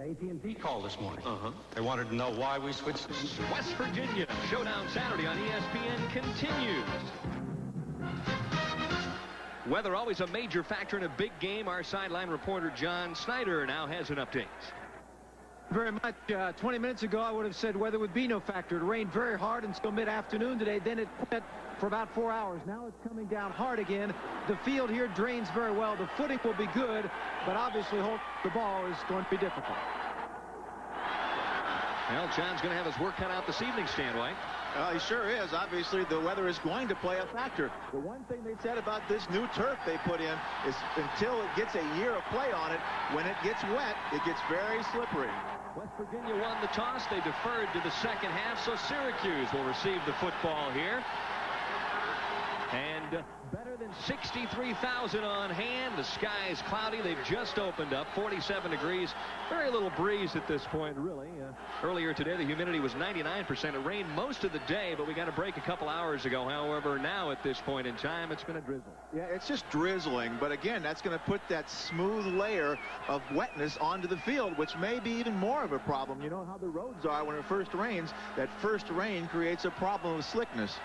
AT&T call this morning. They wanted to know why we switched. West Virginia Showdown Saturday on ESPN continues. Weather always a major factor in a big game. Our sideline reporter John Snyder now has an update. Very much. 20 minutes ago, I would have said weather would be no factor. It rained very hard until mid-afternoon today. Then it quit for about 4 hours. Now it's coming down hard again. The field here drains very well. The footing will be good, but obviously holding the ball is going to be difficult. Well, John's going to have his work cut out this evening, Stan White. He sure is. Obviously, the weather is going to play a factor. The one thing they said about this new turf they put in is until it gets a year of play on it, when it gets wet, it gets very slippery. West Virginia won the toss. They deferred to the second half, so Syracuse will receive the football here. And better than 63,000 on hand. The sky is cloudy. They've just opened up. 47 degrees. Very little breeze at this point, really. Earlier today, the humidity was 99%. It rained most of the day, but we got a break a couple hours ago. However, now at this point in time, it's going to drizzle. Yeah, it's just drizzling. But again, that's going to put that smooth layer of wetness onto the field, which may be even more of a problem. You know how the roads are when it first rains. That first rain creates a problem of slickness.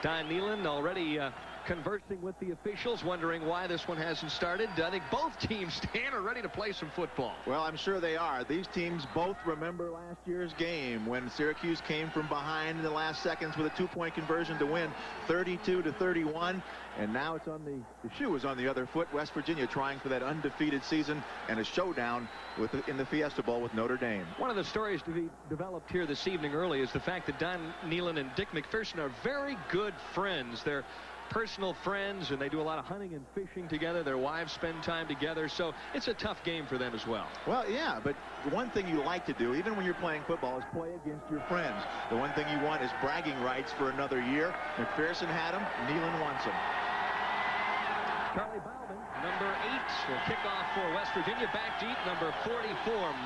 Don Nehlen already conversing with the officials, wondering why this one hasn't started. I think both teams, Stan, are ready to play some football. Well, I'm sure they are. These teams both remember last year's game when Syracuse came from behind in the last seconds with a two-point conversion to win 32-31. And now it's on the shoe is on the other foot. West Virginia trying for that undefeated season and a showdown in the Fiesta Bowl with Notre Dame. One of the stories to be developed here this evening early is the fact that Don Nehlen and Dick McPherson are very good friends. They're personal friends, and they do a lot of hunting and fishing together. Their wives spend time together, so it's a tough game for them as well. Well, yeah, but the one thing you like to do, even when you're playing football, is play against your friends. The one thing you want is bragging rights for another year. McPherson had them. Nehlen wants them. Charlie Bauman, number 8, will kick off for West Virginia. Back deep, number 44,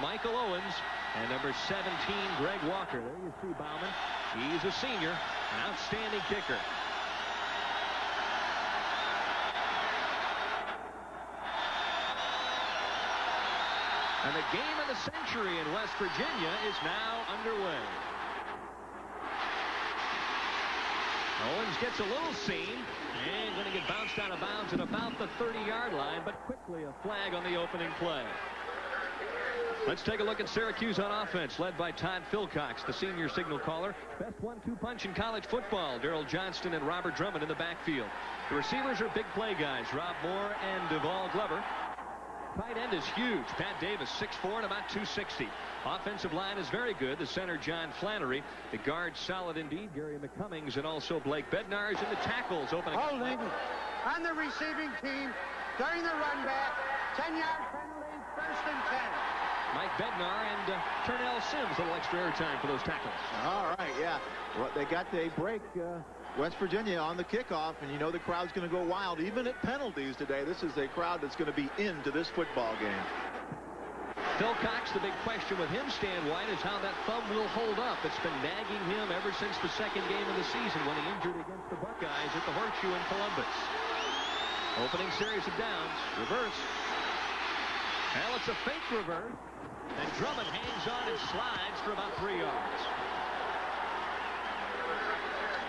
Michael Owens, and number 17, Greg Walker. There you see Bauman. He's a senior, an outstanding kicker. And the game of the century in West Virginia is now underway. Owens gets a little seam and going to get bounced out of bounds at about the 30-yard line, but quickly a flag on the opening play. Let's take a look at Syracuse on offense, led by Todd Philcox, the senior signal caller. Best 1-2 punch in college football. Darrell Johnston and Robert Drummond in the backfield. The receivers are big play guys, Rob Moore and Duval Glover. Tight end is huge. Pat Davis, 6'4" and about 260. Offensive line is very good. The center, John Flannery. The guard, solid indeed. Gary McCummings and also Blake Bednarz. And the tackles opening. Holding on the receiving team during the run back. 10-yard penalty, 1st and 10. Mike Bednar and Turnell Sims. A little extra air time for those tackles. All right, yeah. Well, they got a break. West Virginia on the kickoff, and you know the crowd's going to go wild even at penalties today. This is a crowd that's going to be into this football game. Philcox, the big question with him, Stan White, is how that thumb will hold up. It's been nagging him ever since the second game of the season when he injured against the Buckeyes at the Horseshoe in Columbus. Opening series of downs. Reverse. Well, it's a fake reverse. And Drummond hangs on and slides for about 3 yards.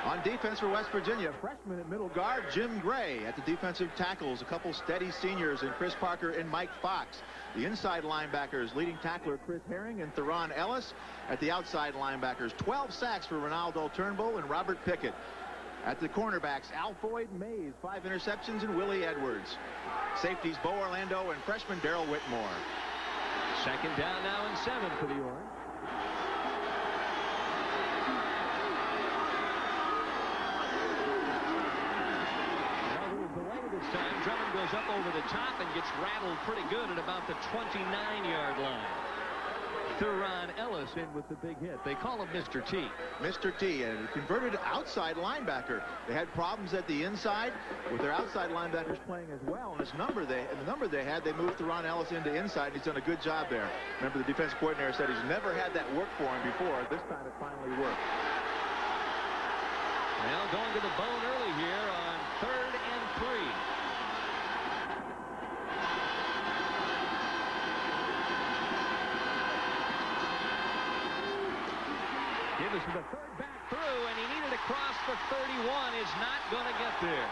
On defense for West Virginia, freshman at middle guard, Jim Gray. At the defensive tackles, a couple steady seniors in Chris Parker and Mike Fox. The inside linebackers, leading tackler Chris Herring and Theron Ellis. At the outside linebackers, 12 sacks for Ronaldo Turnbull and Robert Pickett. At the cornerbacks, Alfoyd Mays, 5 interceptions, and Willie Edwards. Safeties, Bo Orlando and freshman Daryl Whitmore. Second down now and 7 for the Orange. This time, Drummond goes up over the top and gets rattled pretty good at about the 29-yard line. Theron Ellis in with the big hit. They call him Mr. T. Mr. T, and a converted outside linebacker. They had problems at the inside with their outside linebackers playing as well. And the number they had, they moved Theron Ellis into inside, and he's done a good job there. Remember, the defense coordinator said he's never had that work for him before. This time it finally worked. Well, going to the bone early here on 3rd and 3. Davis with a third back through, and he needed to cross the 31. Is not going to get there.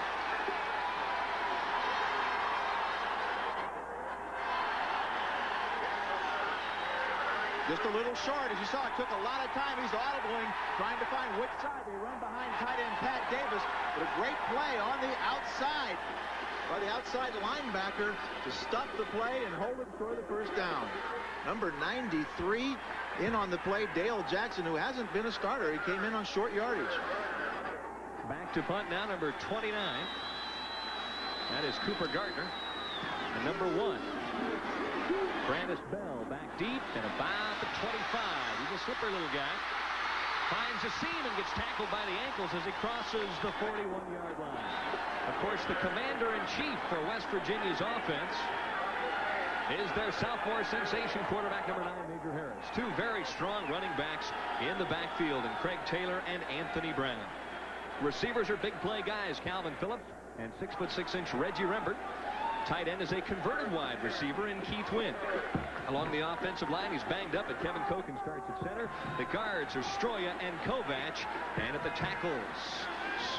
Just a little short. As you saw, it took a lot of time. He's audibling, trying to find which side. They run behind tight end Pat Davis. But a great play on the outside by the outside linebacker to stop the play and hold it for the first down. Number 93 in on the play, Dale Jackson, who hasn't been a starter. He came in on short yardage. Back to punt now, number 29. That is Cooper Gardner. And number 1. Brandis Bell back deep and about the 25. He's a slippery little guy. Finds a seam and gets tackled by the ankles as he crosses the 41-yard line. Of course, the commander-in-chief for West Virginia's offense is their sophomore sensation quarterback, number 9, Major Harris. Two very strong running backs in the backfield, and Craig Taylor and Anthony Brown. Receivers are big play guys, Calvin Phillips and 6'6" Reggie Rembert. Tight end is a converted wide receiver in Keith Wynn. Along the offensive line, he's banged up, but Kevin Koken starts at center. The guards are Stroya and Kovac. And at the tackles,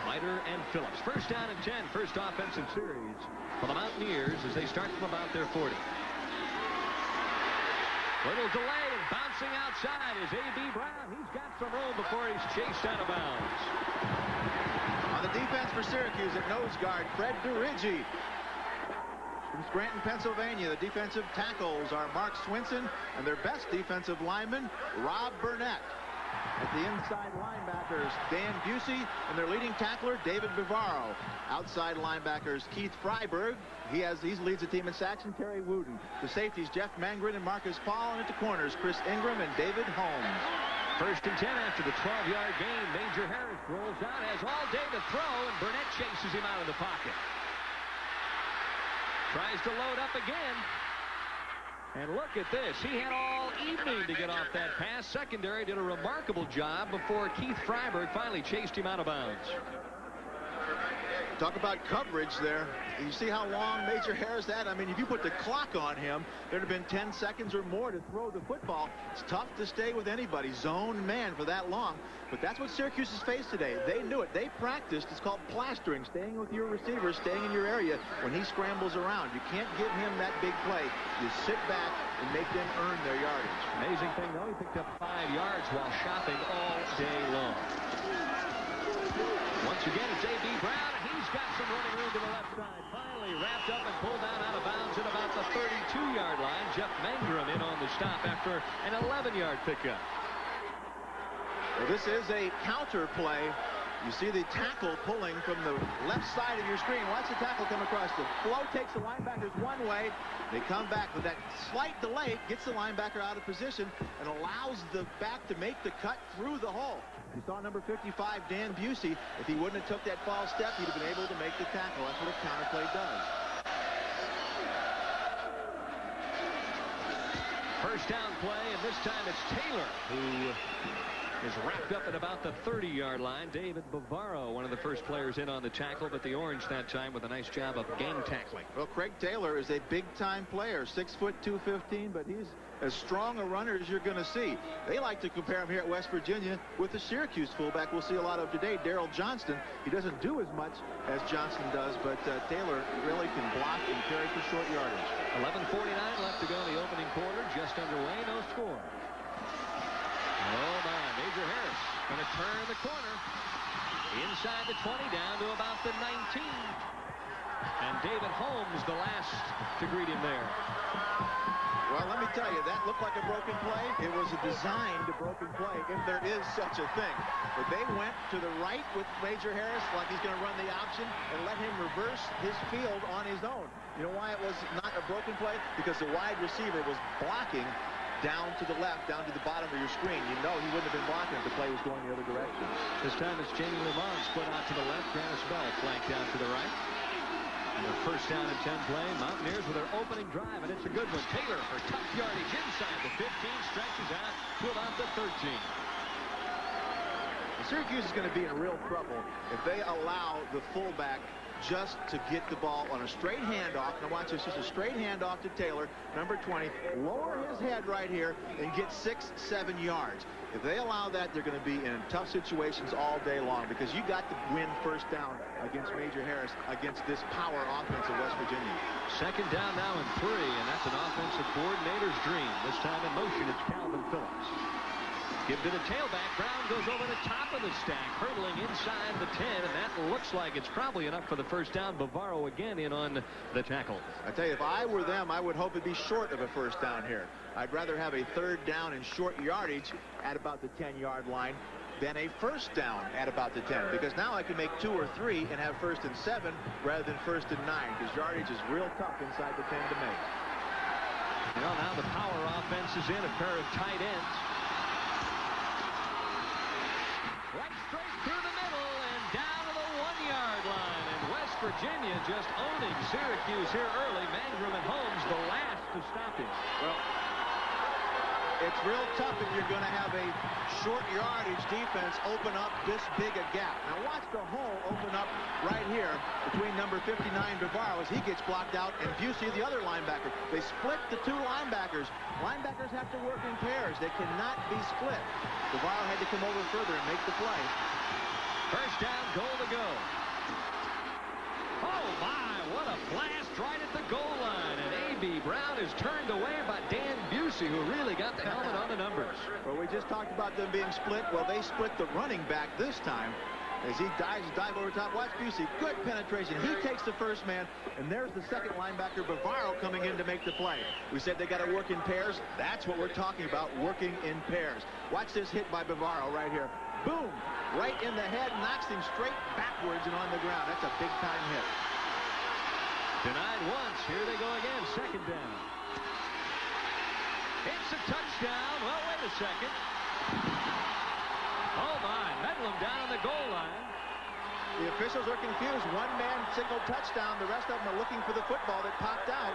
Smider and Phillips. First down and 10, first offensive series for the Mountaineers as they start from about their 40. Little delay and bouncing outside is A.B. Brown. He's got some room before he's chased out of bounds. On the defense for Syracuse at nose guard, Fred DeRiggi. From Scranton, Pennsylvania, the defensive tackles are Mark Swinson and their best defensive lineman, Rob Burnett. At the inside linebackers, Dan Busey, and their leading tackler, David Bavaro. Outside linebackers, Keith Freiberg. He leads the team in sacks, and Terry Wooten. The safeties, Jeff Mangren and Marcus Paul. And at the corners, Chris Ingram and David Holmes. First and 10 after the 12-yard gain. Major Harris rolls out, has all day to throw, and Burnett chases him out of the pocket. Tries to load up again. And look at this. He had all evening to get off that pass. Secondary did a remarkable job before Keith Freiberg finally chased him out of bounds. Talk about coverage there. You see how long Major Harris had? I mean, if you put the clock on him, there'd have been 10 seconds or more to throw the football. It's tough to stay with anybody, zone man, for that long. But that's what Syracuse has faced today. They knew it. They practiced. It's called plastering, staying with your receiver, staying in your area when he scrambles around. You can't give him that big play. You sit back and make them earn their yardage. Amazing thing, though, he picked up 5 yards while shopping all day long. Once again, it's A.B. Brown, and he's got some running room to the left side. Finally wrapped up and pulled down out of bounds at about the 32-yard line. Jeff Mangrum in on the stop after an 11-yard pickup. Well, this is a counter play. You see the tackle pulling from the left side of your screen. Watch the tackle come across. The flow takes the linebackers one way. They come back with that slight delay, gets the linebacker out of position, and allows the back to make the cut through the hole. You saw number 55, Dan Busey. If he wouldn't have took that false step, he'd have been able to make the tackle. That's what a counter play does. First down play, and this time it's Taylor who is wrapped up at about the 30-yard line. David Bavaro, one of the first players in on the tackle, but the Orange that time with a nice job of gang tackling. Well, Craig Taylor is a big-time player, 6 foot 215, but he's as strong a runner as you're going to see. They like to compare him here at West Virginia with the Syracuse fullback we'll see a lot of today, Daryl Johnston. He doesn't do as much as Johnston does, but Taylor really can block and carry for short yardage. 11:49 left to go in the opening quarter. Just underway, no score. Oh, my. Major Harris going to turn the corner. Inside the 20, down to about the 19. And David Holmes, the last to greet him there. Well, let me tell you, that looked like a broken play. It was a designed broken play, if there is such a thing. But they went to the right with Major Harris like he's going to run the option and let him reverse his field on his own. You know why it was not a broken play? Because the wide receiver was blocking down to the left, down to the bottom of your screen. You know he wouldn't have been blocking if the play was going the other direction. This time it's Jamie Lamont split out to the left. Brandis Bell flanked down to the right. And the first down and 10 play. Mountaineers with their opening drive, and it's a good one. Taylor for tough yardage inside the 15, stretches out to about the 13. Syracuse is going to be in real trouble if they allow the fullback just to get the ball on a straight handoff. Now watch this. Just a straight handoff to Taylor, number 20. Lower his head right here and get 6-7 yards. If they allow that, they're going to be in tough situations all day long, because you got to win first down against Major Harris, against this power offense of West Virginia. Second down now and 3, and that's an offensive coordinator's dream. This time in motion, it's Calvin Phillips. Give to the tailback. Brown goes over the top of the stack, hurdling inside the 10, and that looks like it's probably enough for the first down. Bavaro again in on the tackle. I tell you, if I were them, I would hope it'd be short of a first down here. I'd rather have a third down and short yardage at about the 10-yard line than a first down at about the 10, because now I can make 2 or 3 and have 1st and 7 rather than 1st and 9, because yardage is real tough inside the 10 to make. You know, now the power offense is in, a pair of tight ends. Right straight through the middle and down to the 1-yard line. And West Virginia just owning Syracuse here early. Mangrum and Holmes the last to stop him. Well, it's real tough if you're going to have a short yardage defense open up this big a gap. Now watch the hole open up right here between number 59 Bavaro as he gets blocked out, and Busey, the other linebacker. They split the 2 linebackers. Linebackers have to work in pairs. They cannot be split. Bavaro had to come over further and make the play. First down, goal to go. Oh my, what a blast right at the goal line. And A.B. Brown is turned away by Dan Busey, who really got the helmet on the numbers. Well, we just talked about them being split. Well, they split the running back this time as he dive over top. Watch Busey, good penetration. He takes the first man, and there's the second linebacker, Bavaro, coming in to make the play. We said they got to work in pairs. That's what we're talking about, working in pairs. Watch this hit by Bavaro right here. Boom! Right in the head, knocks him straight backwards and on the ground. That's a big-time hit. Denied once. Here they go again. Second down. It's a touchdown. Well, wait a second. Oh, my. Medlem down on the goal line. The officials are confused. One man signaled touchdown. The rest of them are looking for the football that popped out.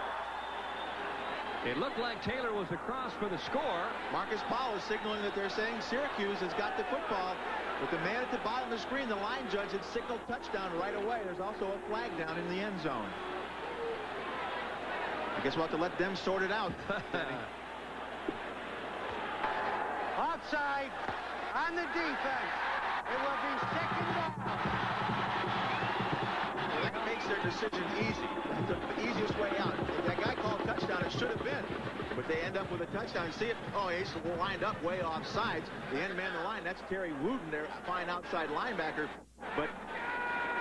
It looked like Taylor was across for the score. Marcus Powell is signaling that they're saying Syracuse has got the football. But the man at the bottom of the screen, the line judge, had signaled touchdown right away. There's also a flag down in the end zone. I guess we'll have to let them sort it out. Offside on the defense. It will be second down. Well, that makes their decision easy. That's the easiest way out. If that guy called touchdown, it should have been. But they end up with a touchdown. See it? Oh, he's lined up way off sides. The end man of the line, that's Terry Wooten, their fine outside linebacker. But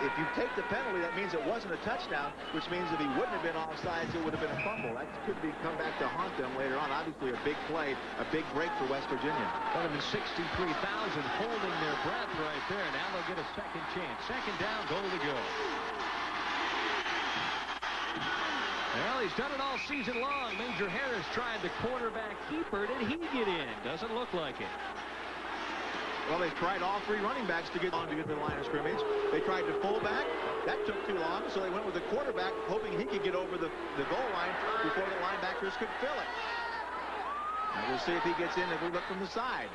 if you take the penalty, that means it wasn't a touchdown, which means if he wouldn't have been offsides, it would have been a fumble. That could be come back to haunt them later on. Obviously, a big play, a big break for West Virginia. More than 63,000 holding their breath right there. Now they'll get a second chance. Second down, goal to go. Well, he's done it all season long. Major Harris tried the quarterback keeper. Did he get in? Doesn't look like it. Well, they tried all 3 running backs to get on to get to the line of scrimmage. They tried the fullback. That took too long, so they went with the quarterback, hoping he could get over the goal line before the linebackers could fill it. Now we'll see if he gets in if we look from the side.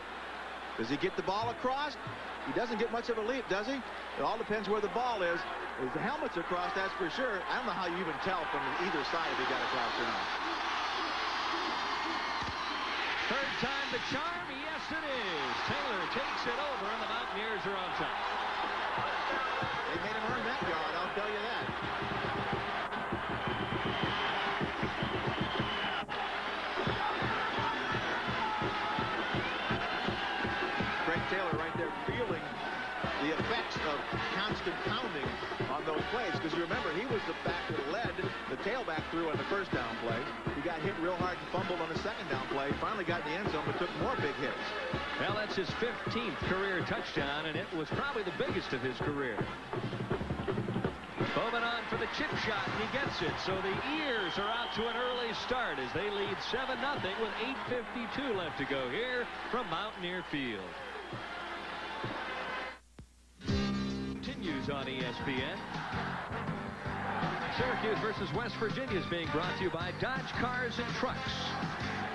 Does he get the ball across? He doesn't get much of a leap, does he? It all depends where the ball is. If the helmet's across, that's for sure. I don't know how you even tell from either side if he got across or not. Third time the charm. Yes, it is. Taylor takes it over, and the Mountaineers are on top. They made him earn that yard, I'll tell you that. Craig Taylor right there feeling the effects of constant pounding on those plays, because you remember he was the back that led the tailback through on the first down play. He got hit real hard and fumbled on the second down play. Finally got in the end zone, but took more big hits. Well, that's his 15th career touchdown, and it was probably the biggest of his career. Moving on for the chip shot, and he gets it. So the Ears are out to an early start as they lead 7-0 with 8:52 left to go here from Mountaineer Field. Continues on ESPN. Syracuse versus West Virginia is being brought to you by Dodge Cars and Trucks.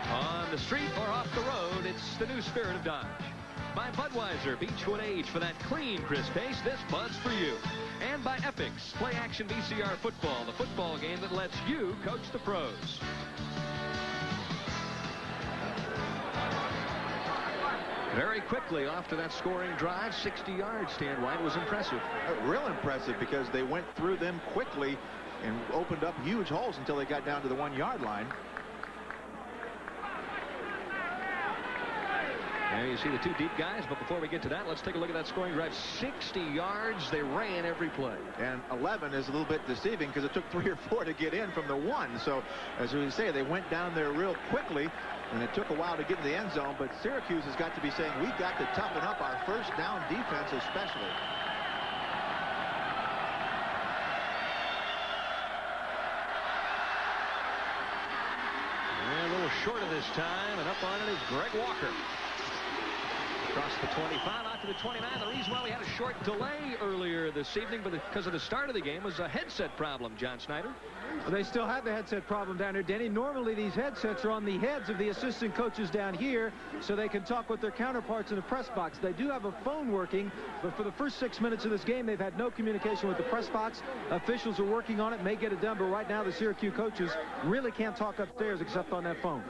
On the street or off the road, it's the new spirit of Dodge. by Budweiser Beechwood Age for that clean, crisp taste. This Bud's for you. And by Epix Play Action VCR Football, the football game that lets you coach the pros. Very quickly off to that scoring drive, 60 yards. Stan White was impressive. Real impressive, because they went through them quickly and opened up huge holes until they got down to the 1-yard line. There you see the two deep guys, but before we get to that, let's take a look at that scoring drive. 60 yards, they ran every play. And 11 is a little bit deceiving, because it took 3 or 4 to get in from the 1. So, as we say, they went down there real quickly, and it took a while to get in the end zone. But Syracuse has got to be saying, we've got to toughen up our first down defense especially. And a little short of this time, and up on it is Greg Walker. Across the 25, out to the 29. The reason why we had a short delay earlier this evening, but because of the start of the game, was a headset problem, John Snyder. Well, they still have the headset problem down here, Denny. Normally these headsets are on the heads of the assistant coaches down here so they can talk with their counterparts in the press box. They do have a phone working, but for the first 6 minutes of this game, they've had no communication with the press box. Officials are working on it, may get it done, but right now the Syracuse coaches really can't talk upstairs except on that phone.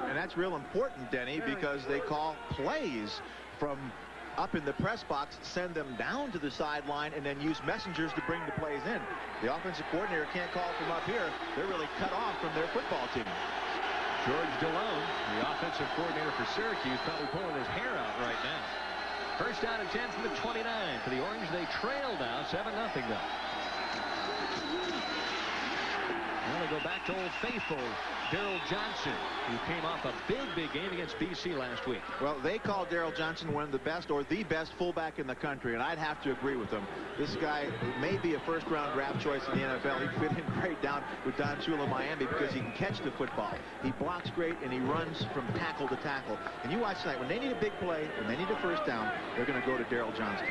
And that's real important, Denny, because they call plays from up in the press box, send them down to the sideline, and then use messengers to bring the plays in. The offensive coordinator can't call from up here. They're really cut off from their football team. George DeLone, the offensive coordinator for Syracuse, probably pulling his hair out right now. First down and 10 from the 29. For the Orange, they trail now 7-0 though. Well, they go back to Old Faithful, Daryl Johnson, who came off a big game against BC last week. Well, they call Daryl Johnson one of the best, or the best fullback in the country, and I'd have to agree with them. This guy may be a first-round draft choice in the NFL. He fit in great down with Don Shula, Miami, because he can catch the football. He blocks great, and he runs from tackle to tackle. And you watch tonight, when they need a big play, when they need a first down, they're going to go to Daryl Johnson.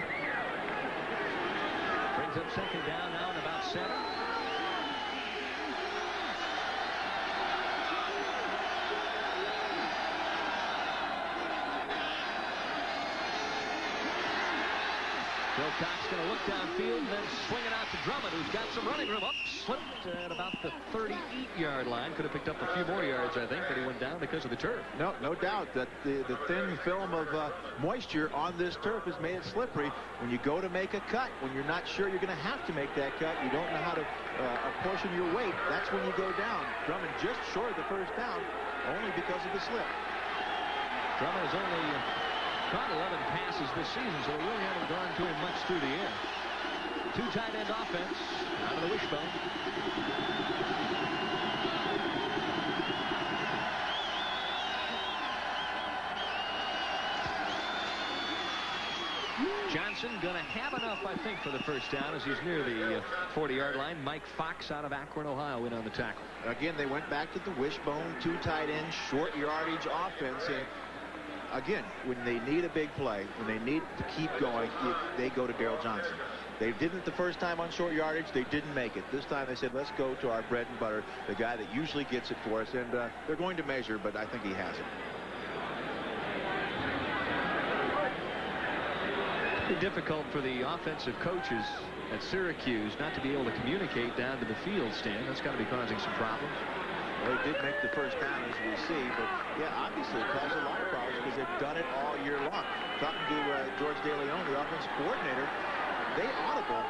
Brings up second down now in about 7. Wilcox going to look downfield and then swing it out to Drummond, who's got some running room. Up, slipped at about the 38-yard line. Could have picked up a few more yards, I think, but he went down because of the turf. No doubt that the thin film of moisture on this turf has made it slippery. When you go to make a cut, when you're not sure you're going to have to make that cut, you don't know how to apportion your weight, that's when you go down. Drummond just short of the first down, only because of the slip. Drummond has only caught 11 passes this season, so they really haven't gone to him much through the air. Two tight end offense out of the wishbone. Johnson going to have enough, I think, for the first down as he's near the 40-yard line. Mike Fox out of Akron, Ohio, in on the tackle. Again, they went back to the wishbone, two tight ends, short yardage offense, and again, when they need a big play, when they need to keep going, they go to Daryl Johnson. They didn't the first time on short yardage. They didn't make it. This time they said, let's go to our bread and butter, the guy that usually gets it for us. And they're going to measure, but I think he has it. It's difficult for the offensive coaches at Syracuse not to be able to communicate down to the field, Stan. That's got to be causing some problems. Well, they did make the first down, as we see, but yeah, obviously it caused a lot of problems because they've done it all year long. Talking to George DeLeon, the offensive coordinator, they audible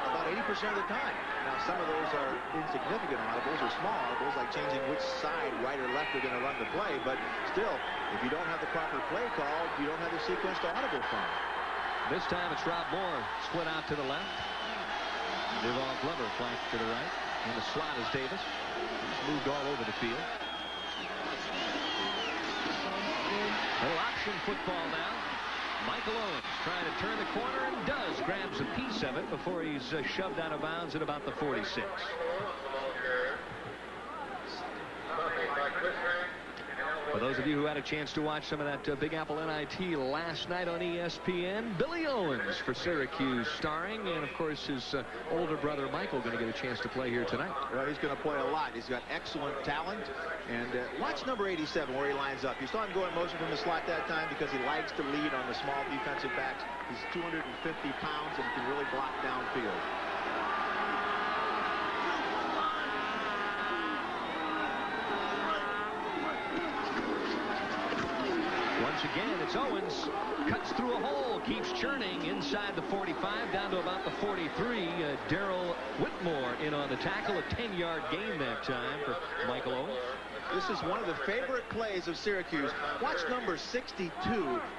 about 80% of the time. Now, some of those are insignificant audibles or small audibles, like changing which side, right or left, they're going to run the play, but still, if you don't have the proper play called, you don't have the sequence to audible from. This time it's Rob Moore split out to the left. Devon Glover flanked to the right. In the slot is Davis. He's moved all over the field. Little option football now. Michael Owens trying to turn the corner and does. Grabs a piece of it before he's shoved out of bounds at about the 46. For those those of you who had a chance to watch some of that Big Apple NIT last night on ESPN, Billy Owens for Syracuse starring, and of course his older brother Michael going to get a chance to play here tonight. Well, he's going to play a lot. He's got excellent talent. And watch number 87 where he lines up. You saw him go in motion from the slot that time because he likes to lead on the small defensive backs. He's 250 pounds and can really block downfield. Once again, it's Owens. Cuts through a hole, keeps churning inside the 45, down to about the 43. Darrell Whitmore in on the tackle. A 10-yard gain that time for Michael Owens. This is one of the favorite plays of Syracuse. Watch number 62,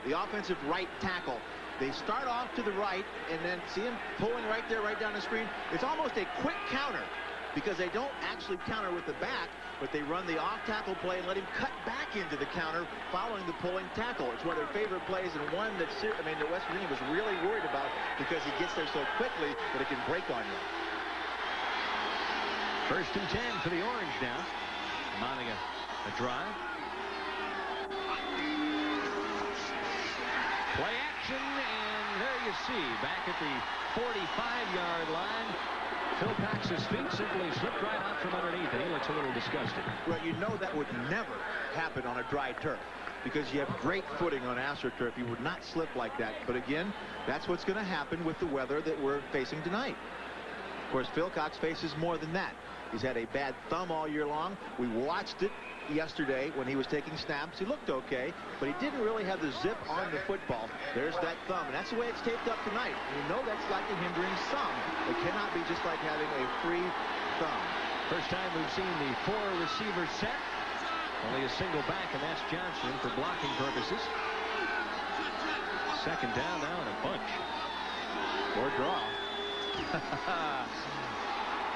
the offensive right tackle. They start off to the right, and then see him pulling right there, right down the screen. It's almost a quick counter because they don't actually counter with the back, but they run the off-tackle play and let him cut back into the counter following the pulling tackle. It's one of their favorite plays, and one that West Virginia was really worried about because he gets there so quickly that it can break on you. 1st and 10 for the Orange now. Mounting a drive. Play action, and there you see, back at the 45-yard line, Phil Cox's feet simply slipped right out from underneath, and he looks a little disgusted. Well, you know that would never happen on a dry turf because you have great footing on AstroTurf. You would not slip like that. But again, that's what's going to happen with the weather that we're facing tonight. Of course, Phil Cox faces more than that. He's had a bad thumb all year long. We watched it yesterday when he was taking snaps. He looked okay, but he didn't really have the zip on the football. There's that thumb, and that's the way it's taped up tonight. You know that's like a hindering some. It cannot be just like having a free thumb. First time we've seen the 4-receiver set. Only a single back, and that's Johnson for blocking purposes. 2nd down now in a bunch. Or draw.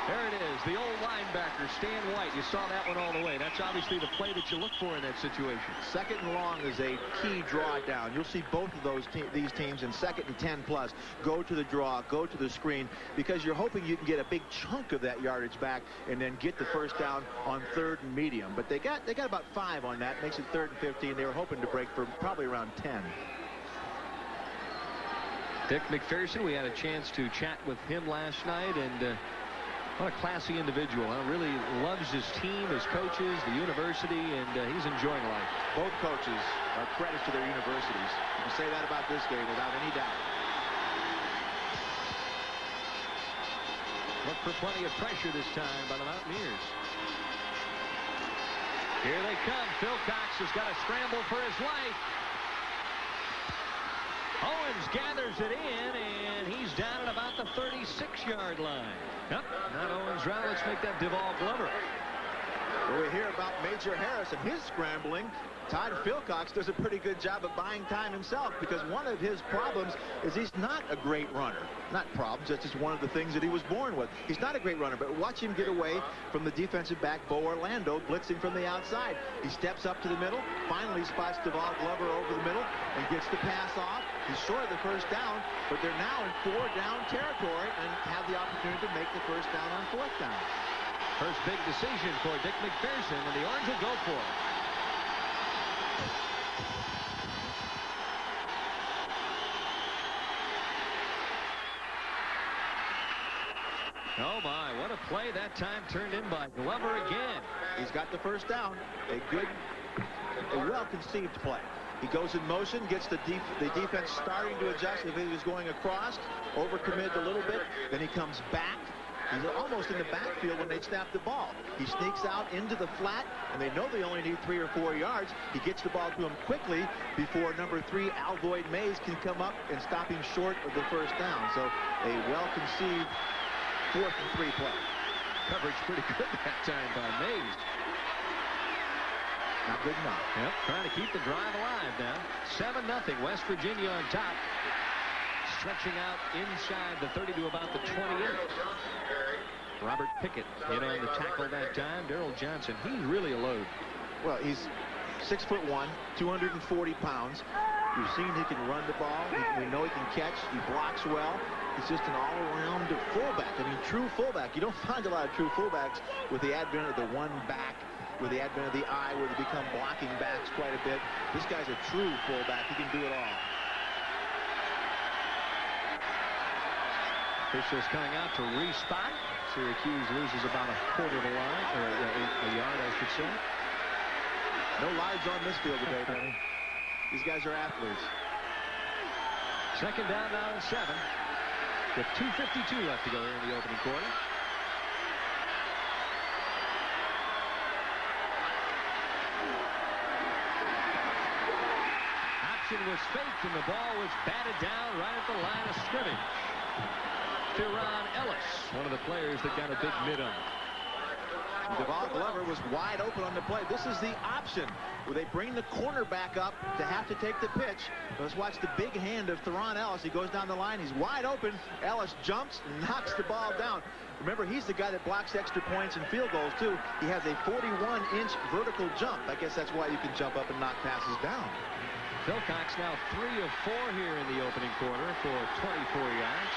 There it is, the old linebacker, Stan White. You saw that one all the way. That's obviously the play that you look for in that situation. 2nd and long is a key draw down. You'll see both of these teams in 2nd and 10 plus go to the draw, go to the screen, because you're hoping you can get a big chunk of that yardage back and then get the 1st down on 3rd and medium. But they got about 5 on that. Makes it 3rd and 15. They were hoping to break for probably around 10. Dick McPherson, we had a chance to chat with him last night, and what a classy individual. Really loves his team, his coaches, the university, and he's enjoying life. Both coaches are credits to their universities. You can say that about this game without any doubt. Look for plenty of pressure this time by the Mountaineers. Here they come. Phil Cox has got to scramble for his life. Owens gathers it in, and he's down at about the 36-yard line. Yep, not Owens' route. Let's make that Duvall Glover. Well, we hear about Major Harris and his scrambling. Todd Philcox does a pretty good job of buying time himself because one of his problems is he's not a great runner. Not problems, that's just one of the things that he was born with. He's not a great runner, but watch him get away from the defensive back, Bo Orlando, blitzing from the outside. He steps up to the middle, finally spots Duvall Glover over the middle, and gets the pass off. He's short of the 1st down, but they're now in 4-down territory and have the opportunity to make the 1st down on 4th down. First big decision for Dick McPherson, and the Orange will go for it. Oh my, what a play that time turned in by Glover again. He's got the 1st down. A well-conceived play. He goes in motion, gets the defense starting to adjust. If he was going across, overcommitted a little bit, then he comes back. He's almost in the backfield when they snap the ball. He sneaks out into the flat, and they know they only need 3 or 4 yards. He gets the ball to him quickly before number 3, Alvoid Mays, can come up and stop him short of the 1st down. So a well-conceived 4th and 3 play. Coverage pretty good that time by Mays. Not good enough. Yep, trying to keep the drive alive now. 7-0, West Virginia on top. Stretching out inside the 30 to about the 28. Robert Pickett in on the tackle that time. Darrell Johnson, he's really a load. Well, he's 6'1", 240 pounds. We've seen he can run the ball. We know he can catch. He blocks well. He's just an all-around fullback. I mean, true fullback. You don't find a lot of true fullbacks with the advent of the one-back with the advent of the eye, where they become blocking backs quite a bit. This guy's a true fullback. He can do it all. Officials coming out to respot. Syracuse loses about a quarter of a line, or a yard, I should say. No lives on this field today, Benny. These guys are athletes. Second down now and 7. With 2:52 left to go here in the opening quarter. Option was faked, and the ball was batted down right at the line of scrimmage. Theron Ellis, one of the players that got a big mid on. Devon Glover was wide open on the play. This is the option where they bring the cornerback up to have to take the pitch. Let's watch the big hand of Theron Ellis. He goes down the line. He's wide open. Ellis jumps and knocks the ball down. Remember, he's the guy that blocks extra points and field goals, too. He has a 41-inch vertical jump. I guess that's why you can jump up and knock passes down. Philcox now 3 of 4 here in the opening quarter for 24 yards.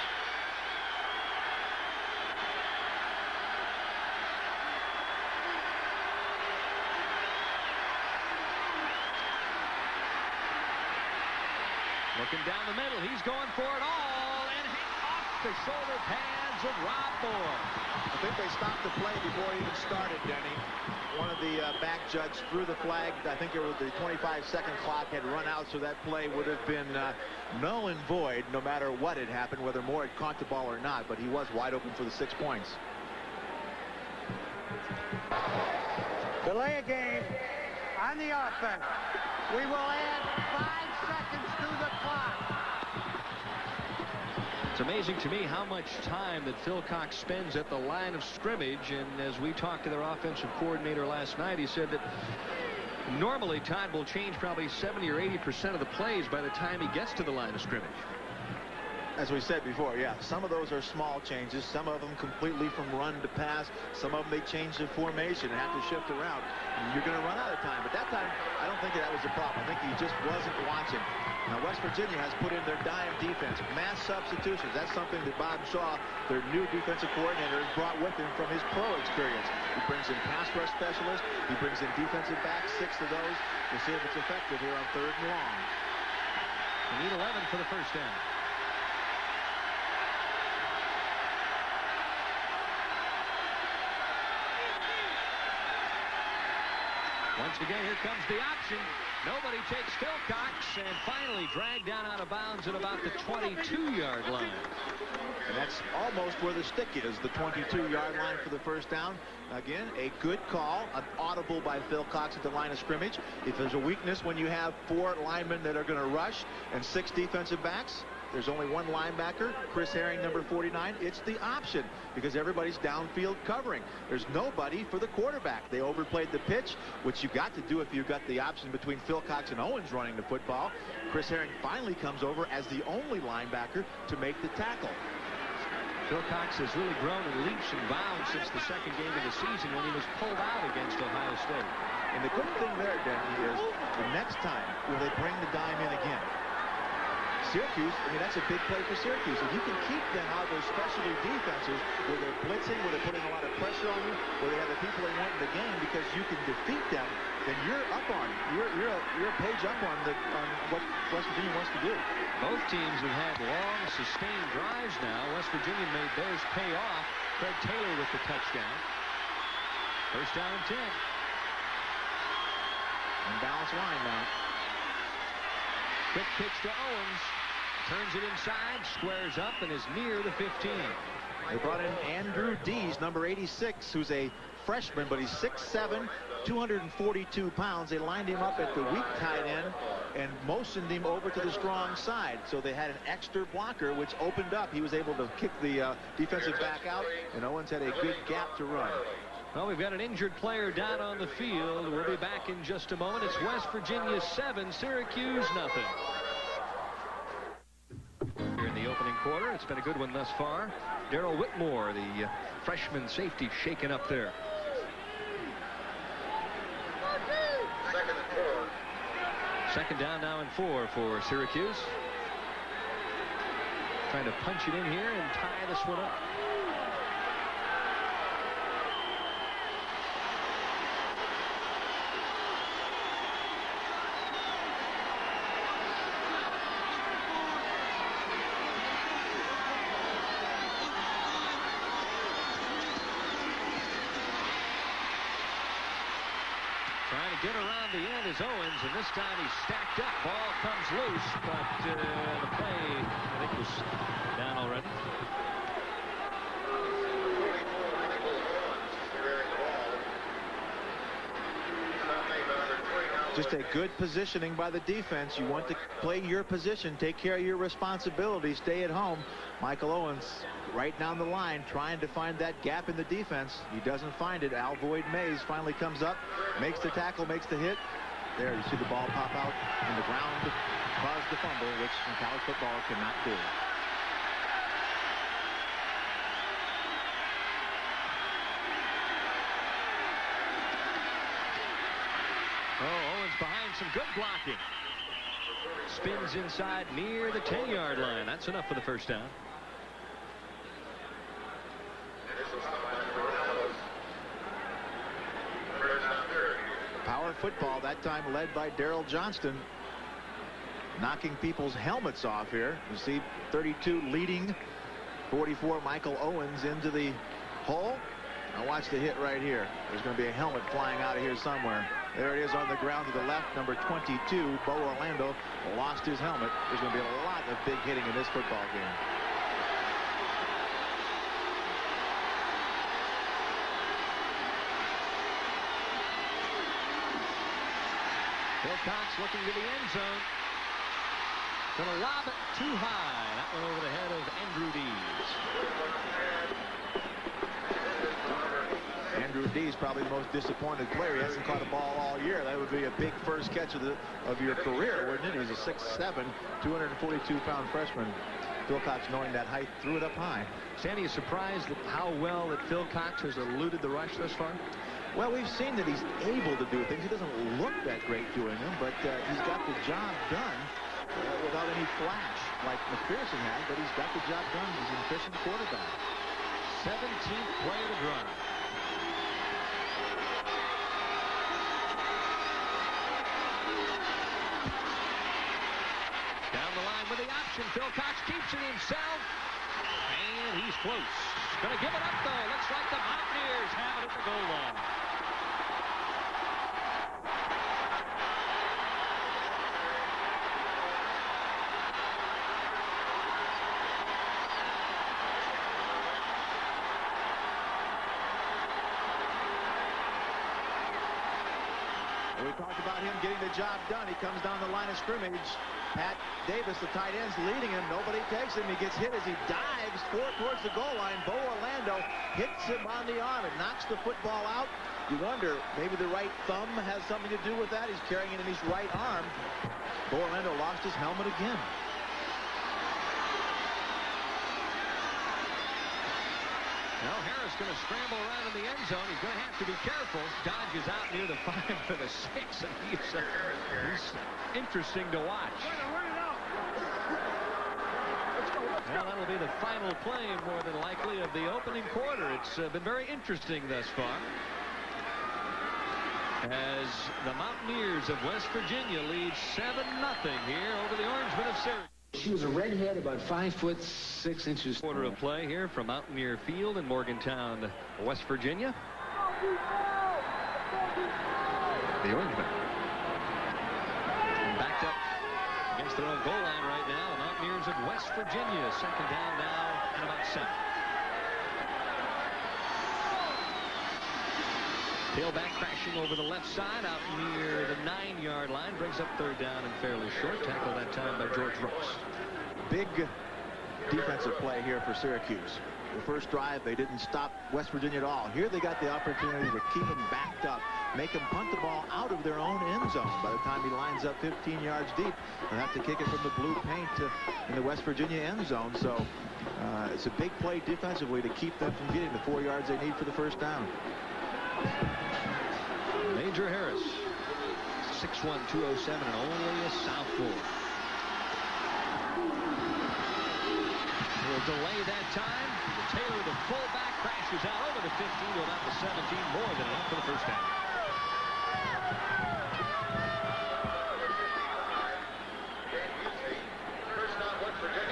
Looking down the middle, he's going for it all, and off the shoulder pads of Rob Moore. I think they stopped the play before it even started, Denny. One of the back judge threw the flag. I think it was the 25-second clock had run out, so that play would have been null and void no matter what had happened, whether Moore had caught the ball or not, but he was wide open for the 6 points. Delay a game on the offense. We will add 5 seconds to the clock. It's amazing to me how much time that Philcox spends at the line of scrimmage, and as we talked to their offensive coordinator last night, he said that normally Todd will change probably 70 or 80% of the plays by the time he gets to the line of scrimmage. As we said before, yeah, some of those are small changes. Some of them completely from run to pass. Some of them they change the formation and have to shift around. You're going to run out of time. But that time, I don't think that was a problem. I think he just wasn't watching. Now, West Virginia has put in their dime defense, mass substitutions. That's something that Bob Shaw, their new defensive coordinator, has brought with him from his pro experience. He brings in pass rush specialists. He brings in defensive backs, 6 of those. We'll see if it's effective here on 3rd and long. We need 11 for the first down. Once again, here comes the option. Nobody takes Philcox, and finally dragged down out of bounds at about the 22-yard line. And that's almost where the stick is, the 22-yard line for the first down. Again, a good call, an audible by Philcox at the line of scrimmage. If there's a weakness when you have 4 linemen that are going to rush and 6 defensive backs, there's only 1 linebacker, Chris Herring, number 49. It's the option because everybody's downfield covering. There's nobody for the quarterback. They overplayed the pitch, which you got to do if you got the option between Philcox and Owens running the football. Chris Herring finally comes over as the only linebacker to make the tackle. Philcox has really grown in leaps and bounds since the second game of the season when he was pulled out against Ohio State. And the good thing there, Denny, is the next time when they bring the dime in again, Syracuse, I mean, that's a big play for Syracuse. If you can keep them out of those specialty defenses where they're blitzing, where they're putting a lot of pressure on you, where they have the people they want in the game because you can defeat them, then you're up on it. You're a page up on what West Virginia wants to do. Both teams have had long, sustained drives now. West Virginia made theirs pay off. Craig Taylor with the touchdown. First down and 10. Unbalanced line now. Quick pitch to Owens. Turns it inside, squares up, and is near the 15. They brought in Andrew Dees, number 86, who's a freshman, but he's 6'7", 242 pounds. They lined him up at the weak tight end and motioned him over to the strong side. So they had an extra blocker, which opened up. He was able to kick the defensive back out, and Owens had a good gap to run. Well, we've got an injured player down on the field. We'll be back in just a moment. It's West Virginia 7, Syracuse nothing. Here in the opening quarter, it's been a good one thus far. Darrell Whitmore, the freshman safety, shaken up there. Second down now and 4 for Syracuse. Trying to punch it in here and tie this one up. Trying to get around the end is Owens, and this time he's stacked up. Ball comes loose, but the play, I think, was down already. Just a good positioning by the defense. You want to play your position, take care of your responsibility, stay at home. Michael Owens right down the line trying to find that gap in the defense. He doesn't find it. Alvoid Mays finally comes up, makes the tackle, makes the hit. There, you see the ball pop out, and the ground caused the fumble, which in college football cannot do. Oh, Owens behind some good blocking. Spins inside near the 10-yard line. That's enough for the first down. Power football, that time led by Darrell Johnston. Knocking people's helmets off here. You see 32 leading 44 Michael Owens into the hole. Now watch the hit right here. There's going to be a helmet flying out of here somewhere. There it is on the ground to the left. Number 22, Bo Orlando, lost his helmet. There's going to be a lot of big hitting in this football game. Wilcox looking to the end zone. Going to lob it too high. That one over the head of Andrew Dees. Andrew Dees probably the most disappointed player. He hasn't caught a ball all year. That would be a big first catch of your career, wouldn't it? He's a 6'7", 242-pound freshman. Wilcox, knowing that height, threw it up high. Sandy is surprised at how well that Phil Cox has eluded the rush thus far. Well, we've seen that he's able to do things. He doesn't look that great doing them, but he's got the job done without any flash like McPherson had, but he's got the job done. He's an efficient quarterback. 17th play of the drive. Down the line with the option. Phil Cox keeps it himself, and he's close. Going to give it up, though. Looks like the Mountaineers have it at the goal line. We talked about him getting the job done. He comes down the line of scrimmage. Pat Davis, the tight end's leading him. Nobody takes him. He gets hit as he dives towards the goal line. Bo Orlando hits him on the arm and knocks the football out. You wonder, maybe the right thumb has something to do with that. He's carrying it in his right arm. Bo Orlando lost his helmet again. Now Harris going to scramble around in the end zone. He's going to have to be careful. Dodges out near the 5 for the 6, and he's interesting to watch. Well, that'll be the final play, more than likely, of the opening quarter. It's been very interesting thus far, as the Mountaineers of West Virginia lead 7-0 here over the Orangemen of Syracuse. She was a redhead, about 5'6" Quarter of play here from Mountaineer Field in Morgantown, West Virginia. The Orangemen backed up against their own goal line right now. The Mountaineers of West Virginia, second down now and about 7. Tailback crashing over the left side out near the 9-yard line. Brings up third down and fairly short. Tackle that time by George Brooks. Big defensive play here for Syracuse. The first drive, they didn't stop West Virginia at all. Here they got the opportunity to keep them backed up, make them punt the ball out of their own end zone. By the time he lines up 15 yards deep, they'll have to kick it from the blue paint in the West Virginia end zone. So it's a big play defensively to keep them from getting the 4 yards they need for the first down. Major Harris, 6'1", 207, and only a sophomore. Will delay that time. Taylor, the fullback, crashes out over the 15 to about the 17. More than enough for the first down.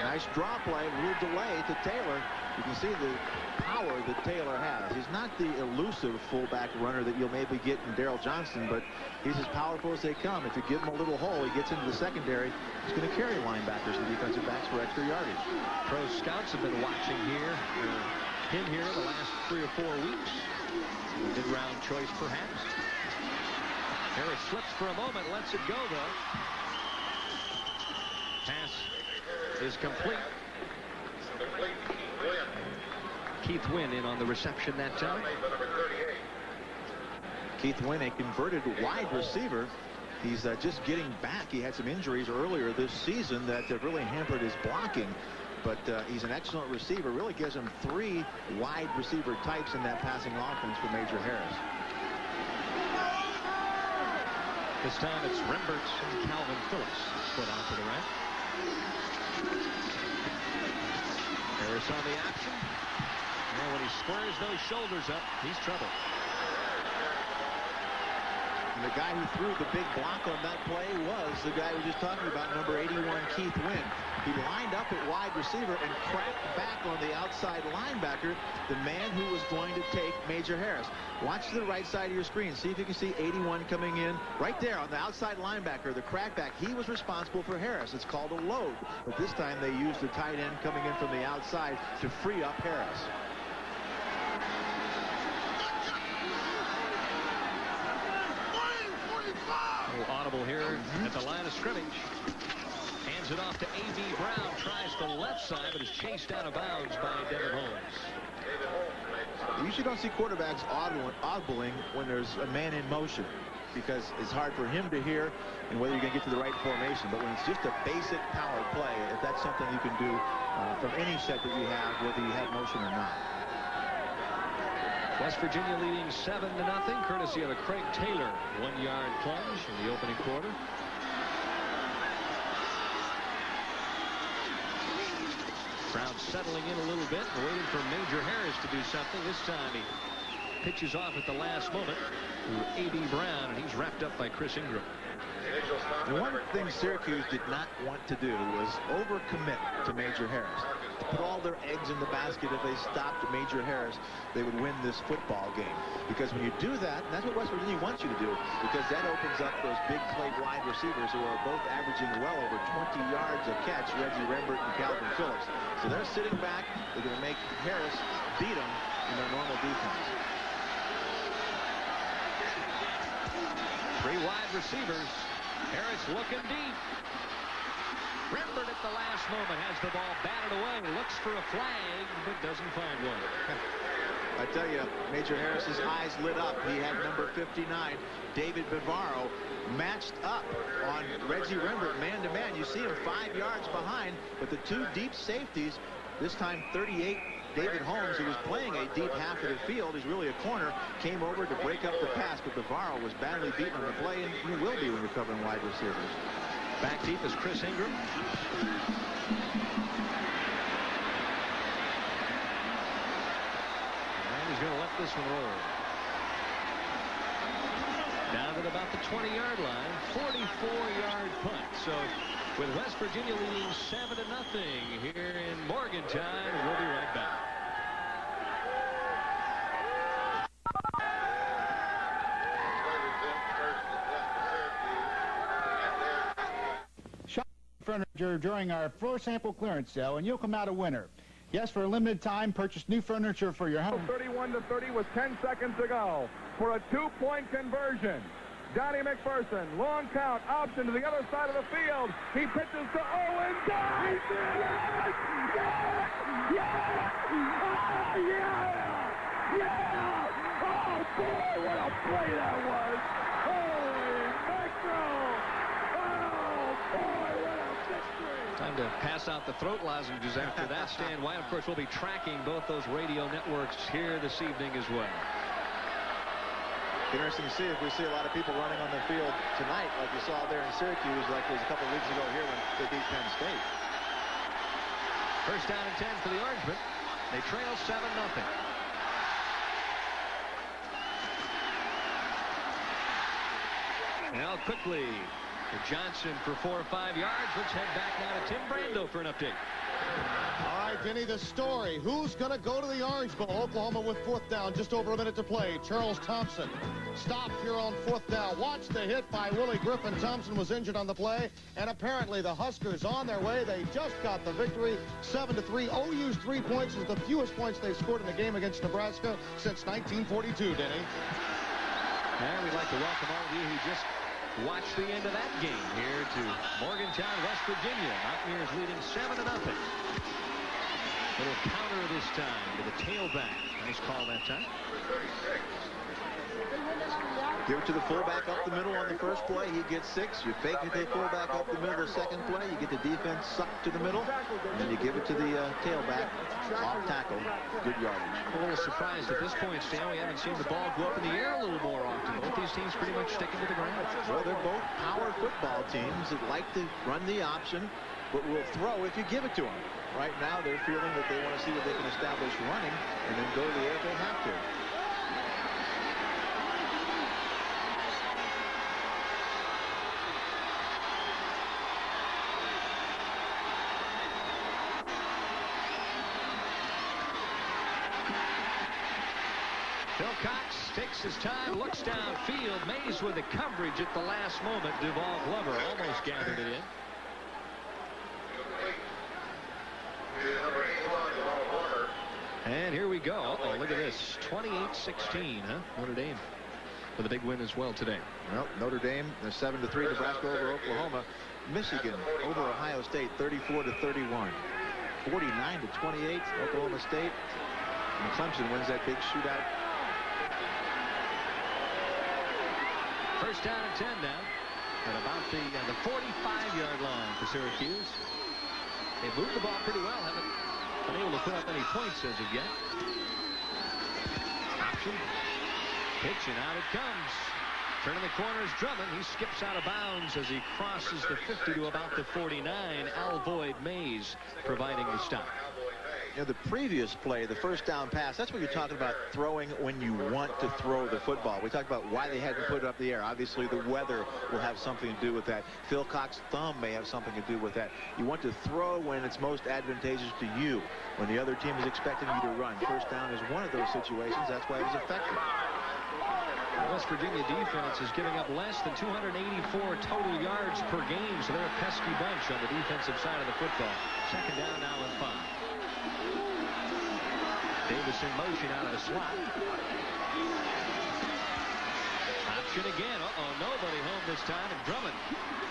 Nice draw play, a little delay to Taylor. You can see the power power that Taylor has. He's not the elusive fullback runner that you'll maybe get in Darrell Johnston, but he's as powerful as they come. If you give him a little hole, he gets into the secondary. He's going to carry linebackers and defensive backs for extra yardage. Pro scouts have been watching him here the last 3 or 4 weeks. A mid-round choice, perhaps. Harris slips for a moment, lets it go, though. Pass is complete. Keith Wynn in on the reception that time. Keith Wynn, a converted wide receiver. He's just getting back. He had some injuries earlier this season that have really hampered his blocking. But he's an excellent receiver. Really gives him 3 wide receiver types in that passing offense for Major Harris. This time it's Remberts and Calvin Phillips split out to the right. Harris on the action. And when he squares those shoulders up, he's trouble. And the guy who threw the big block on that play was the guy we were just talking about, number 81, Keith Wynn. He lined up at wide receiver and cracked back on the outside linebacker, the man who was going to take Major Harris. Watch the right side of your screen. See if you can see 81 coming in right there on the outside linebacker, the crackback. He was responsible for Harris. It's called a load. But this time they used the tight end coming in from the outside to free up Harris. Audible here at the line of scrimmage. Hands it off to A.B. Brown. Tries the left side, but is chased out of bounds by Devin Holmes. You usually don't see quarterbacks audibling when there's a man in motion, because it's hard for him to hear and whether you're going to get to the right formation. But when it's just a basic power play, if that's something you can do from any set that you have, whether you have motion or not. West Virginia leading 7-0, courtesy of a Craig Taylor 1-yard plunge in the opening quarter. Brown settling in a little bit and waiting for Major Harris to do something. This time he pitches off at the last moment to A.B. Brown, and he's wrapped up by Chris Ingram. The one thing Syracuse did not want to do was overcommit to Major Harris. To put all their eggs in the basket. If they stopped Major Harris, they would win this football game. Because when you do that, and that's what West Virginia wants you to do, because that opens up those big play wide receivers who are both averaging well over 20 yards a catch, Reggie Rembert and Calvin Phillips. So they're sitting back. They're going to make Harris beat them in their normal defense. 3 wide receivers. Harris looking deep. Rembert at the last moment has the ball batted away. Looks for a flag, but doesn't find one. I tell you, Major Harris's eyes lit up. He had number 59, David Bavaro, matched up on Reggie Rembert man-to-man. You see him 5 yards behind, but the 2 deep safeties, this time 38, David Holmes, who was playing a deep half of the field, is really a corner, came over to break up the pass, but Bavaro was badly beaten on the play, and he will be when you're covering wide receivers. Back deep is Chris Ingram. And he's going to let this one roll. Down at about the 20-yard line, 44-yard punt. So with West Virginia leading 7-0 here in Morgantown, we'll be right back. Furniture during our floor sample clearance sale, and you'll come out a winner. Yes, for a limited time, purchase new furniture for your home. 31-30 with 10 seconds to go for a 2-point conversion. Donnie McPherson, long count, option to the other side of the field. He pitches to Owen. Yes! Yes! Yes! Oh, yeah! Yeah! Oh, boy, what a play that was! Holy mackerel! Oh, boy, what a victory! Time to pass out the throat lozenges after that. Stan White, of course, will be tracking both those radio networks here this evening as well. Interesting to see if we see a lot of people running on the field tonight like you saw there in Syracuse, like it was a couple of weeks ago here when they beat Penn State. First down and 10 for the Orangemen. They trail 7-0. Now quickly to Johnson for 4 or 5 yards. Let's head back now to Tim Brando for an update. All right, Vinny, the story. Who's going to go to the Orange Bowl? Oklahoma with 4th down, just over a minute to play. Charles Thompson stopped here on 4th down. Watch the hit by Willie Griffin. Thompson was injured on the play, and apparently the Huskers on their way. They just got the victory, 7-3. OU's 3 points is the fewest points they've scored in a game against Nebraska since 1942, Denny. And we'd like to welcome all of you who just watched the end of that game here to Morgantown, West Virginia. Mountaineers leading 7-0. Little counter this time to the tailback. Nice call that time. Give it to the fullback up the middle on the first play. He gets 6. You fake it to the fullback up the middle the second play. You get the defense sucked to the middle. And then you give it to the tailback off tackle. Good yardage. A little surprised at this point, Stan. We haven't seen the ball go up in the air a little more often. Both these teams pretty much sticking to the ground. Well, they're both power football teams that like to run the option, but will throw if you give it to them. Right now, they're feeling that they want to see what they can establish running and then go to the air if they have to. Phil Cox takes his time, looks downfield. Mays with the coverage at the last moment. Duval Glover almost gathered it in. And here we go. Oh, look at this. 28-16, huh? Notre Dame with a big win as well today. Well, Notre Dame, they're 7-3. Nebraska over Oklahoma. Michigan over Ohio State, 34-31. 49-28. Oklahoma State. And Clemson wins that big shootout. First down and 10 now. At about the 45-yard line for Syracuse. They moved the ball pretty well. Haven't been able to put up any points as of yet. Option. Pitch, and out it comes. Turning the corner is Drummond. He skips out of bounds as he crosses the 50 to about the 49. Alvoid Mays providing the stop. You know, the previous play, the first down pass, that's what you're talking about, throwing when you want to throw the football. We talked about why they hadn't put it up the air. Obviously, the weather will have something to do with that. Phil Cox's thumb may have something to do with that. You want to throw when it's most advantageous to you, when the other team is expecting you to run. First down is one of those situations. That's why it was effective. The West Virginia defense is giving up less than 284 total yards per game, so they're a pesky bunch on the defensive side of the football. Second down now and 5. Davis in motion out of the slot. Option again. Nobody home this time, and Drummond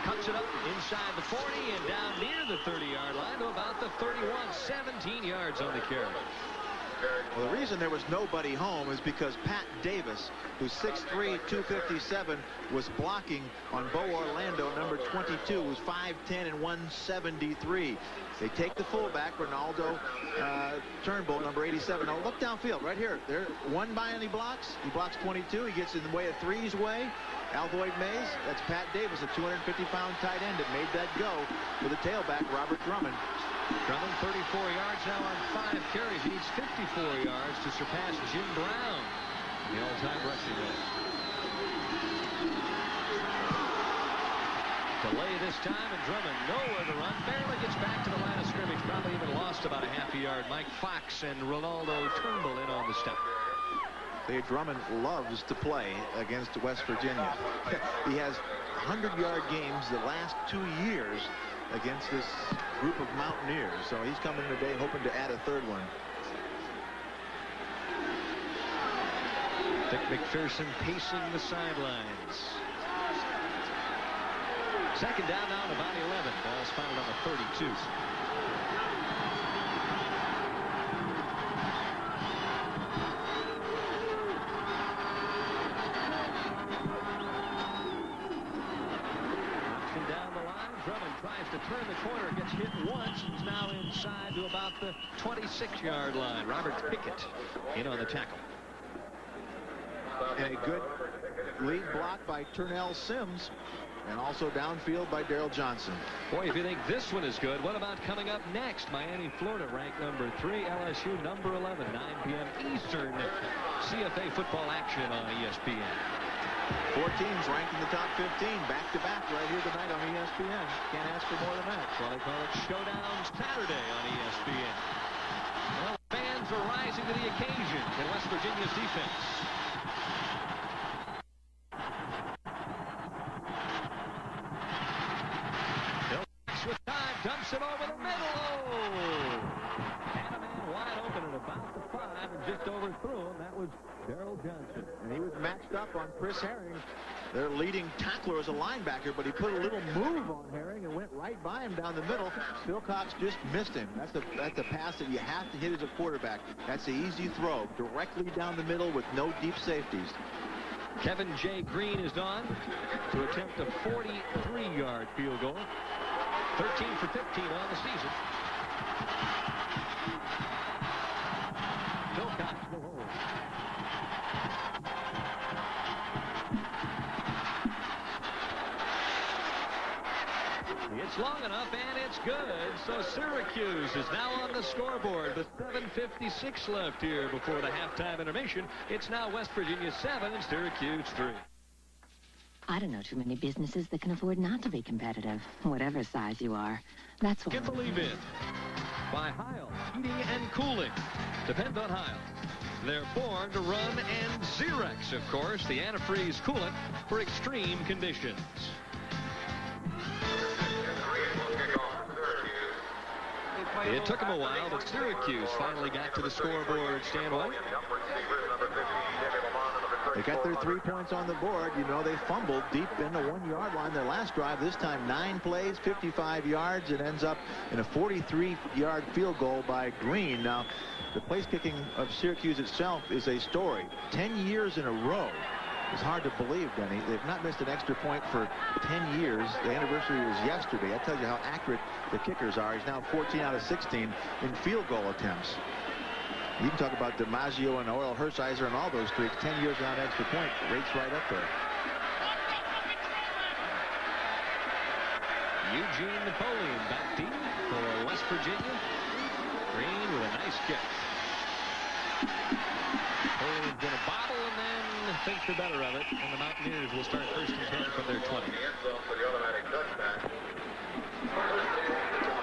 cuts it up inside the 40 and down near the 30-yard line to about the 31. 17 yards on the carry. Well, the reason there was nobody home is because Pat Davis, who's 6'3", 257, was blocking on Bo Orlando, number 22, who's 5'10", and 173. They take the fullback, Ronaldo Turnbull, number 87. Now look downfield, right here. There, one by and he blocks. He blocks 22. He gets in the way of 3's way. Alvoid Mays, that's Pat Davis, a 250-pound tight end that made that go with the tailback, Robert Drummond. Drummond 34 yards now on 5 carries. He needs 54 yards to surpass Jim Brown, the all-time rushing leader. Delay this time, and Drummond nowhere to run. Barely gets back to the line of scrimmage. Probably even lost about a half a yard. Mike Fox and Ronaldo Turnbull in on the stop. Drummond loves to play against West Virginia. He has 100-yard games the last 2 years against this group of Mountaineers. So he's coming today hoping to add a third one. Dick McPherson pacing the sidelines. Second down now at about 11. Ball's found on the 32. Tries to turn the corner, gets hit once, and is now inside to about the 26-yard line. Robert Pickett in on the tackle. And a good lead block by Turnell Sims, and also downfield by Daryl Johnson. Boy, if you think this one is good, what about coming up next? Miami, Florida, ranked number 3, LSU number 11, 9 p.m. Eastern. CFA football action on ESPN. 4 teams ranked in the top 15, back-to-back right here tonight on ESPN. Can't ask for more than that. Well, they call it Showdown Saturday on ESPN. Well, fans are rising to the occasion in West Virginia's defense. With time, dumps it over the middle. And a man wide open at about the 5 and just overthrew him. That was Darrell Johnson. And he was matched up on Chris Herring, their leading tackler as a linebacker, but he put a little move on Herring and went right by him down the middle. Philcox just missed him. That's a pass that you have to hit as a quarterback. That's the easy throw, directly down the middle with no deep safeties. Kevin J. Green is on to attempt a 43-yard field goal. 13 for 15 on the season. Philcox will hold. It's long enough, and it's good. So Syracuse is now on the scoreboard with 7:56 left here before the halftime intermission. It's now West Virginia 7 and Syracuse 3. I don't know too many businesses that can afford not to be competitive, whatever size you are. That's why. Get Believe In by Heil Heating and Cooling. Depend on Heil. They're born to run, and Xerex, of course, the antifreeze coolant for extreme conditions. It took them a while, but Syracuse finally got to the scoreboard, Stan White. They got their 3 points on the board. You know, they fumbled deep in the 1-yard line their last drive. This time 9 plays, 55 yards. It ends up in a 43-yard field goal by Green. Now, the place kicking of Syracuse itself is a story. 10 years in a row. It's hard to believe, Denny. They've not missed an extra point for 10 years. The anniversary was yesterday. That tells you how accurate the kickers are. He's now 14 out of 16 in field goal attempts. You can talk about DiMaggio and Oral Hershiser and all those streaks. 10 years without extra point. Rates right up there. Eugene Napoleon back deep for West Virginia. Green with a nice kick. Napoleon's going to bobble and then think the better of it. And the Mountaineers will start 1st and 10 from their 20.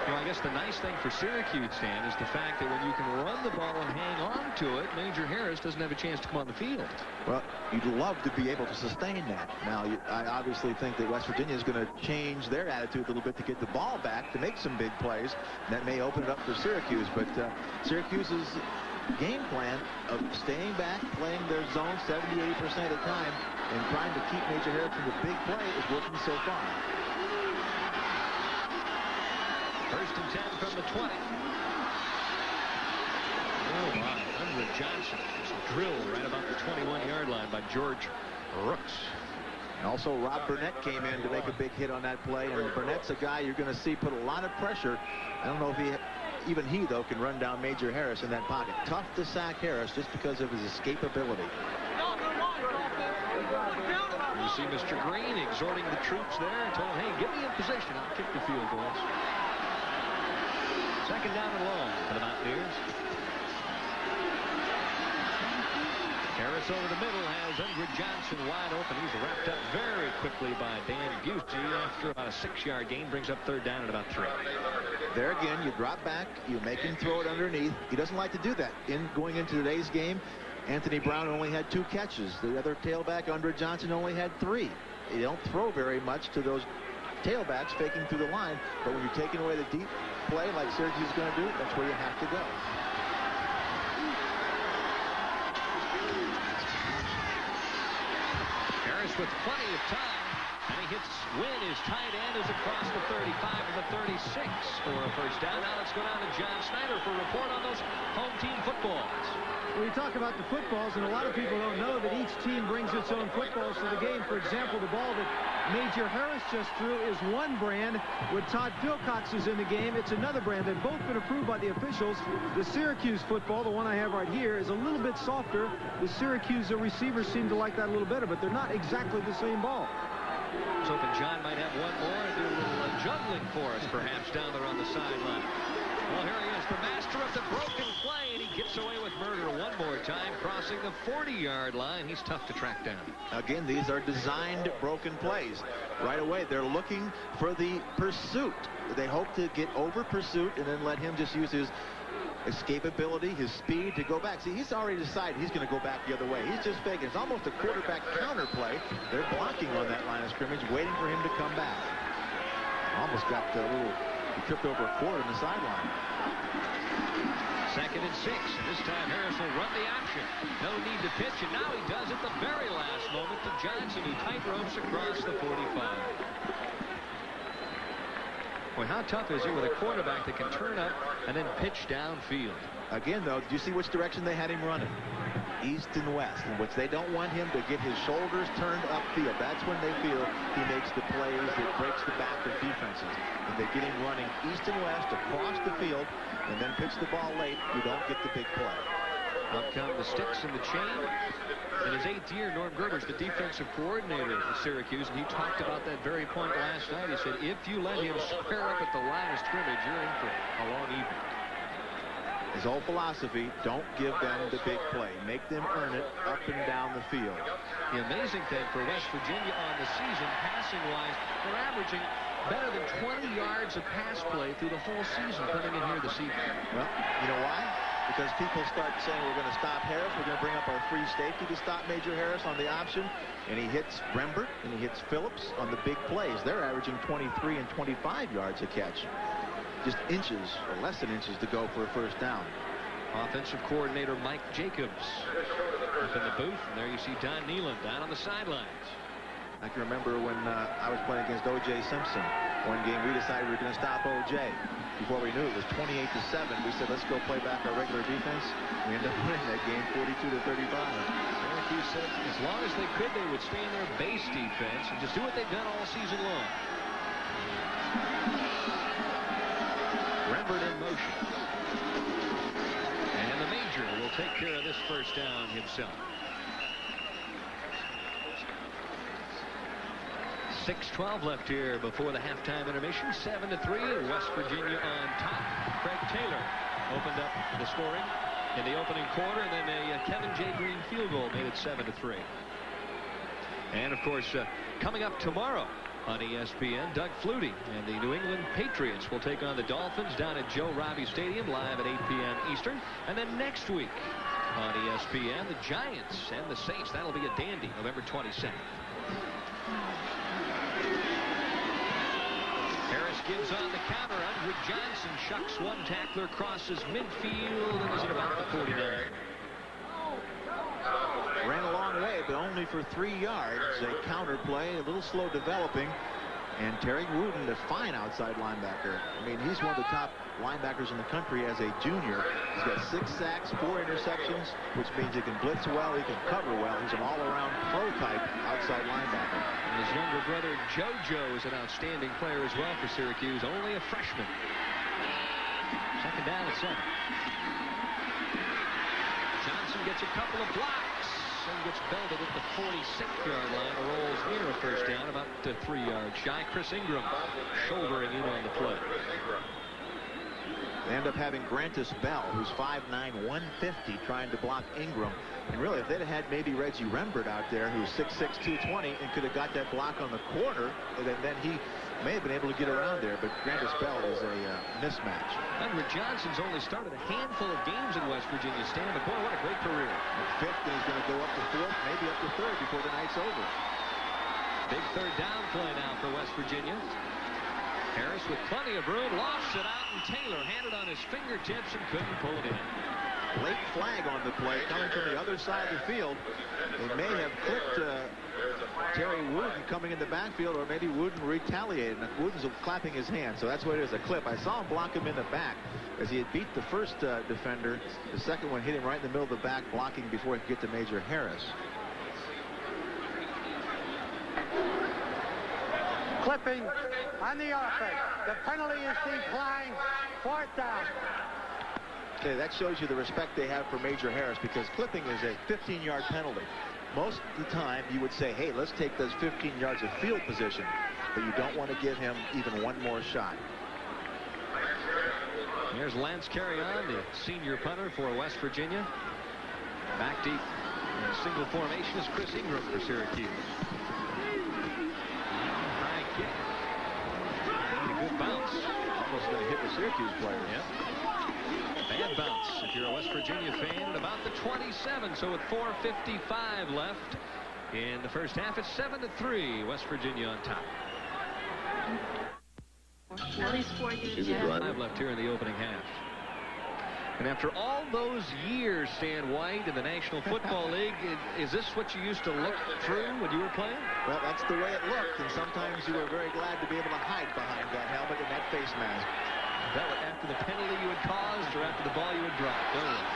Well, I guess the nice thing for Syracuse, Stan, is the fact that when you can run the ball and hang on to it, Major Harris doesn't have a chance to come on the field. Well, you'd love to be able to sustain that. Now, I obviously think that West Virginia is going to change their attitude a little bit to get the ball back, to make some big plays. That may open it up for Syracuse, but Syracuse's game plan of staying back, playing their zone 70-80% of the time, and trying to keep Major Harris in the big play is working so far. 1st and 10 from the 20. Oh, my. Under Johnson. It's a drill right about the 21-yard line by George Rooks. And also, Rob Burnett came in to make a big hit on that play. And Burnett's a guy you're going to see put a lot of pressure. I don't know if even he, though, can run down Major Harris in that pocket. Tough to sack Harris just because of his escapability. You see Mr. Green exhorting the troops there and told, hey, get me in position. I'll kick the field goals. 2nd down and long for the Mountaineers. Harris over the middle has Undred Johnson wide open. He's wrapped up very quickly by Dan Busey after about a 6-yard gain. Brings up 3rd down at about 3. There again, you drop back, you make him throw it underneath. He doesn't like to do that. Going into today's game, Anthony Brown only had 2 catches. The other tailback, Undred Johnson, only had 3. They don't throw very much to those tailbacks faking through the line, but when you're taking away the deep play like Syracuse is going to do, that's where you have to go. Harris with plenty of time, and he hits Wynn. His tight end is across the 35 and the 36 for a 1st down. Now let's go down to John Snyder for a report on those home team footballs. We talk about the footballs, and a lot of people don't know that each team brings its own footballs to the game. For example, the ball that Major Harris just threw is one brand. When Todd Philcox is in the game, it's another brand. They've both been approved by the officials. The Syracuse football, the one I have right here, is a little bit softer. The Syracuse receivers seem to like that a little better, but they're not exactly the same ball. I was hoping John might have one more and do a little juggling for us, perhaps, down there on the sideline. Well, here he is, the master of the broken play, and he gets away with murder one more time, crossing the 40-yard line. He's tough to track down. Again, these are designed broken plays. Right away, they're looking for the pursuit. They hope to get over pursuit and then let him just use his escapability, his speed to go back. See, he's already decided he's going to go back the other way. He's just faking. It's almost a quarterback counter play. They're blocking on that line of scrimmage, waiting for him to come back. Almost got a little, he tripped over a quarter in the sideline. 2nd and 6. And this time Harris will run the option. No need to pitch, and now he does at the very last moment to Johnson, who tight ropes across the 45. Boy, how tough is it with a quarterback that can turn up and then pitch downfield? Again, though, do you see which direction they had him running? East and west, in which they don't want him to get his shoulders turned upfield. That's when they feel he makes the plays that breaks the back of defenses. If they get him running east and west across the field and then pitch the ball late, you don't get the big play. Up come the sticks and the chain. In his 8th year, Norm Gerber's the defensive coordinator at Syracuse, and he talked about that very point last night. He said, if you let him square up at the line of scrimmage, you're in for a long evening. His whole philosophy, don't give them the big play. Make them earn it up and down the field. The amazing thing for West Virginia on the season, passing-wise, they're averaging better than 20 yards of pass play through the whole season coming in here this evening. Well, you know why? Because people start saying we're going to stop Harris. We're going to bring up our free safety to stop Major Harris on the option. And he hits Rembert and he hits Phillips on the big plays. They're averaging 23 and 25 yards a catch. Just inches or less than inches to go for a first down. Offensive coordinator Mike Jacobs up in the booth. And there you see Don Nealon down on the sidelines. I can remember when I was playing against O.J. Simpson. One game we decided we were going to stop O.J. Before we knew it was 28-7. We said, let's go play back our regular defense. We ended up winning that game 42-35. Syracuse said as long as they could, they would stay in their base defense and just do what they've done all season long. Rembert in motion. And the Major will take care of this first down himself. 6:12 left here before the halftime intermission. 7-3, West Virginia on top. Craig Taylor opened up the scoring in the opening quarter, and then a Kevin J. Green field goal made it 7-3. And of course, coming up tomorrow on ESPN, Doug Flutie and the New England Patriots will take on the Dolphins down at Joe Robbie Stadium live at 8 p.m. Eastern. And then next week on ESPN, the Giants and the Saints. That'll be a dandy, November 22nd. Harris gives on the counter. Wood Johnson shucks one tackler, crosses midfield, and is at about the 49. Ran a long way, but only for 3 yards. A counter play, a little slow developing. And Terry Wooten, the fine outside linebacker. I mean, he's one of the top linebackers in the country as a junior. He's got 6 sacks, 4 interceptions, which means he can blitz well, he can cover well. He's an all-around pro-type outside linebacker. And his younger brother, JoJo, is an outstanding player as well for Syracuse, only a freshman. 2nd down at 7. Johnson gets a couple of blocks and gets belted at the 46-yard line. Rolls near a first down, about 3 yards shy. Chris Ingram shouldering in on the play. They end up having Grantis Bell, who's 5'9", 150, trying to block Ingram. And really, if they'd have had maybe Reggie Rembert out there, who's 6'6", 220, and could have got that block on the corner, then he may have been able to get around there. But Grantis Bell is a mismatch. Edward Johnson's only started a handful of games in West Virginia, Stan, but boy, what a great career. At 5th, and he's going to go up to 4th, maybe up to 3rd before the night's over. Big 3rd down play now for West Virginia. Harris with plenty of room, lofts it out, and Taylor had it on his fingertips and couldn't pull it in. Late flag on the play coming from the other side of the field. They may have clipped Terry Wooten coming in the backfield, or maybe Wooten retaliated. Wooten's clapping his hand, so that's what it is, a clip. I saw him block him in the back as he had beat the first defender. The second one hit him right in the middle of the back, blocking before he could get to Major Harris. Clipping on the offense. The penalty is declined. 4th down. Okay, that shows you the respect they have for Major Harris, because clipping is a 15-yard penalty. Most of the time, you would say, hey, let's take those 15 yards of field position, but you don't want to give him even one more shot. There's Lance Carrion, the senior punter for West Virginia. Back deep in single formation is Chris Ingram for Syracuse. High kick. And a good bounce. Almost going to hit the Syracuse player. Yep. Bad bounce if you're a West Virginia fan at about the 27. So with 4:55 left in the first half, it's 7-3. West Virginia on top. At least 4 years. Five left here in the opening half. And after all those years, Stan White, in the National Football League, is this what you used to look through when you were playing? Well, that's the way it looked, and sometimes you were very glad to be able to hide behind that helmet and that face mask. That was after the penalty you had caused or after the ball you had dropped. Don't worry.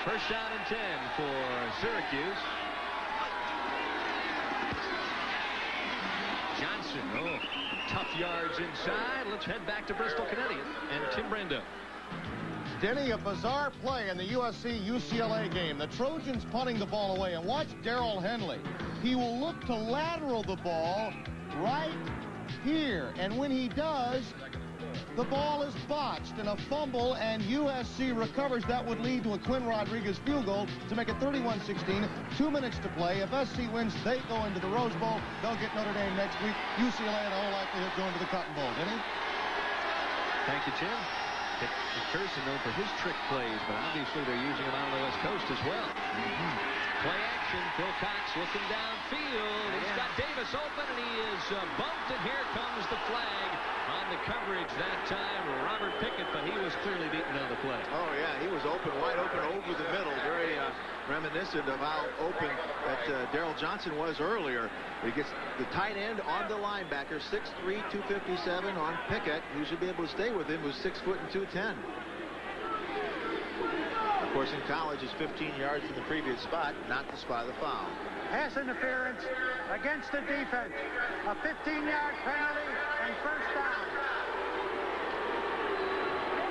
First down and 10 for Syracuse. Johnson, tough yards inside. Let's head back to Bristol, Connecticut, and Tim Brando. Denny, a bizarre play in the USC-UCLA game. The Trojans punting the ball away, and watch Darrell Henley. He will look to lateral the ball right here, and when he does, the ball is botched and a fumble, and USC recovers. That would lead to a Quinn Rodriguez field goal to make it 31-16. 2 minutes to play. If SC wins, they go into the Rose Bowl. They'll get Notre Dame next week. UCLA in all likelihood going to the Cotton Bowl. Denny? Thank you, Jim. McPherson known for his trick plays, but obviously they're using him out on the West Coast as well. Play action. Phil Cox looking downfield. He's got Davis open, and he is bumped, and here comes the flag on the coverage that time. Robert Pickett, but he was clearly beaten on the play. Oh, yeah, he was open, wide open over the middle. Very reminiscent of how open that Darrell Johnson was earlier. He gets the tight end on the linebacker, 6'3", 257 on Pickett, who should be able to stay with him, who's 6 foot and 210. Of course, in college, is 15 yards from the previous spot, not the spot of the foul. Pass interference against the defense. A 15-yard penalty and first down.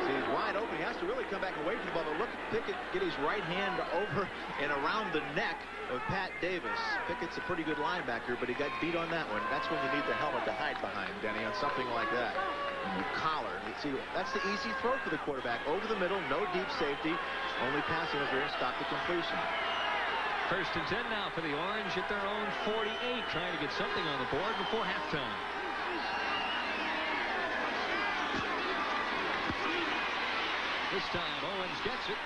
See, he's wide open. He has to really come back away from the ball. But look at Pickett get his right hand over and around the neck of Pat Davis. Pickett's a pretty good linebacker, but he got beat on that one. That's when you need the helmet to hide behind, Denny, on something like that. And you collar. See, that's the easy throw for the quarterback. Over the middle, no deep safety. Only passing is there to stop the completion. First and 10 now for the Orange at their own 48, trying to get something on the board before halftime. This time Owens gets it.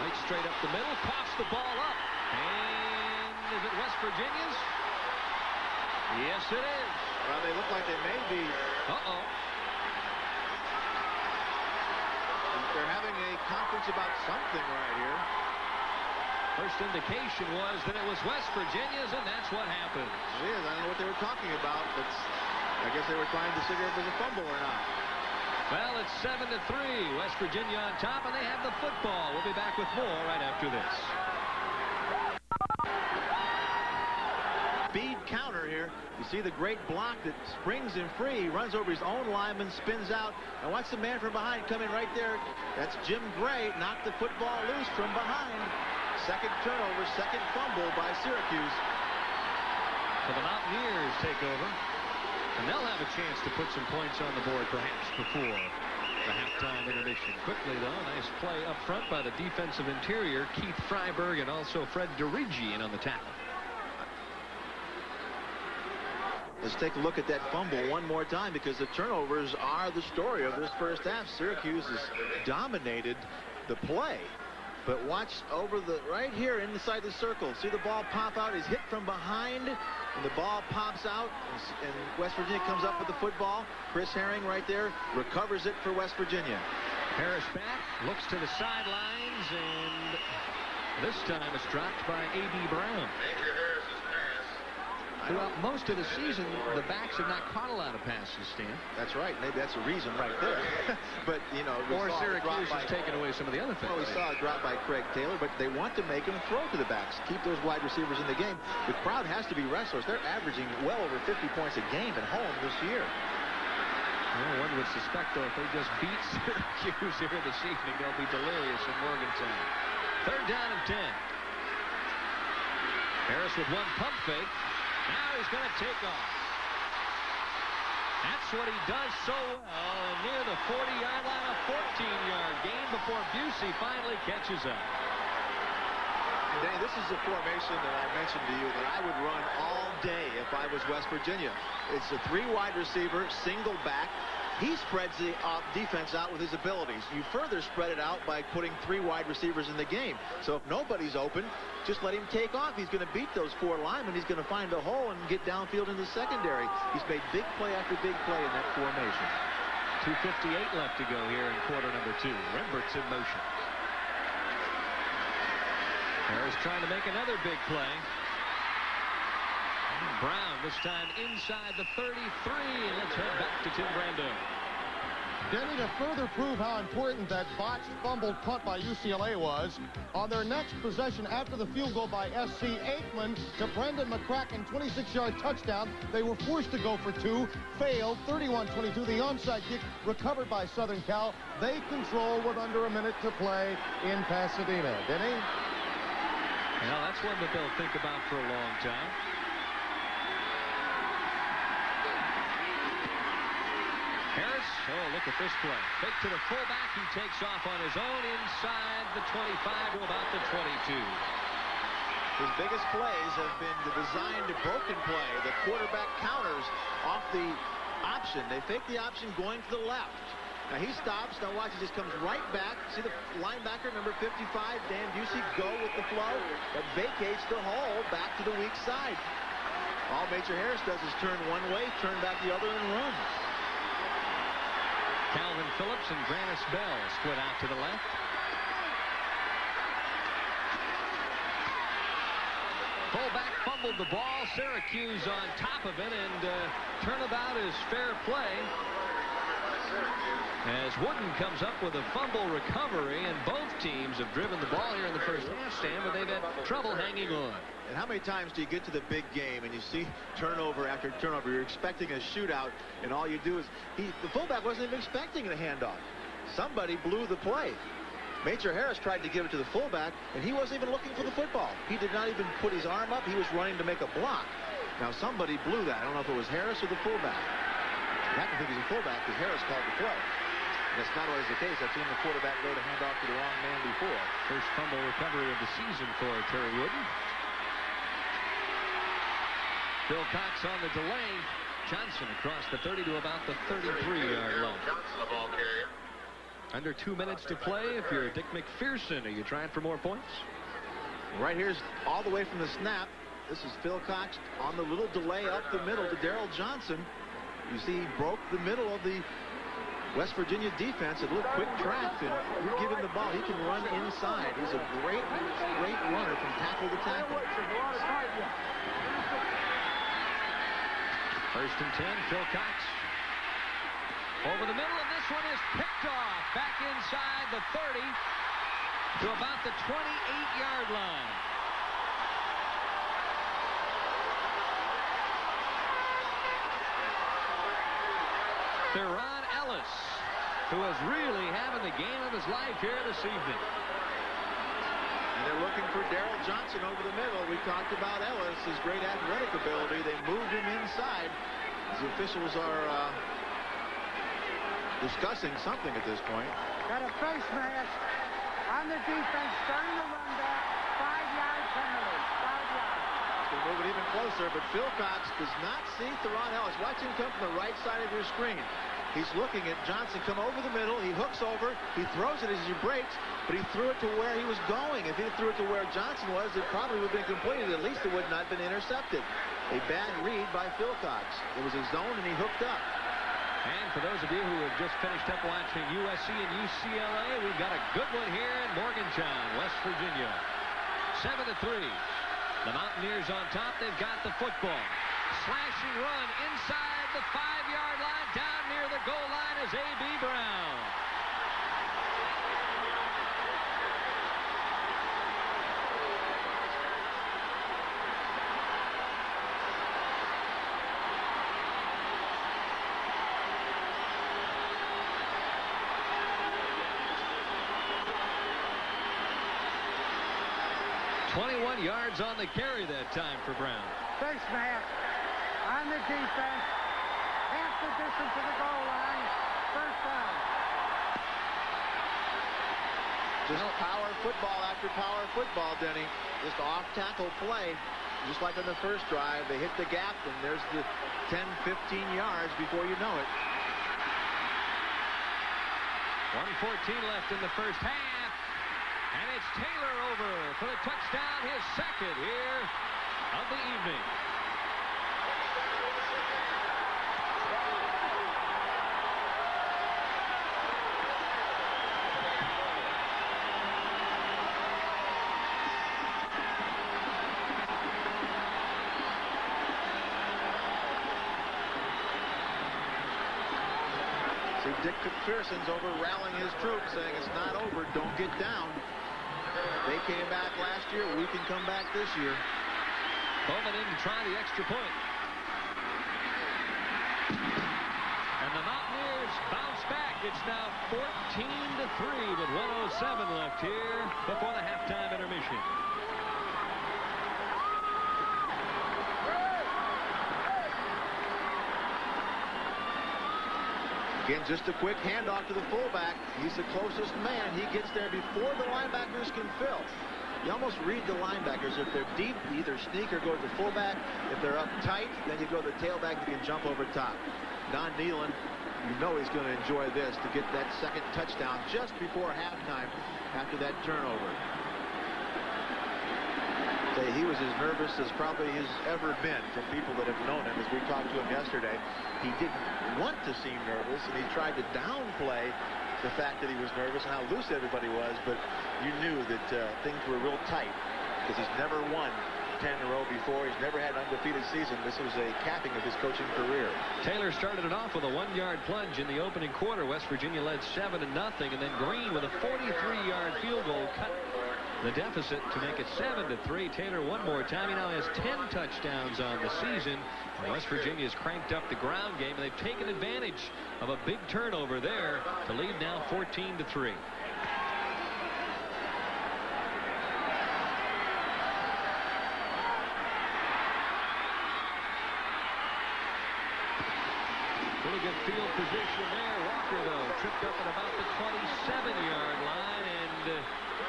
Right straight up the middle, coughs the ball up. And is it West Virginia's? Yes, it is. Well, they look like they may be. Uh-oh. They're having a conference about something right here. First indication was that it was West Virginia's, and that's what happened. It is. I don't know what they were talking about, but I guess they were trying to figure if it was a fumble or not. Well, it's 7-3. West Virginia on top, and they have the football. We'll be back with more right after this. Speed counter here. You see the great block that springs him free. He runs over his own lineman, spins out. And watch the man from behind come in right there. That's Jim Gray. Knocked the football loose from behind. Second turnover, second fumble by Syracuse. So the Mountaineers take over. And they'll have a chance to put some points on the board perhaps before the halftime intermission. Quickly, though, nice play up front by the defensive interior, Keith Freiberg, and also Fred DeRiggi in on the tackle. Let's take a look at that fumble one more time, because the turnovers are the story of this first half. Syracuse has dominated the play. But watch over the right here inside the circle. See the ball pop out. He's hit from behind, and the ball pops out, and West Virginia comes up with the football. Chris Herring right there recovers it for West Virginia. Harris back, looks to the sidelines, and this time it's dropped by A.B. Brown. Throughout most of the season, the backs have not caught a lot of passes, Stan. That's right. Maybe that's a reason right there. But, you know, or Syracuse has taken away some of the other things. Well, we saw a drop by Craig Taylor, but they want to make him throw to the backs, keep those wide receivers in the game. The crowd has to be restless. They're averaging well over 50 points a game at home this year. Well, one would suspect, though, if they just beat Syracuse here this evening, they'll be delirious in Morgantown. Third down and 10. Harris with one pump fake. Now he's going to take off. That's what he does so well. And near the 40-yard line, a 14-yard gain before Busey finally catches up. And Danny, this is a formation that I mentioned to you that I would run all day if I was West Virginia. It's a 3-wide receiver, single back. He spreads the defense out with his abilities. You further spread it out by putting 3 wide receivers in the game. So if nobody's open, just let him take off. He's going to beat those 4 linemen. He's going to find a hole and get downfield in the secondary. He's made big play after big play in that formation. 2:58 left to go here in quarter number 2. Rembert's in motion. Harris trying to make another big play. Brown this time inside the 33, and let's head back to Tim Brando. Denny, to further prove how important that botched fumbled punt by UCLA was, on their next possession after the field goal by SC, Aikman to Brendan McCracken, 26-yard touchdown. They were forced to go for 2, failed, 31-22. The onside kick recovered by Southern Cal. They control with under a minute to play in Pasadena. Denny? Well, that's one that they'll think about for a long time. Harris, oh, look at this play. Fake to the fullback. He takes off on his own inside the 25 to about the 22. His biggest plays have been the designed broken play. The quarterback counters off the option. They fake the option going to the left. Now he stops. Now watch, he just comes right back. See the linebacker, number 55, Dan Busey, go with the flow, but vacates the hole back to the weak side. All Major Harris does is turn one way, turn back the other, and run. Calvin Phillips and Grannis Bell split out to the left. Fullback fumbled the ball. Syracuse on top of it, and turnabout is fair play. As Wooden comes up with a fumble recovery, and both teams have driven the ball here in the first half, Stan, but they've had trouble hanging on. And how many times do you get to the big game and you see turnover after turnover? You're expecting a shootout, and all you do is the fullback wasn't even expecting a handoff. Somebody blew the play. Major Harris tried to give it to the fullback, and he wasn't even looking for the football. He did not even put his arm up. He was running to make a block. Now somebody blew that. I don't know if it was Harris or the fullback. I have to think he's a fullback because Harris called the play. That's not always the case. I've seen the quarterback go to hand off to the wrong man before. First fumble recovery of the season for Terry Wooden. Phil Cox on the delay. Johnson across the 30 to about the 33-yard line. Johnson, the ball carrier. Under 2 minutes to play. If you're Dick McPherson, are you trying for more points? Right here's all the way from the snap. This is Phil Cox on the little delay up the middle to Darrell Johnson. You see he broke the middle of the West Virginia defense. A little quick track, and you give him the ball, he can run inside. He's a great runner from tackle to tackle. First and 10, Phil Cox. Over the middle, and this one is picked off. Back inside the 30 to about the 28-yard line. Theron Ellis, who is really having the game of his life here this evening. And they're looking for Darrell Johnson over the middle. We talked about Ellis, his great athletic ability. They moved him inside. The officials are discussing something at this point. Got a face mask on the defense, starting the run back. 5-yard penalty. 5 yards. Going to move it even closer, but Phil Cox does not see Theron Ellis. Watch him come from the right side of your screen. He's looking at Johnson come over the middle. He hooks over. He throws it as he breaks, but he threw it to where he was going. If he threw it to where Johnson was, it probably would have been completed. At least it would not have been intercepted. A bad read by Phil Cox. It was a zone, and he hooked up. And for those of you who have just finished up watching USC and UCLA, we've got a good one here in Morgantown, West Virginia. 7-3. The Mountaineers on top. They've got the football. Slashing run inside the 5-yard line. Down near the goal line is A.B. Brown. .21 yards on the carry that time for Brown. Face mask on the defense. half the distance to the goal line. First down. Just power football after power football, Denny. Just off-tackle play. Just like on the first drive, they hit the gap, and there's the 10, 15 yards before you know it. 1:14 left in the first half. And it's Taylor over for the touchdown, his second here of the evening. Dick McPherson's over rallying his troops, saying it's not over, don't get down. They came back last year, we can come back this year. Bowman in to try the extra point. And the Mountaineers bounce back. It's now 14-3 with 1:07 left here before the halftime intermission. Again, just a quick handoff to the fullback. He's the closest man. He gets there before the linebackers can fill. You almost read the linebackers. If they're deep, you either sneak or go to the fullback. If they're up tight, then you go to the tailback. You can jump over top. Don Nealon, you know he's going to enjoy this to get that second touchdown just before halftime after that turnover. He was as nervous as probably he's ever been from people that have known him. As we talked to him yesterday, he didn't want to seem nervous, and he tried to downplay the fact that he was nervous and how loose everybody was, but you knew that things were real tight because he's never won 10 in a row before. He's never had an undefeated season. This was a capping of his coaching career. Taylor started it off with a 1-yard plunge in the opening quarter. West Virginia led 7-0, and then Green with a 43-yard field goal cut the deficit to make it 7-3. Taylor one more time. He now has 10 touchdowns on the season. West Virginia has cranked up the ground game, and they've taken advantage of a big turnover there to lead now 14-3. Pretty good field position there. Walker, though, tripped up at about the 27-yard line, and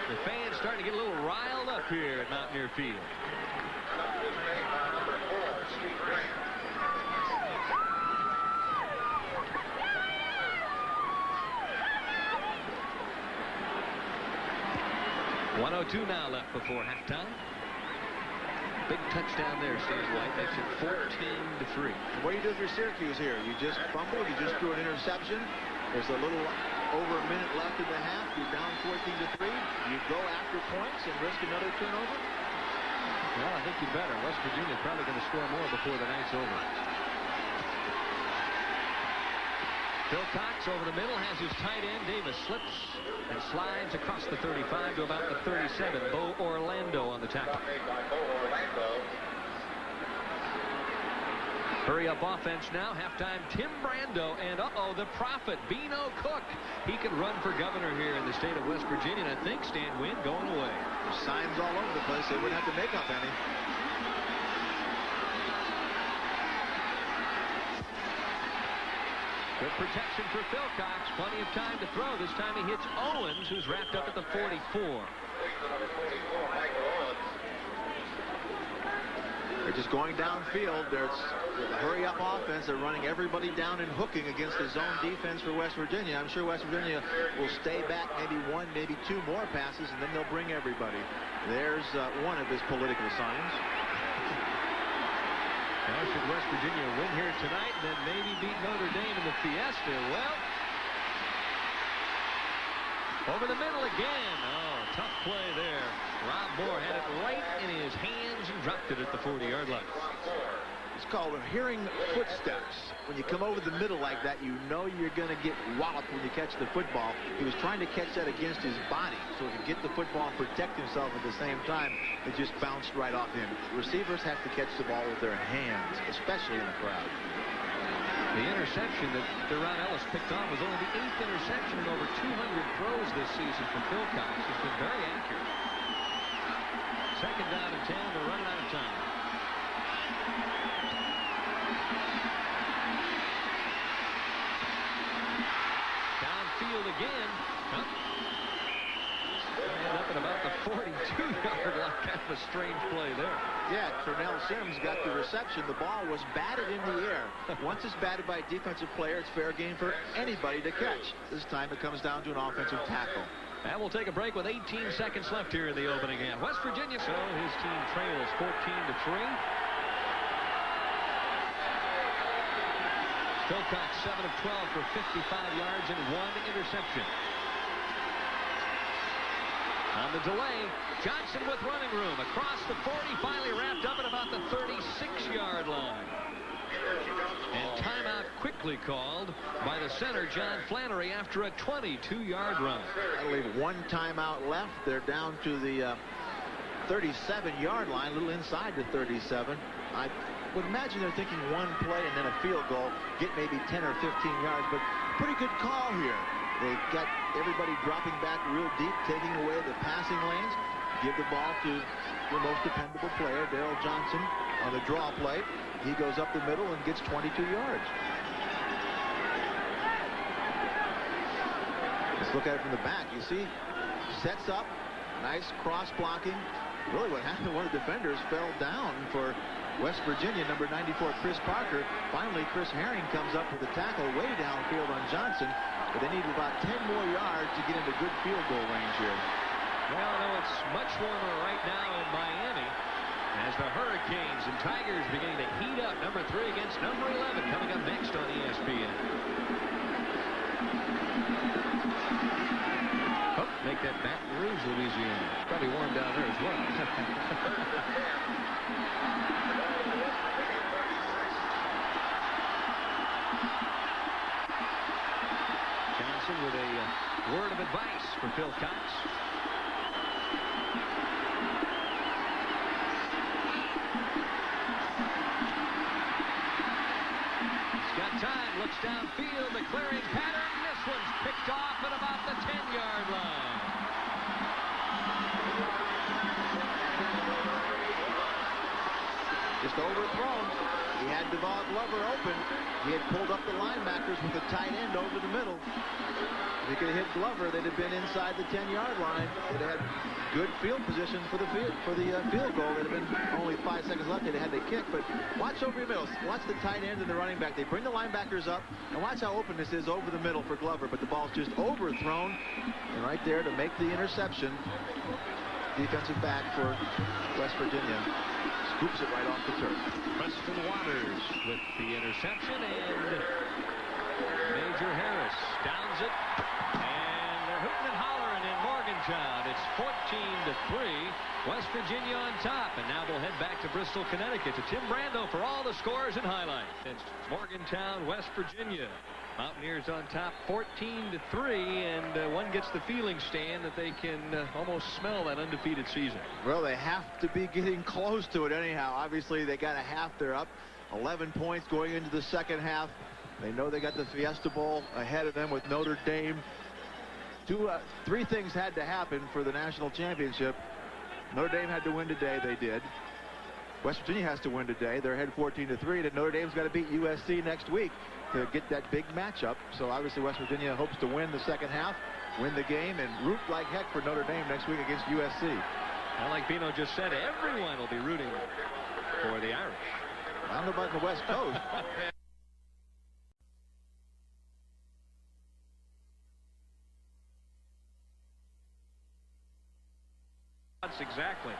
the fans starting to get a little riled up here at Mountaineer Field. .102 now left before halftime. Big touchdown there, Stan White. Makes it 14-3. What do you do if you're Syracuse here? You just fumble, you just threw an interception. There's a little over a minute left in the half. You're down 14-3. You go after points and risk another turnover? Well, I think you better. West Virginia's probably going to score more before the night's over. Phil Cox over the middle has his tight end. Davis slips and slides across the 35 to about the 37. Bo Orlando on the tackle. Hurry up offense now. Halftime, Tim Brando, and the prophet, Beano Cook. He could run for governor here in the state of West Virginia, and I think Stan Wynn going away. There's signs all over the place. They wouldn't have to make up any. Good protection for Phil Cox. Plenty of time to throw. This time he hits Owens, who's wrapped up at the 44. They're just going downfield. There's a hurry-up offense. They're running everybody down and hooking against the zone defense for West Virginia. I'm sure West Virginia will stay back maybe one, maybe two more passes, and then they'll bring everybody. There's one of his political signs. Now, should West Virginia win here tonight and then maybe beat Notre Dame in the Fiesta? Well, over the middle again. Oh, tough play there. Rob Moore had it right in his hands and dropped it at the 40-yard line. It's called hearing footsteps. When you come over the middle like that, you know you're going to get walloped when you catch the football. He was trying to catch that against his body so he could get the football and protect himself at the same time. It just bounced right off him. Receivers have to catch the ball with their hands, especially in a crowd. The interception that Deron Ellis picked on was only the 8th interception in over 200 throws this season from Phil Cox. He's been very accurate. Second down and 10. They're running out of time. of a strange play there. Yeah, Ternell Sims got the reception. The ball was batted in the air. Once it's batted by a defensive player, it's fair game for anybody to catch. This time it comes down to an offensive tackle. And we'll take a break with 18 seconds left here in the opening half. West Virginia, so his team trails 14-3. Philcox 7 of 12 for 55 yards and 1 interception. On the delay, Johnson with running room across the 40, finally wrapped up at about the 36-yard line. And timeout quickly called by the center, John Flannery, after a 22-yard run. That'll leave one timeout left. They're down to the 37-yard line, a little inside the 37. I would imagine they're thinking one play and then a field goal, get maybe 10 or 15 yards, but pretty good call here. They got everybody dropping back real deep, taking away the passing lanes. Give the ball to your most dependable player, Darrell Johnson, on the draw play. He goes up the middle and gets 22 yards. Let's look at it from the back. You see, sets up, nice cross blocking. Really what happened, one of the defenders fell down for West Virginia, number 94, Chris Parker. Finally, Chris Herring comes up with a tackle way downfield on Johnson, but they need about 10 more yards to get into good field goal range here. Well, I know it's much warmer right now in Miami as the Hurricanes and Tigers beginning to heat up. Number 3 against number 11 coming up next on ESPN. Oh, make that Baton Rouge, Louisiana. Probably warm down there as well. Johnson with a word of advice for Philcox. Time, looks downfield, the clearing pattern. This one's picked off at about the 10-yard line. Just overthrown. He had Devon Glover open. He had pulled up the linebackers with a tight end over the middle. If he could have hit Glover, they'd have been inside the 10-yard line. They'd have had good field position for the field goal. They'd have been only 5 seconds left. They'd have had the kick. But watch over your middle. Watch the tight end and the running back. They bring the linebackers up, and watch how open this is over the middle for Glover. But the ball's just overthrown, and right there to make the interception. Defensive back for West Virginia scoops it right off the turf. Preston Waters with the interception, and Major Harris downs it, and they're hooting and hollering in Morgantown. It's 14-3, West Virginia on top, and now we'll head back to Bristol, Connecticut to Tim Brando for all the scores and highlights. It's Morgantown, West Virginia. Mountaineers on top 14-3, and one gets the feeling, Stan, that they can almost smell that undefeated season. Well, they have to be getting close to it anyhow. Obviously, they got a half. They're up 11 points going into the second half. They know they got the Fiesta Bowl ahead of them with Notre Dame. Three things had to happen for the national championship. Notre Dame had to win today. They did. West Virginia has to win today. They're ahead 14-3, and Notre Dame's got to beat USC next week to get that big matchup. So obviously West Virginia hopes to win the second half, win the game, and root like heck for Notre Dame next week against USC. Well, like Bino just said, everyone will be rooting for the Irish. I don't know about the West Coast. That's exactly.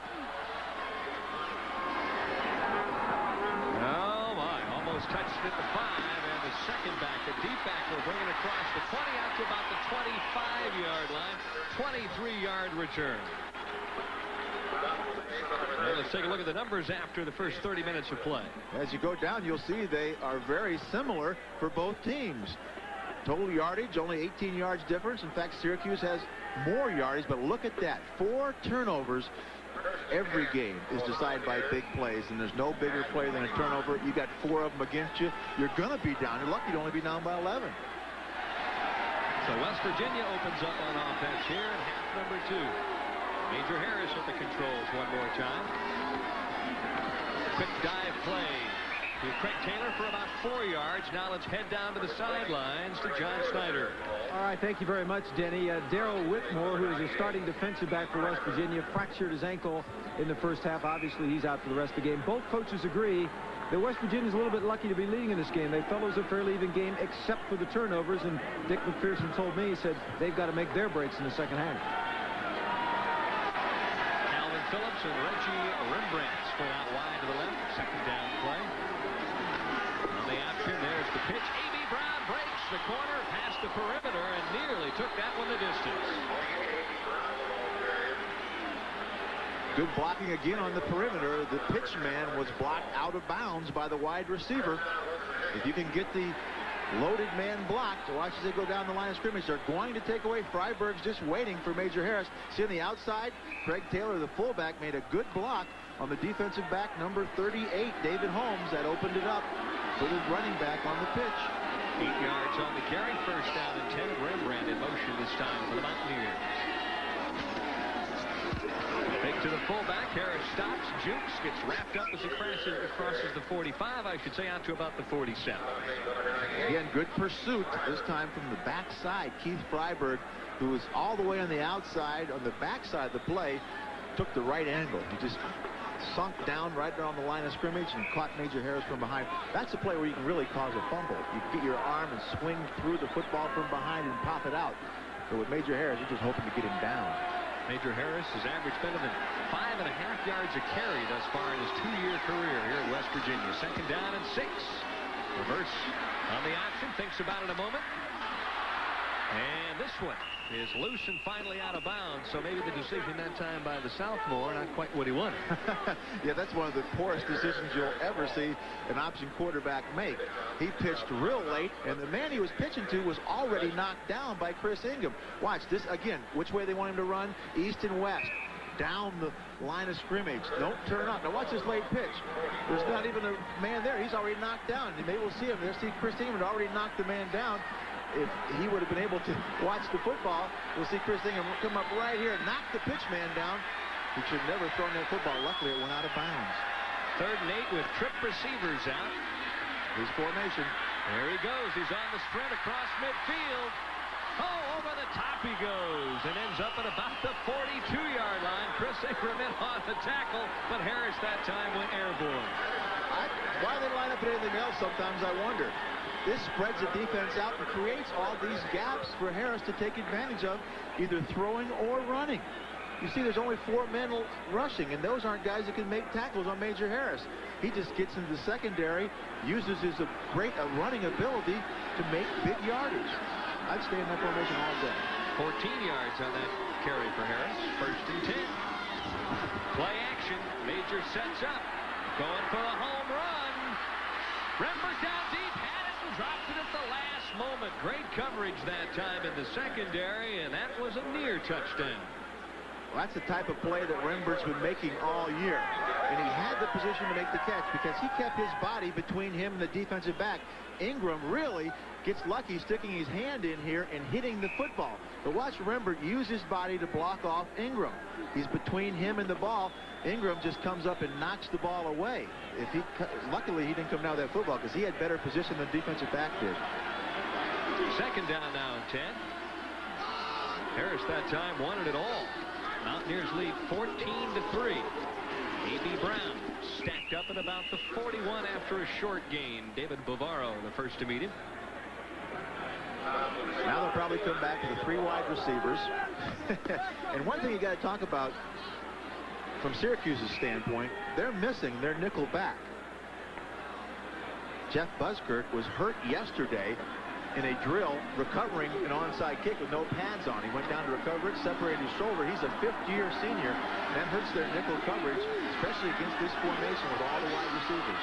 Oh my, almost touched it at the 5, and the second back, the deep back, will bring it across the 20 out to about the 25-yard line. 23-yard return. Well, let's take a look at the numbers after the first 30 minutes of play. As you go down, you'll see they are very similar for both teams. Total yardage, only 18 yards difference. In fact, Syracuse has more yardage, but look at that. 4 turnovers. Every game is decided by big plays, and there's no bigger play than a turnover. You got 4 of them against you. You're going to be down. You're lucky to only be down by 11. So West Virginia opens up on offense here in half number 2. Major Harris at the controls one more time. Quick dive play. to Craig Taylor for about 4 yards. Now let's head down to the sidelines to John Snyder. All right, thank you very much, Denny. Darrell Whitmore, who is a starting defensive back for West Virginia, fractured his ankle in the first half. Obviously, he's out for the rest of the game. Both coaches agree that West Virginia's a little bit lucky to be leading in this game. They felt it was a fairly even game except for the turnovers, and Dick McPherson told me, he said, they've got to make their breaks in the second half. Alvin Phillips and Reggie Rembrandt split out wide to the left. Second down play. On the option, there's the pitch. A.B. Brown breaks the corner past the perimeter and nearly took that one the distance. Good blocking again on the perimeter. The pitch man was blocked out of bounds by the wide receiver. If you can get the loaded man blocked, watch as they go down the line of scrimmage. They're going to take away. Freiberg's just waiting for Major Harris. See on the outside, Craig Taylor, the fullback, made a good block on the defensive back, number 38, David Holmes, that opened it up for the running back on the pitch. 8 yards on the carry. First down and 10. Rembrandt in motion this time for the Mountaineers. Fake to the fullback. Harris stops, jukes, gets wrapped up as he crosses the 45, I should say, out to about the 47. Again, good pursuit, this time from the backside. Keith Freiberg, who was all the way on the outside, on the backside of the play, took the right angle. He just sunk down right there on the line of scrimmage and caught Major Harris from behind. That's a play where you can really cause a fumble. You get your arm and swing through the football from behind and pop it out. But with Major Harris, you're just hoping to get him down. Major Harris has averaged better than 5.5 yards a carry thus far in his 2-year career here at West Virginia. Second down and 6. Reverse on the option. Thinks about it a moment. And this one is loose and finally out of bounds. So maybe the decision that time by the sophomore, not quite what he wanted. Yeah, that's one of the poorest decisions you'll ever see an option quarterback make. He pitched real late, and the man he was pitching to was already knocked down by Chris Ingham. Watch this again. Which way they want him to run? East and west. Down the line of scrimmage. Don't turn up. Now watch this late pitch. There's not even a man there. He's already knocked down. And maybe we'll see him there. See, Chris Ingham had already knocked the man down. If he would have been able to watch the football, we'll see Chris Ingham come up right here and knock the pitch man down. He should have never thrown that football. Luckily, it went out of bounds. 3rd and 8 with trip receivers out. His formation. There he goes. He's on the sprint across midfield. Oh, over the top he goes and ends up at about the 42-yard line. Chris Ingham in on the tackle, but Harris that time went airborne. Why they line up at anything else sometimes, I wonder. This spreads the defense out and creates all these gaps for Harris to take advantage of, either throwing or running. You see, there's only 4 men rushing, and those aren't guys that can make tackles on Major Harris. He just gets into the secondary, uses his great running ability to make big yardage. I'd stay in that formation all day. 14 yards on that carry for Harris. 1st and 10. Play action. Major sets up. Going for the home run. Rembrandt down deep. Had it and dropped it at the last moment. Great coverage that time in the secondary, and that was a near touchdown. Well, that's the type of play that Rembrandt's been making all year. And he had the position to make the catch because he kept his body between him and the defensive back. Ingram really gets lucky sticking his hand in here and hitting the football. But watch Rembrandt use his body to block off Ingram. He's between him and the ball. Ingram just comes up and knocks the ball away. Luckily, he didn't come down with that football because he had better position than the defensive back did. Second down now and 10. Harris that time wanted it all. Mountaineers lead 14-3. A.B. Brown stacked up at about the 41 after a short gain. David Bavaro, the first to meet him. Now they'll probably come back to the 3 wide receivers. And one thing you got to talk about from Syracuse's standpoint, they're missing their nickel back. Jeff Buskirk was hurt yesterday in a drill recovering an onside kick with no pads on. He went down to recover it, separated his shoulder. He's a 5th-year senior. That hurts their nickel coverage, especially against this formation with all the wide receivers.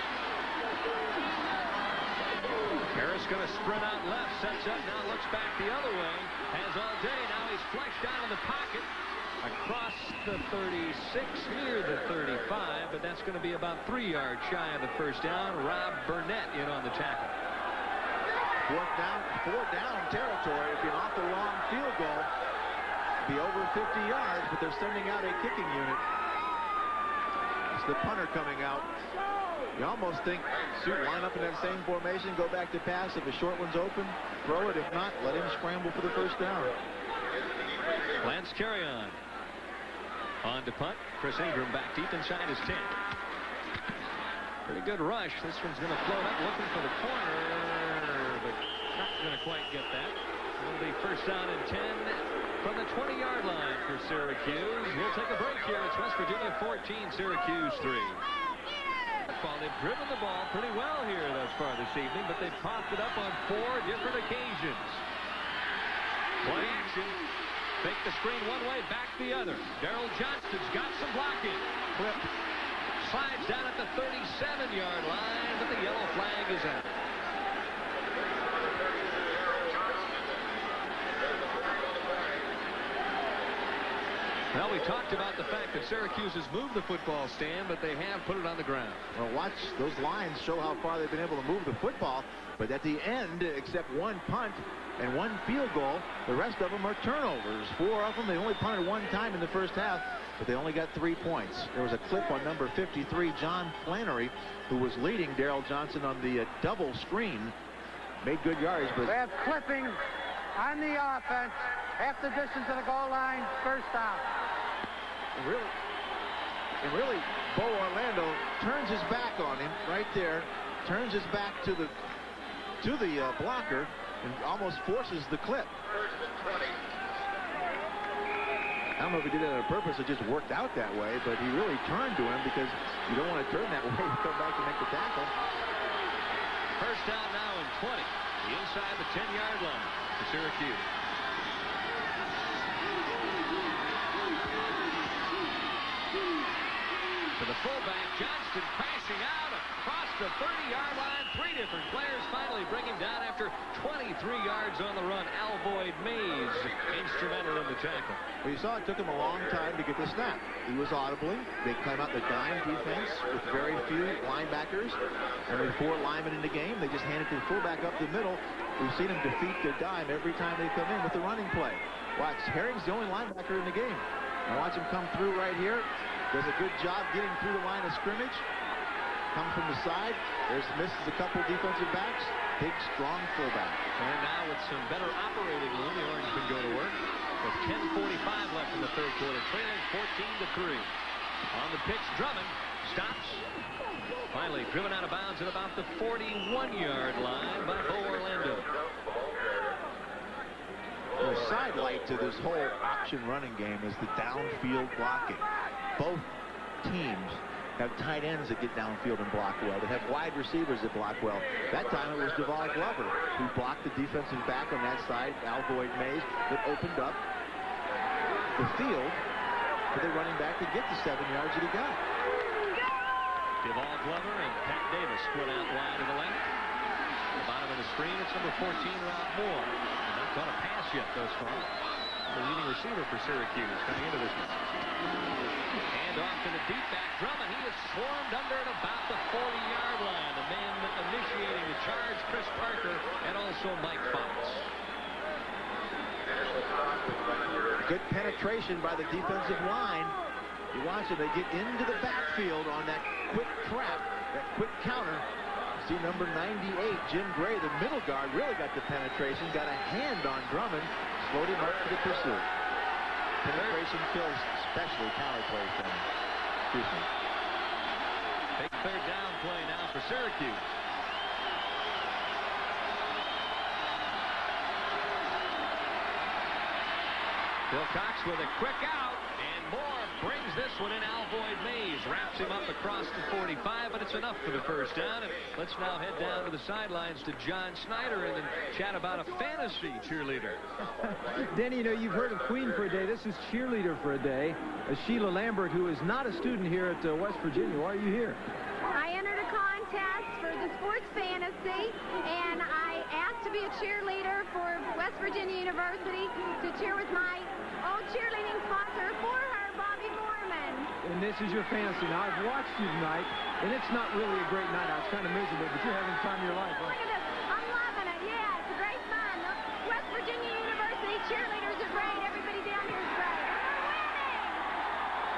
Harris going to sprint out left, sets up, now looks back the other way. Has all day, now he's flushed out of the pocket. Across the 36, near the 35, but that's going to be about 3 yards shy of the first down. Rob Burnett in on the tackle. 4th down territory. If you're off the long field goal, be over 50 yards, but they're sending out a kicking unit. It's the punter coming out. You almost think, shoot, line up in that same formation, go back to pass. If the short one's open, throw it. If not, let him scramble for the first down. Lance carry on. On to punt. Chris Ingram back deep inside his 10. Pretty good rush. This one's going to float up looking for the corner, but not going to quite get that. It'll be first down and 10 from the 20-yard line for Syracuse. We'll take a break here. It's West Virginia 14, Syracuse 3. They've driven the ball pretty well here thus far this evening, but they've popped it up on 4 different occasions. Play action. Fake the screen one way, back the other. Darrell Johnston's got some blocking. Clip. Slides down at the 37-yard line, but the yellow flag is out. Well, we talked about the fact that Syracuse has moved the football stand, but they have put it on the ground. Well, watch those lines show how far they've been able to move the football. But at the end, except one punt and one field goal, the rest of them are turnovers. 4 of them. They only punted 1 time in the first half, but they only got 3 points. There was a clip on number 53, John Flannery, who was leading Darrell Johnson on the double screen. Made good yards, but... We have clipping on the offense. Half the distance to the goal line, first down. And really, Bo Orlando turns his back on him right there, turns his back to the blocker, and almost forces the clip. I don't know if he did it on purpose. It just worked out that way, but he really turned to him because you don't want to turn that way to come back to make the tackle. First down now and 20. Inside the 10-yard line for Syracuse. To the fullback, Johnston crashing out across the 30-yard line. 3 different players finally bring him down after 23 yards on the run. Alvoid Mays instrumental in the tackle. Well, you saw it took him a long time to get the snap. He was audibly. They came out the dime defense with very few linebackers. And with 4 linemen in the game, they just handed the fullback up the middle. We've seen him defeat their dime every time they come in with the running play. Watch, Herring's the only linebacker in the game. Now watch him come through right here. Does a good job getting through the line of scrimmage. Comes from the side. There's misses a couple defensive backs. Big, strong fullback. And now with some better operating room, the Orange can go to work. With 10:45 left in the third quarter, trailing 14-3. On the pitch, Drummond stops. Finally driven out of bounds at about the 41-yard line by Bo Orlando. The sidelight to this whole option running game is the downfield blocking. Both teams have tight ends that get downfield and block well. They have wide receivers that block well. That time it was Devon Glover who blocked the defensive back on that side, Alvoid Mays, that opened up the field for the running back to get the 7 yards that he got. Devon Glover and Pat Davis split out wide to the left. The bottom of the screen, it's number 14, Rob Moore. And not caught a pass yet thus far. The leading receiver for Syracuse coming into this one. Hand off to the deep back, Drummond. He is swarmed under at about the 40-yard line. The man initiating the charge, Chris Parker, and also Mike Fox. Good penetration by the defensive line. You watch it, they get into the backfield on that quick trap, that quick counter. See number 98, Jim Gray, the middle guard, really got the penetration, got a hand on Drummond, slowed him up to the pursuit. Penetration kills, especially counter plays from him. Excuse me. Big third down play now for Syracuse. Bill Cox with a quick out, and Moore brings this one in. Alvoid Mays wraps him up across the 45, but it's enough for the first down. And let's now head down to the sidelines to John Snyder and then chat about a fantasy cheerleader. Denny, you know, you've heard of Queen for a day. This is cheerleader for a day. Sheila Lambert, who is not a student here at West Virginia. Why are you here? I entered a contest for the sports fantasy, and I asked to be a cheerleader for West Virginia University to cheer with my old cheerleading sponsor for her, Bobby Mormon. And this is your fantasy. Now, I've watched you tonight, and it's not really a great night out. It's kind of miserable, but you're having time of your life. Look at this. I'm loving it. Yeah, it's a great fun. The West Virginia University cheerleaders are great. Everybody down here is great. We're winning!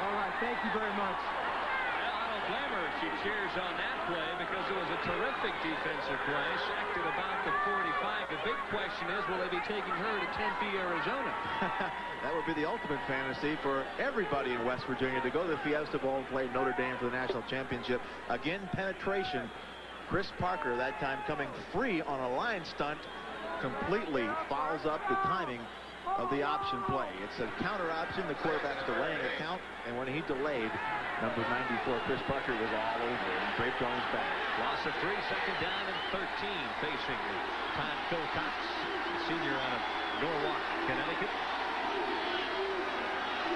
All right, thank you very much. Well, I don't blame her. few cheers on that play because it was a terrific defensive play. Sacked at about the 45. The big question is, will they be taking her to Tempe, Arizona? That would be the ultimate fantasy for everybody in West Virginia to go to the Fiesta Bowl and play Notre Dame for the national championship. Again, penetration. Chris Parker, that time coming free on a line stunt, completely fouls up the timing of the option play. It's a counter option. The quarterback's delaying a count, and when he delayed, number 94, Chris Parker, was all over and draped on his back. Loss of 3, second down and 13, facing Todd Philcox, senior out of Norwalk, Connecticut.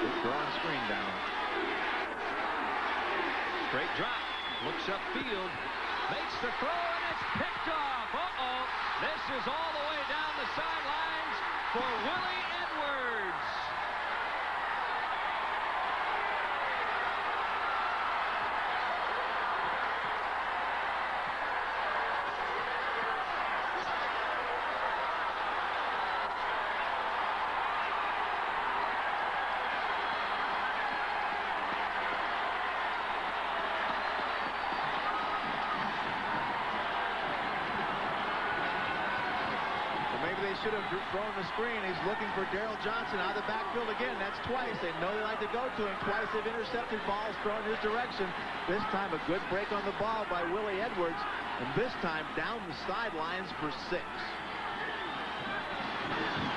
Good drawing screen down. Straight drop. Looks upfield. Makes the throw, and it's picked off. Uh-oh. This is all the way down the sidelines for Willie Edwards. Should have thrown the screen. He's looking for Daryl Johnson out of the backfield again. That's twice. They know they like to go to him. Twice they've intercepted balls thrown his direction. This time a good break on the ball by Willie Edwards. And this time down the sidelines for 6.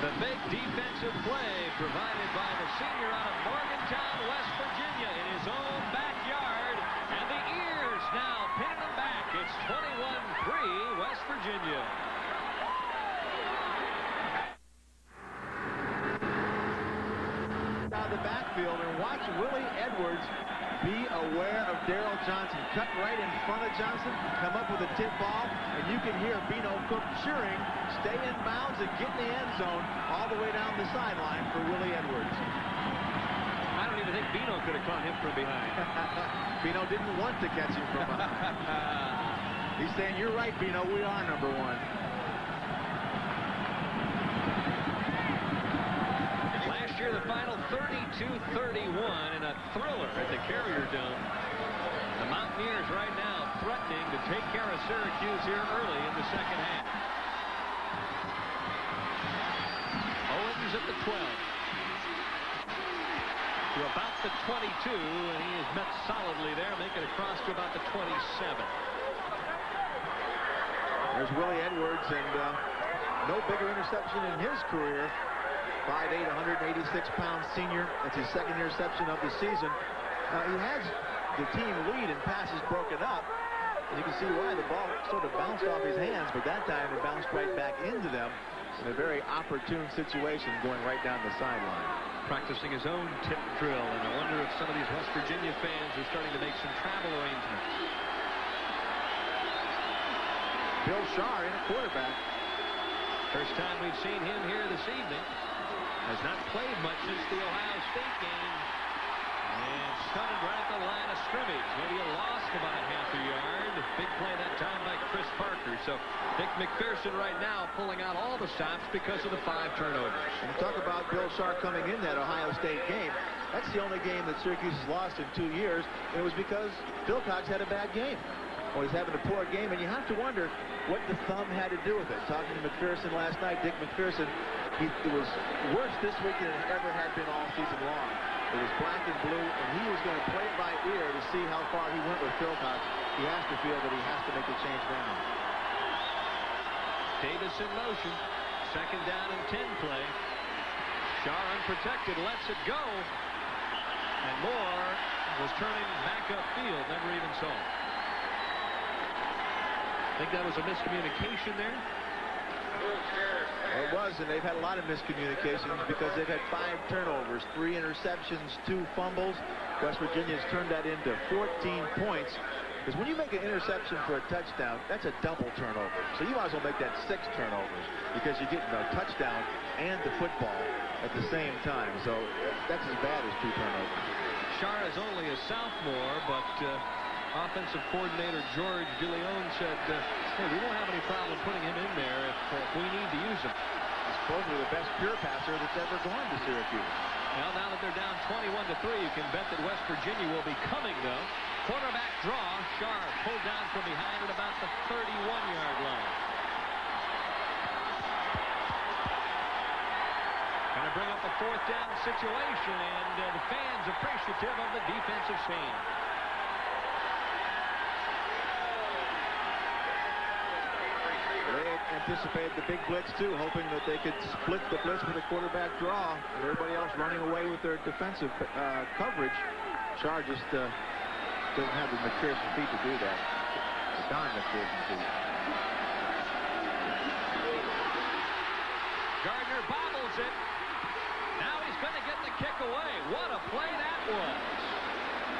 The big defensive play provided by the senior out of Morgantown, West Virginia, in his own backyard. And the Ears now pinning them back. It's 21-3 West Virginia. The backfield, and watch Willie Edwards be aware of Daryl Johnson. Cut right in front of Johnson, come up with a tip ball, and you can hear Bino Cook cheering, stay in bounds and get in the end zone all the way down the sideline for Willie Edwards. I don't even think Bino could have caught him from behind. Bino didn't want to catch him from behind. He's saying, you're right, Bino, we are number 1. The final 32-31 in a thriller at the Carrier Dome. The Mountaineers right now threatening to take care of Syracuse here early in the second half. Owens at the 12. To about the 22, and he is met solidly there, making it across to about the 27. There's Willie Edwards, and no bigger interception in his career. 5'8", 186-pound senior. That's his second interception of the season. He has the team lead in passes broken up. And you can see why the ball sort of bounced off his hands, but that time it bounced right back into them in a very opportune situation going right down the sideline. Practicing his own tip drill, and I wonder if some of these West Virginia fans are starting to make some travel arrangements. Bill Shaw in a quarterback. First time we've seen him here this evening. Has not played much since the Ohio State game. And stunted right at the line of scrimmage. Maybe a loss of about half a yard. Big play that time by Chris Parker. So Dick McPherson right now pulling out all the stops because of the 5 turnovers. And talk about Bill Shaw coming in that Ohio State game. That's the only game that Syracuse has lost in 2 years. And it was because Philcox had a bad game. Well, he's having a poor game, and you have to wonder what the thumb had to do with it. Talking to McPherson last night, Dick McPherson, it was worse this week than it ever had been all season long. It was black and blue, and he was going to play it by ear to see how far he went with Philcox. He has to feel that he has to make the change now. Davis in motion. Second down and 10 play. Shaw unprotected, lets it go. And Moore was turning back upfield, never even saw it. Think that was a miscommunication there? Well, it was, and they've had a lot of miscommunications because they've had 5 turnovers, 3 interceptions, 2 fumbles. West Virginia's turned that into 14 points. Because when you make an interception for a touchdown, that's a double turnover. So you might as well make that 6 turnovers because you're getting a touchdown and the football at the same time. So that's as bad as 2 turnovers. Shaw is only a sophomore, but offensive coordinator George DeLeon said, hey, we won't have any problem putting him in there if we need to use him. He's supposedly the best pure passer that's ever gone to Syracuse. Now that they're down 21-3, you can bet that West Virginia will be coming, though. Quarterback draw. Sharp pulled down from behind at about the 31-yard line. Going to bring up a 4th down situation, and the fans appreciative of the defensive stand. They anticipated the big blitz, too, hoping that they could split the blitz with a quarterback draw, and everybody else running away with their defensive coverage. Shar just doesn't have the McPherson feet to do that. The Don McPherson feet. Gardner bobbles it. Now he's going to get the kick away. What a play that was.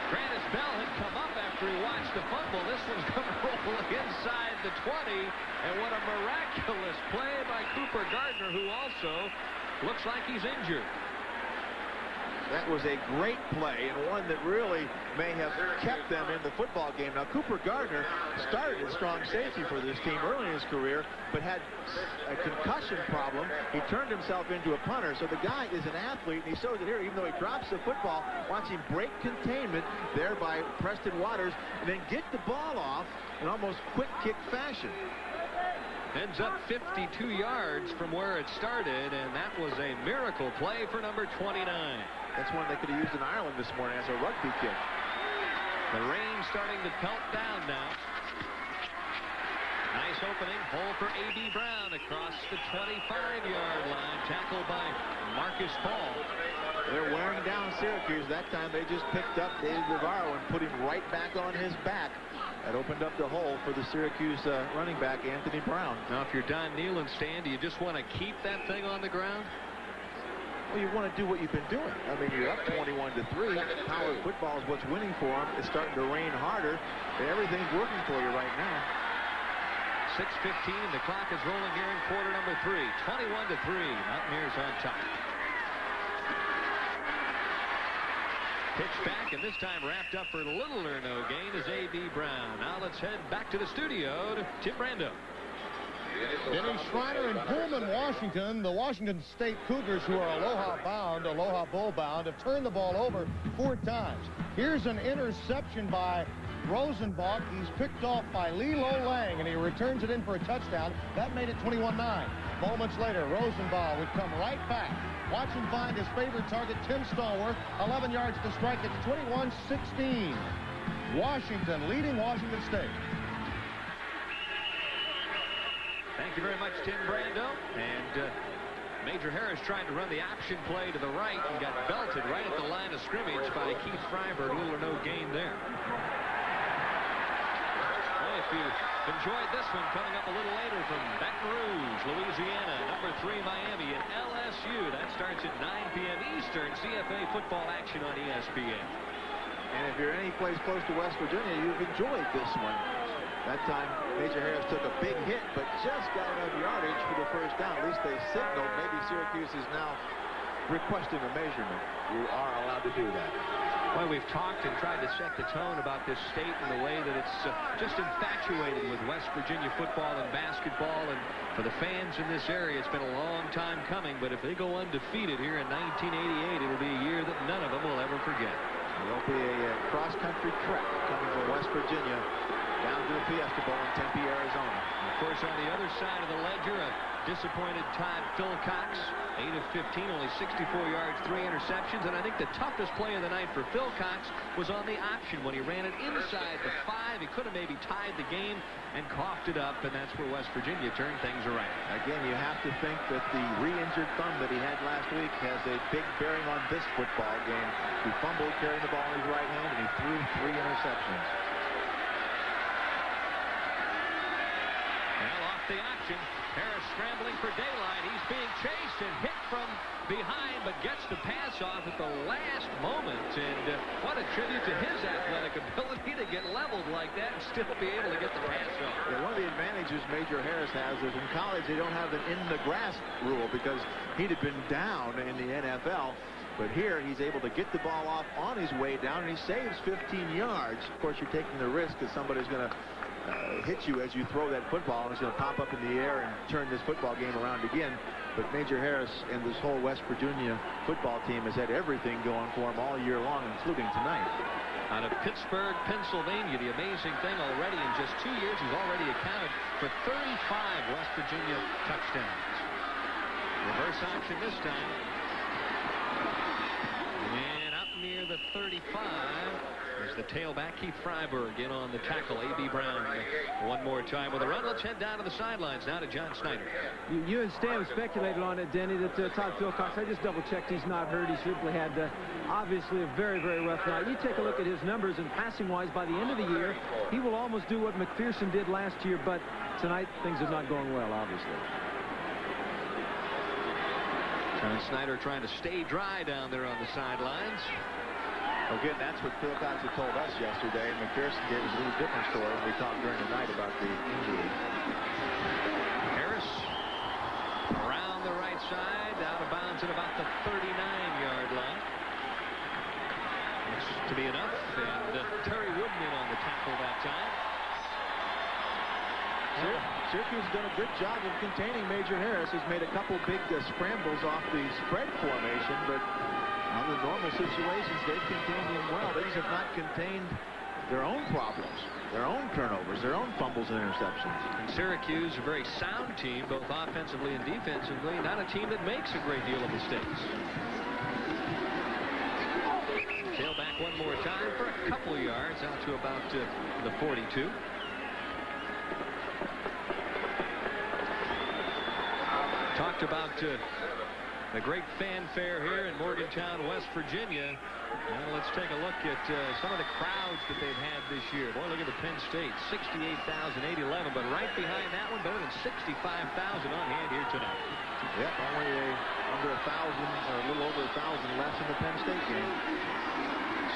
Grannis Bell had come up after he watched the fumble. This one's going to roll inside the 20. And what a miraculous play by Cooper Gardner, who also looks like he's injured. That was a great play, and one that really may have kept them in the football game. Now, Cooper Gardner started at strong safety for this team early in his career, but had a concussion problem. He turned himself into a punter, so the guy is an athlete, and he shows it here. Even though he drops the football, watch him break containment there by Preston Waters, and then get the ball off in almost quick kick fashion. Ends up 52 yards from where it started, and that was a miracle play for number 29. That's one they could have used in Ireland this morning as a rugby kick. The rain starting to pelt down now. Nice opening. Hole for A.B. Brown across the 25-yard line. Tackled by Marcus Paul. They're wearing down Syracuse. That time they just picked up David Navarro and put him right back on his back. That opened up the hole for the Syracuse running back, Anthony Brown. Now, if you're Don Nehlen, Stan, do you just want to keep that thing on the ground? Well, you want to do what you've been doing. I mean, you're up 21-3. College football is what's winning for them. It's starting to rain harder. Everything's working for you right now. 6:15, and the clock is rolling here in quarter number 3. 21-3. Mountaineers on top. Pitch back, and this time wrapped up for little or no gain is A.B. Brown. Now let's head back to the studio to Tim Brando. Denny Schreiner in Pullman, Washington. The Washington State Cougars, who are Aloha Bowl bound, have turned the ball over 4 times. Here's an interception by Rosenbach. He's picked off by Lilo Lang, and he returns it in for a touchdown. That made it 21-9. Moments later, Rosenbach would come right back. Watch him find his favorite target, Tim Stallworth. 11 yards to strike. It's 21-16. Washington leading Washington State. Thank you very much, Tim Brando. And Major Harris trying to run the option play to the right and got belted right at the line of scrimmage by Keith Freiberg. Little or no gain there. Well, if you enjoyed this one, coming up a little later from Baton Rouge, Louisiana, number 3 Miami, and LSU. That starts at 9 p.m. Eastern. CFA football action on ESPN. And if you're any place close to West Virginia, you've enjoyed this one. That time, Major Harris took a big hit, but just got enough yardage for the first down. At least they signaled. Maybe Syracuse is now requesting a measurement. You are allowed to do that. Well, we've talked and tried to set the tone about this state in the way that it's just infatuated with West Virginia football and basketball. And for the fans in this area, it's been a long time coming. But if they go undefeated here in 1988, it'll be a year that none of them will ever forget. There'll be a cross-country trek coming from West Virginia down to the Fiesta Bowl in Tempe, Arizona. And of course, on the other side of the ledger, a disappointed Todd Philcox, 8 of 15, only 64 yards, 3 interceptions. And I think the toughest play of the night for Philcox was on the option when he ran it inside the 5. He could have maybe tied the game and coughed it up, and that's where West Virginia turned things around. Again, you have to think that the re-injured thumb that he had last week has a big bearing on this football game. He fumbled carrying the ball in his right hand, and he threw 3 interceptions. Well, off the option, Harris scrambling for daylight. He's being chased and hit from behind, but gets the pass off at the last moment. And what a tribute to his athletic ability to get leveled like that and still be able to get the pass off. Yeah, one of the advantages Major Harris has is in college they don't have an in-the-grass rule because he'd have been down in the NFL. But here he's able to get the ball off on his way down, and he saves 15 yards. Of course, you're taking the risk that somebody's going to hit you as you throw that football, and it's going to pop up in the air and turn this football game around again. But Major Harris and this whole West Virginia football team has had everything going for him all year long, including tonight. out of Pittsburgh, Pennsylvania. The amazing thing, already in just 2 years, he's already accounted for 35 West Virginia touchdowns. Reverse option this time. And up near the 35 is the tailback, Keith Freiberg, in on the tackle. A.B. Brown one more time with a run. Let's head down to the sidelines now to John Snyder. You and Stan have speculated on it, Denny, that Todd Philcox, I just double-checked, he's not hurt. He simply had, obviously, a very, very rough night. You take a look at his numbers, and passing-wise, by the end of the year, he will almost do what McPherson did last year, but tonight, things have not gone well, obviously. John Snyder trying to stay dry down there on the sidelines. Again, that's what Philcox had told us yesterday. McPherson gave us a little different story when we talked during the night about the injury. Harris around the right side, out of bounds at about the 39-yard line. Looks to be enough, and Terry Wooden in on the tackle that time. Syracuse has done a good job of containing Major Harris. He's made a couple big scrambles off the spread formation, but under normal situations, they've contained him well. They just have not contained their own problems, their own turnovers, their own fumbles and interceptions. And Syracuse, a very sound team, both offensively and defensively, not a team that makes a great deal of mistakes. Tailback one more time for a couple yards out to about the 42. Talked about the great fanfare here in Morgantown, West Virginia. Well, let's take a look at some of the crowds that they've had this year. Boy, look at the Penn State, 68,811, but right behind that one, better than 65,000 on hand here tonight. Yep, only under 1,000, or a little over 1,000 less in the Penn State game.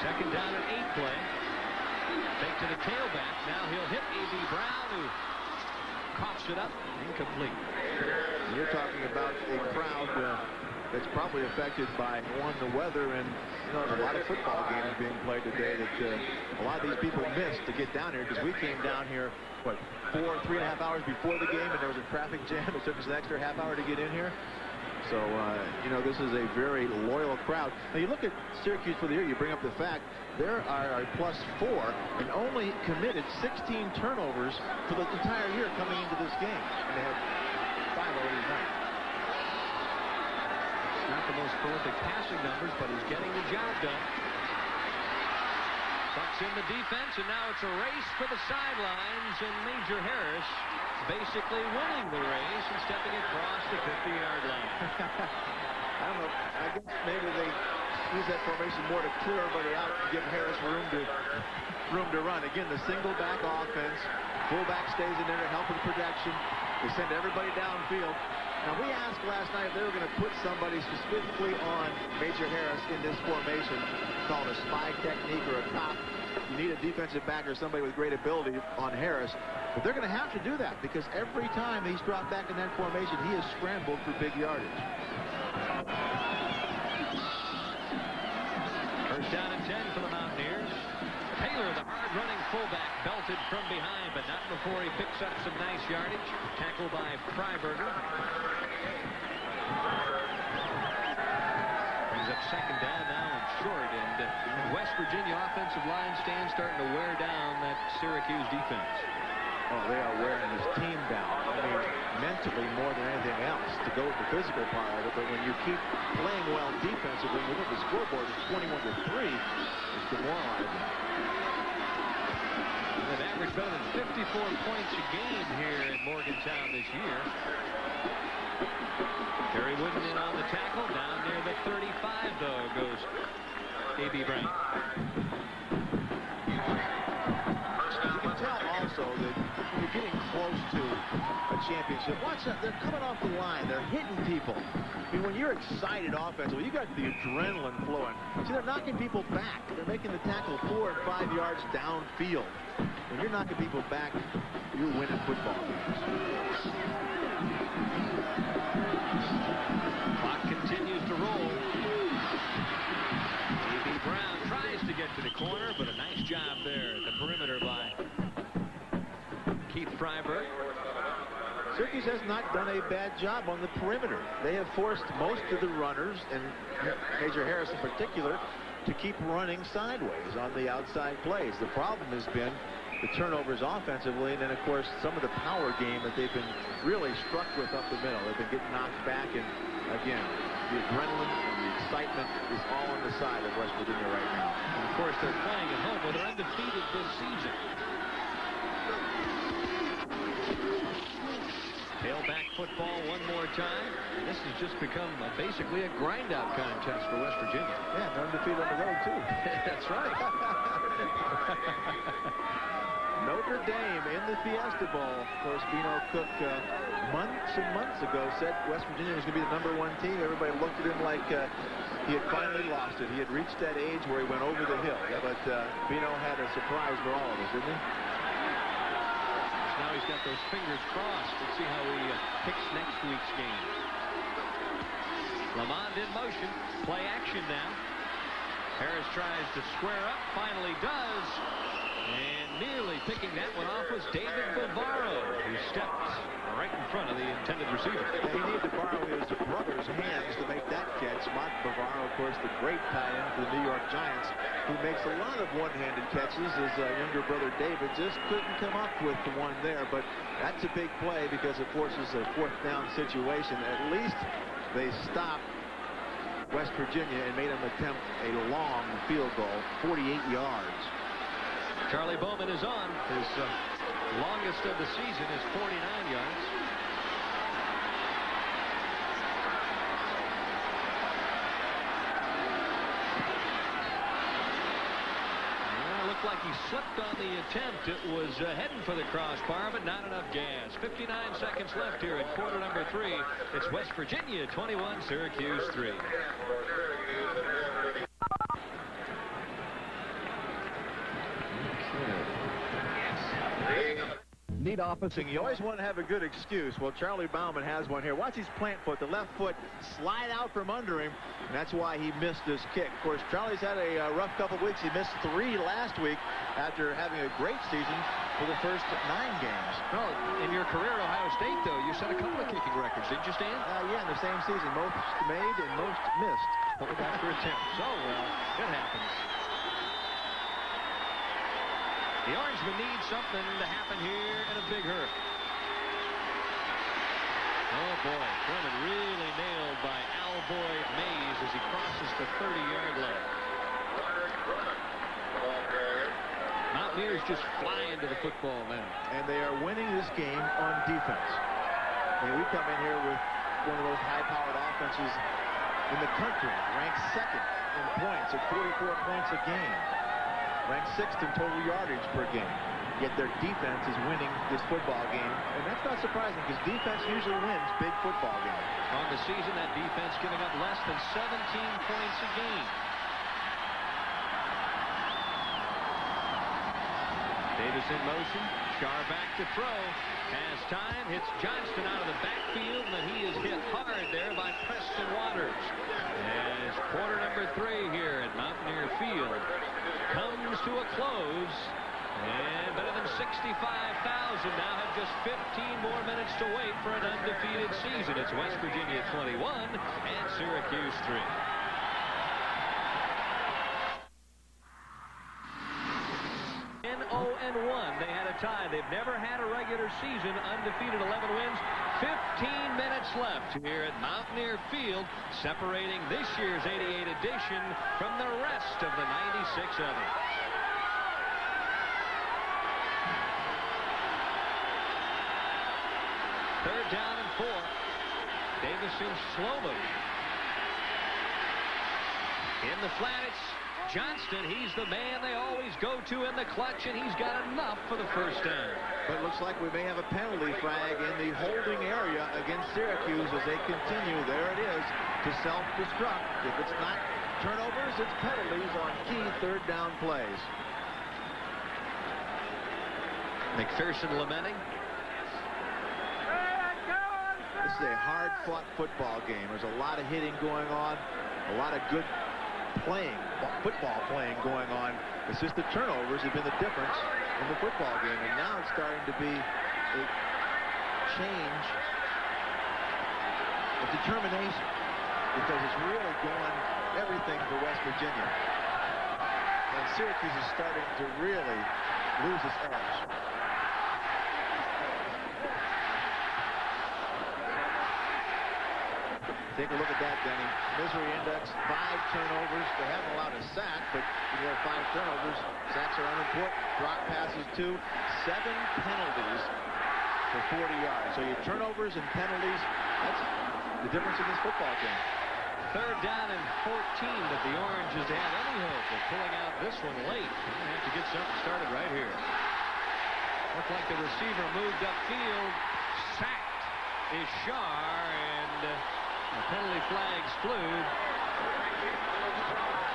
Second down and 8 play. Fake to the tailback. Now he'll hit A.B. Brown, who coughs it up, incomplete. You're talking about a crowd that's probably affected by, one, the weather, and a lot of football games being played today that a lot of these people missed to get down here, because we came down here, what, 3.5 hours before the game, and there was a traffic jam. It took us an extra half hour to get in here. So, this is a very loyal crowd. Now, you look at Syracuse for the year, you bring up the fact there are a +4 and only committed 16 turnovers for the entire year coming into this game. And they have 5 already tonight. Not the most prolific passing numbers, but he's getting the job done. Bucks in the defense, and now it's a race for the sidelines, and Major Harris basically winning the race and stepping across the 50-yard line. I don't know. I guess maybe they use that formation more to clear everybody out and give Harris room to run. Again, the single back offense. Fullback stays in there to help with protection. They send everybody downfield. Now, we asked last night if they were going to put somebody specifically on Major Harris in this formation, called a spy technique or a cop. You need a defensive back or somebody with great ability on Harris. But they're going to have to do that, because every time he's dropped back in that formation, he has scrambled for big yardage. First down and 10 for the Mountaineers. Taylor, the hard-running fullback, belted from behind, but not before he picks up some nice yardage. Tackled by Freiberger. Brings up second down now and short, and West Virginia offensive line stand starting to wear down that Syracuse defense. Oh, they are wearing this team down. I mean, mentally more than anything else, to go with the physical part of it. But when you keep playing well defensively, when you look at the scoreboard, it's 21-3. It's demoralizing. They've averaged better than 54 points a game here in Morgantown this year. Terry Wooden in on the tackle. Down near the 35, though, goes A.B. Brown. You can tell also that you're getting close to a championship. Watch that. They're coming off the line. They're hitting people. I mean, when you're excited offensively, you got the adrenaline flowing. See, they're knocking people back. They're making the tackle 4 and 5 yards downfield. When you're knocking people back, you're winning football games. Clock continues to roll. A.B. Brown tries to get to the corner, but a nice job there at the perimeter by Keith Freiberg. Syracuse has not done a bad job on the perimeter. They have forced most of the runners, and Major Harris in particular, to keep running sideways on the outside plays. The problem has been the turnovers offensively, and then, of course, some of the power game that they've been really struck with up the middle. They've been getting knocked back, and, again, the adrenaline and the excitement is all on the side of West Virginia right now. And, of course, they're playing at home where they're undefeated this season. Tailback football one more time. And this has just become basically a grind-out contest for West Virginia. Yeah, they're undefeated on the road, too. That's right. Notre Dame in the Fiesta Bowl. Of course, Bino Cook months and months ago said West Virginia was going to be the #1 team. Everybody looked at him like he had finally lost it. He had reached that age where he went over the hill. But Bino had a surprise for all of us, didn't he? Now he's got those fingers crossed. Let's see how he picks next week's game. Lamond in motion. Play action now. Harris tries to square up. Finally does. And nearly picking that one off was David Bavaro, who stepped right in front of the intended receiver. Yeah, he needed to borrow his brother's hands to make that catch. Mark Bavaro, of course, the great tie-in for the New York Giants, who makes a lot of one-handed catches. His younger brother David just couldn't come up with the one there, but that's a big play because it forces a 4th down situation. At least they stopped West Virginia and made them attempt a long field goal, 48 yards. Charlie Bowman is on. His longest of the season is 49 yards. Looked like he slipped on the attempt. It was heading for the crossbar, but not enough gas. 59 seconds left here at quarter number 3. It's West Virginia 21, Syracuse 3. Neat opposite. You always want to have a good excuse. Well, Charlie Bauman has one here. Watch his plant foot, the left foot slide out from under him, and that's why he missed this kick. Of course, Charlie's had a rough couple weeks. He missed 3 last week after having a great season for the first 9 games. Well, in your career at Ohio State, though, you set a couple of kicking records, didn't you, Stan? Yeah, in the same season. Most made and most missed. Point after attempt. So, well, it happens. The Orangemen need something to happen here in a big hurry. Oh, boy. Drummond really nailed by Alboyd Mays as he crosses the 30-yard line. Mountaineers just fly into the football now. And they are winning this game on defense. I mean, we come in here with one of those high-powered offenses in the country, ranked 2nd in points at 44 points a game. Ranked 6th in total yardage per game. Yet their defense is winning this football game. And that's not surprising because defense usually wins big football games. On the season, that defense giving up less than 17 points a game. Davis in motion. Char back to throw. Has time. Hits Johnston out of the backfield. And he is hit hard there by Preston Waters. As quarter number 3 here at Mountaineer Field comes to a close, and better than 65,000 now have just 15 more minutes to wait for an undefeated season. It's West Virginia 21 and Syracuse 3. In 0-1, they had a tie. They've never had a regular season undefeated, 11 wins. 15 minutes left here at Mountaineer Field, separating this year's 88 edition from the rest of the 96 others. Third down and 4. Davis in slow motion. In the flat, it's Johnston. He's the man they always go to in the clutch, and he's got enough for the first down. But it looks like we may have a penalty flag in the holding area against Syracuse as they continue. There it is to self-destruct. If it's not turnovers, it's penalties on key 3rd down plays. McPherson lamenting. This is a hard-fought football game. There's a lot of hitting going on, a lot of good football playing going on. It's just the turnovers have been the difference in the football game, and now it's starting to be a change of determination because it's really going everything for West Virginia. And Syracuse is starting to really lose its edge. Take a look at that, Denny. Misery index, 5 turnovers. They haven't allowed a sack, but you have 5 turnovers. Sacks are unimportant. Drop passes, 2. 7 penalties for 40 yards. So your turnovers and penalties, that's the difference in this football game. 3rd down and 14, but the Oranges have any hope of pulling out this one late. They're going to have to get something started right here. Looked like the receiver moved upfield. Sacked is Shar, and the penalty flags flew.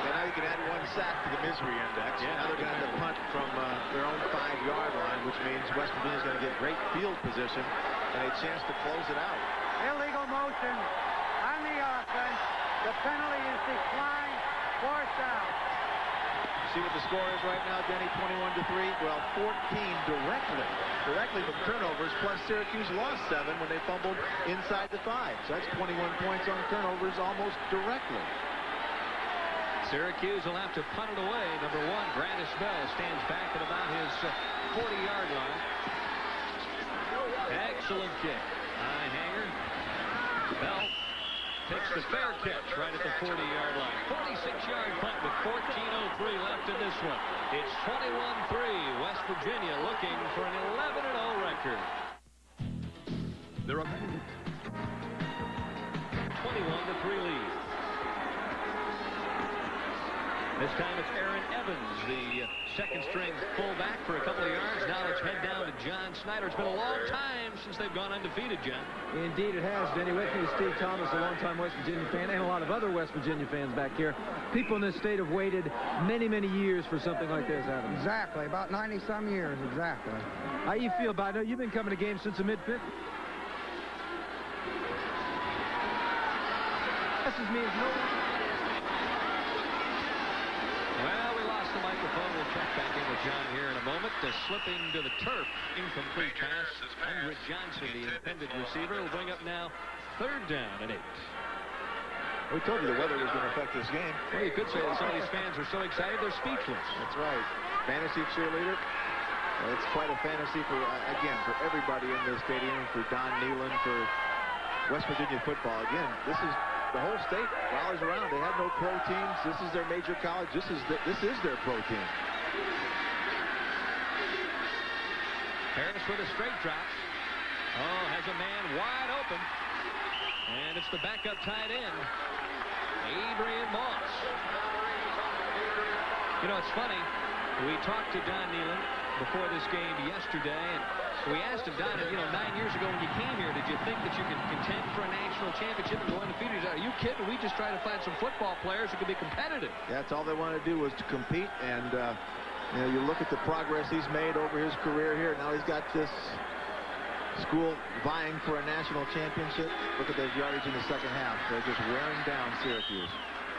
And now you can add 1 sack to the misery index. Yeah, now they're going to have to punt from their own 5-yard line, which means West Virginia's going to get great field position and a chance to close it out. Illegal motion on the offense. The penalty is declined. 4th down. See what the score is right now, Denny, 21-3. Well, 14 directly from turnovers, plus Syracuse lost 7 when they fumbled inside the 5. So that's 21 points on turnovers almost directly. Syracuse will have to punt it away. Number 1, Brandis Bell, stands back at about his 40-yard line. Excellent kick. High hanger. Bell takes the fair catch right at the 40-yard line. 46-yard punt with 14:03 left in this one. It's 21-3. West Virginia looking for an 11-0 record. They're up 21-3 lead. This time it's Aaron Evans, the second-string fullback, for a couple of yards. Now let's head down to John Snyder. It's been a long time since they've gone undefeated, John. Indeed it has, Denny. With me is Steve Thomas, a longtime West Virginia fan, and a lot of other West Virginia fans back here. People in this state have waited many, many years for something like this, haven't they? Exactly. About 90-some years, exactly. How you feel about it? You've been coming to games since the mid-50s. This means no. Well, we lost the microphone. We'll check back in with John here in a moment. Slipping to the turf. Incomplete pass. Andrew Johnson, the intended receiver, will bring up now 3rd down and 8. We told you the weather was going to affect this game. Well, you could say that some of these fans are so excited they're speechless. That's right. Fantasy cheerleader. It's quite a fantasy for, again, for everybody in this stadium, for Don Nehlen, for West Virginia football. Again, this is the whole state rallies around. They have no pro teams. This is their major college. This is their pro team. Harris with a straight drop. Oh, has a man wide open. And it's the backup tight end, Adrian Moss. You know, it's funny. We talked to Don Nehlen before this game yesterday, and we asked him, Don, 9 years ago when you came here, did you think that you could contend for a national championship and go undefeated? Are you kidding? We just try to find some football players who can be competitive. That's all they wanted to do was to compete, and you look at the progress he's made over his career here. Now he's got this school vying for a national championship. Look at those yardage in the second half. They're just wearing down Syracuse.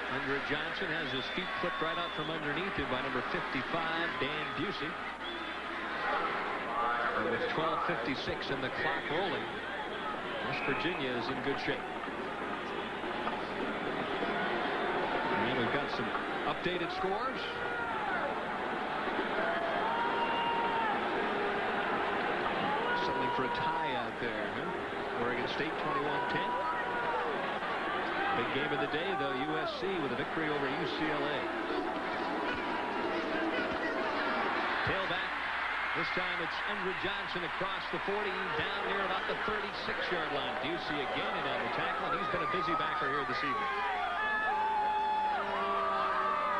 Andrew Johnson has his feet clipped right out from underneath him by number 55, Dan Busey. And with 12:56 and the clock rolling, West Virginia is in good shape. And we've got some updated scores. Something for a tie out there, huh? Oregon State 21-10. Big game of the day, though, USC with a victory over UCLA. Tailback. This time it's Andrew Johnson across the 40, down near about the 36-yard line. Busey again in on the tackle, and he's been a busy backer here this evening.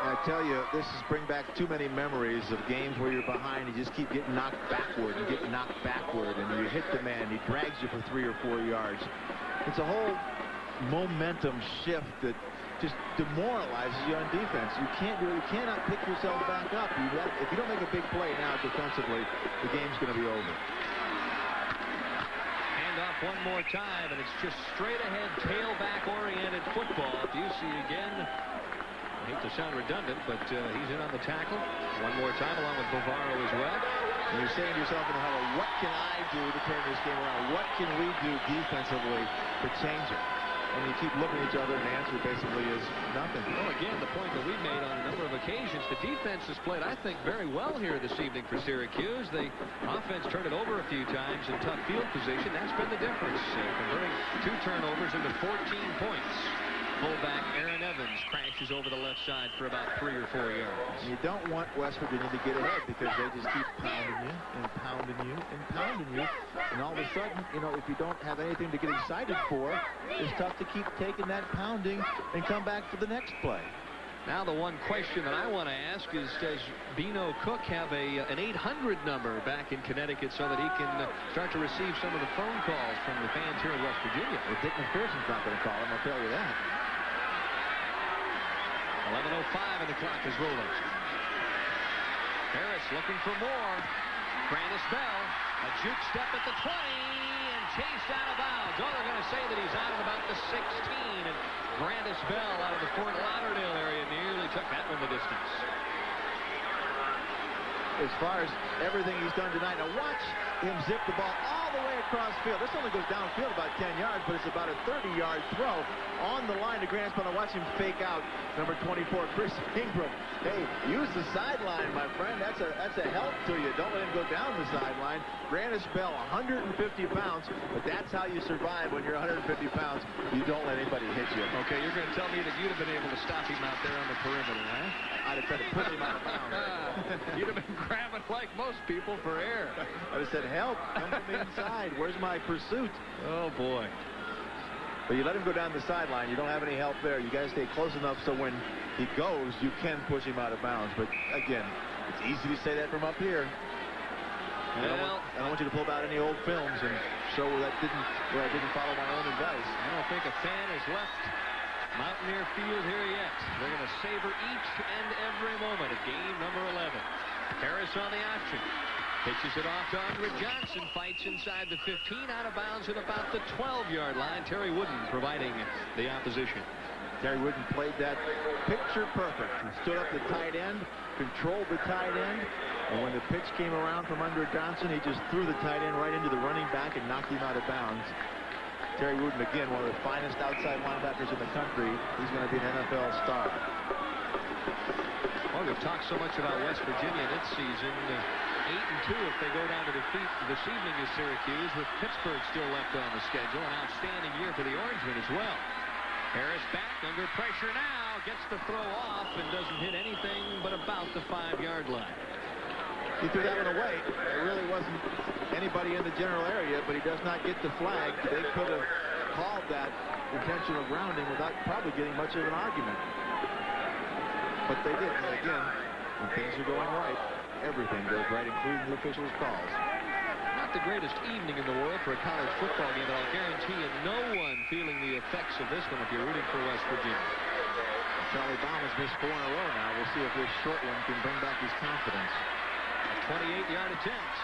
I tell you, this is bring back too many memories of games where you're behind, you just keep getting knocked backward and getting knocked backward, and you hit the man, he drags you for 3 or 4 yards. It's a whole momentum shift that just demoralizes you on defense. You can't do it. You cannot pick yourself back up. If you don't make a big play now defensively, the game's going to be over. Hand off one more time, and it's just straight ahead, tailback-oriented football. Busey again. I hate to sound redundant, but he's in on the tackle. One more time, along with Bavaro as well. And you're saying to yourself in the huddle, what can I do to turn this game around? What can we do defensively to change it? and you keep looking at each other, and the answer basically is nothing. Well, again, the point that we've made on a number of occasions, the defense has played, I think, very well here this evening for Syracuse. The offense turned it over a few times in tough field position. That's been the difference, converting 2 turnovers into 14 points. Fullback Aaron Evans crashes over the left side for about 3 or 4 yards. You don't want West Virginia to get ahead because they just keep pounding you and pounding you and pounding you. And all of a sudden, you know, if you don't have anything to get excited for, it's tough to keep taking that pounding and come back for the next play. Now the one question that I want to ask is, does Bino Cook have an 800 number back in Connecticut so that he can start to receive some of the phone calls from the fans here in West Virginia? Well, Dick McPherson's not going to call him, I'll tell you that. 11:05 and the clock is rolling. Harris looking for more. Grandis Bell, a juke step at the 20 and chased out of bounds. Oh, they're going to say that he's out at about the 16, and Grandis Bell out of the Fort Lauderdale area nearly took that one the distance. As far as everything he's done tonight, now watch him zip the ball all the way across field. This only goes downfield about 10 yards, but it's about a 30-yard throw on the line to Grandis Bell. Now watch him fake out number 24, Chris Ingram. Hey, use the sideline, my friend. That's a help to you. Don't let him go down the sideline. Grandis Bell, 150 pounds, but that's how you survive when you're 150 pounds. You don't let anybody hit you. Okay, you're going to tell me that you'd have been able to stop him out there on the perimeter, huh? I'd have tried to push him out of bounds. You'd have been grabbing like most people for air. I'd have said, help, come from the inside. Where's my pursuit? Oh, boy. But you let him go down the sideline. You don't have any help there. You got to stay close enough so when he goes, you can push him out of bounds. But, again, it's easy to say that from up here. I don't want you to pull out any old films and show where I didn't follow my own advice. I don't think a fan has left Mountaineer Field here yet. They're going to savor each and every moment of game number 11. Harris on the option. Pitches it off to Andre Johnson. Fights inside the 15, out of bounds at about the 12-yard line. Terry Wooden providing the opposition. Terry Wooden played that picture perfect. He stood up the tight end, controlled the tight end, and when the pitch came around from Andre Johnson, he just threw the tight end right into the running back and knocked him out of bounds. Terry Wooden, again, one of the finest outside linebackers in the country. He's going to be an NFL star. Well, we've talked so much about West Virginia this season. 8-2 if they go down to defeat this evening is Syracuse, with Pittsburgh still left on the schedule. An outstanding year for the Orangemen as well. Harris back under pressure now, gets the throw off and doesn't hit anything but about the 5-yard line. He threw that one away. There really wasn't anybody in the general area, but he does not get the flag. They could have called that intentional grounding without probably getting much of an argument. But they didn't. And again, when things are going right, everything goes right, including the officials' calls. Not the greatest evening in the world for a college football game, but I'll guarantee you no one feeling the effects of this one if you're rooting for West Virginia. Charlie Baum has missed 4 in a row now. We'll see if this short one can bring back his confidence. A 28-yard attempt.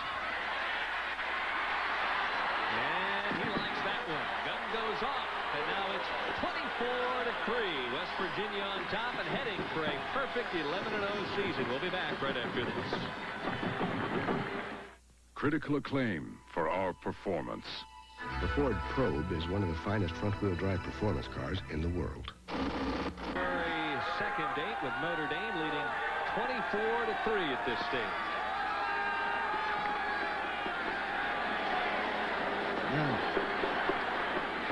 And he likes that one. Gun goes off, and now it's 24-3. West Virginia on top and heading for a perfect 11-0 season. We'll be back right after this. Critical acclaim for our performance. The Ford Probe is one of the finest front-wheel drive performance cars in the world. Very second date with Notre Dame leading 24-3 at this stage.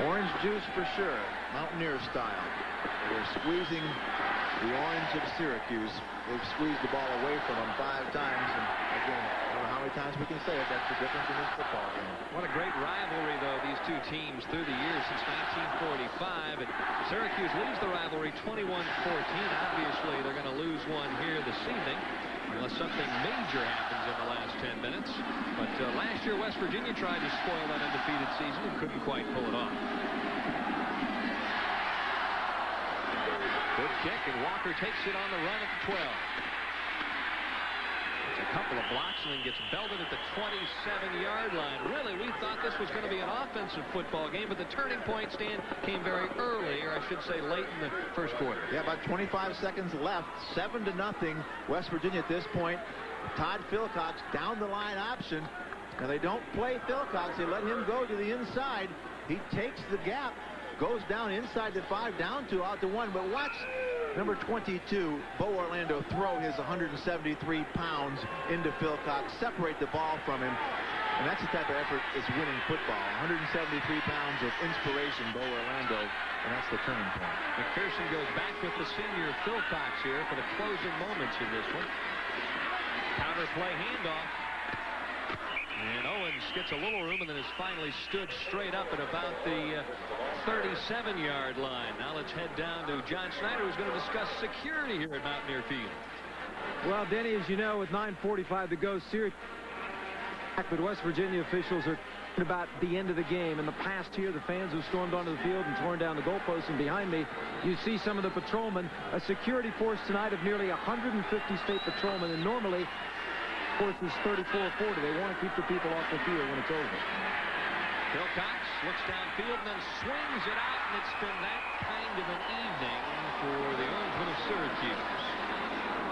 Orange juice for sure, Mountaineer style. They're squeezing the orange of Syracuse. They've squeezed the ball away from them 5 times, and again, I don't know how many times we can say it. That's the difference in this football game. What a great rivalry, though, these two teams through the years since 1945. And Syracuse leads the rivalry 21-14. Obviously, they're going to lose one here this evening, unless something major happens in the last 10 minutes. But last year, West Virginia tried to spoil that undefeated season and couldn't quite pull it off. Good kick, and Walker takes it on the run at the 12. It's a couple of blocks and then gets belted at the 27-yard line. Really, we thought this was going to be an offensive football game, but the turning point, Stan, came very early, or I should say late in the first quarter. Yeah, about 25 seconds left. 7-0. West Virginia at this point. Todd Philcox down the line option. Now they don't play Philcox. They let him go to the inside. He takes the gap, Goes down inside the 5, down 2, out to 1. But watch number 22, Bo Orlando, throw his 173 pounds into Phil Cox, separate the ball from him. And that's the type of effort that's winning football. 173 pounds of inspiration, Bo Orlando, and that's the turning point. McPherson goes back with the senior Phil Cox here for the closing moments in this one. Counter play handoff. And Owens gets a little room and then has finally stood straight up at about the 37-yard line. Now let's head down to John Schneider, who's going to discuss security here at Mountaineer Field. Well, Denny, as you know, with 9:45 to go, Syracuse, but West Virginia officials are about the end of the game. In the past here, the fans have stormed onto the field and torn down the goalposts, and behind me you see some of the patrolmen. A security force tonight of nearly 150 state patrolmen, and normally force is 34 or 40. They want to keep the people off the field when it's over. Phil Cox looks downfield and then swings it out, and it's been that kind of an evening for the Orangemen of Syracuse.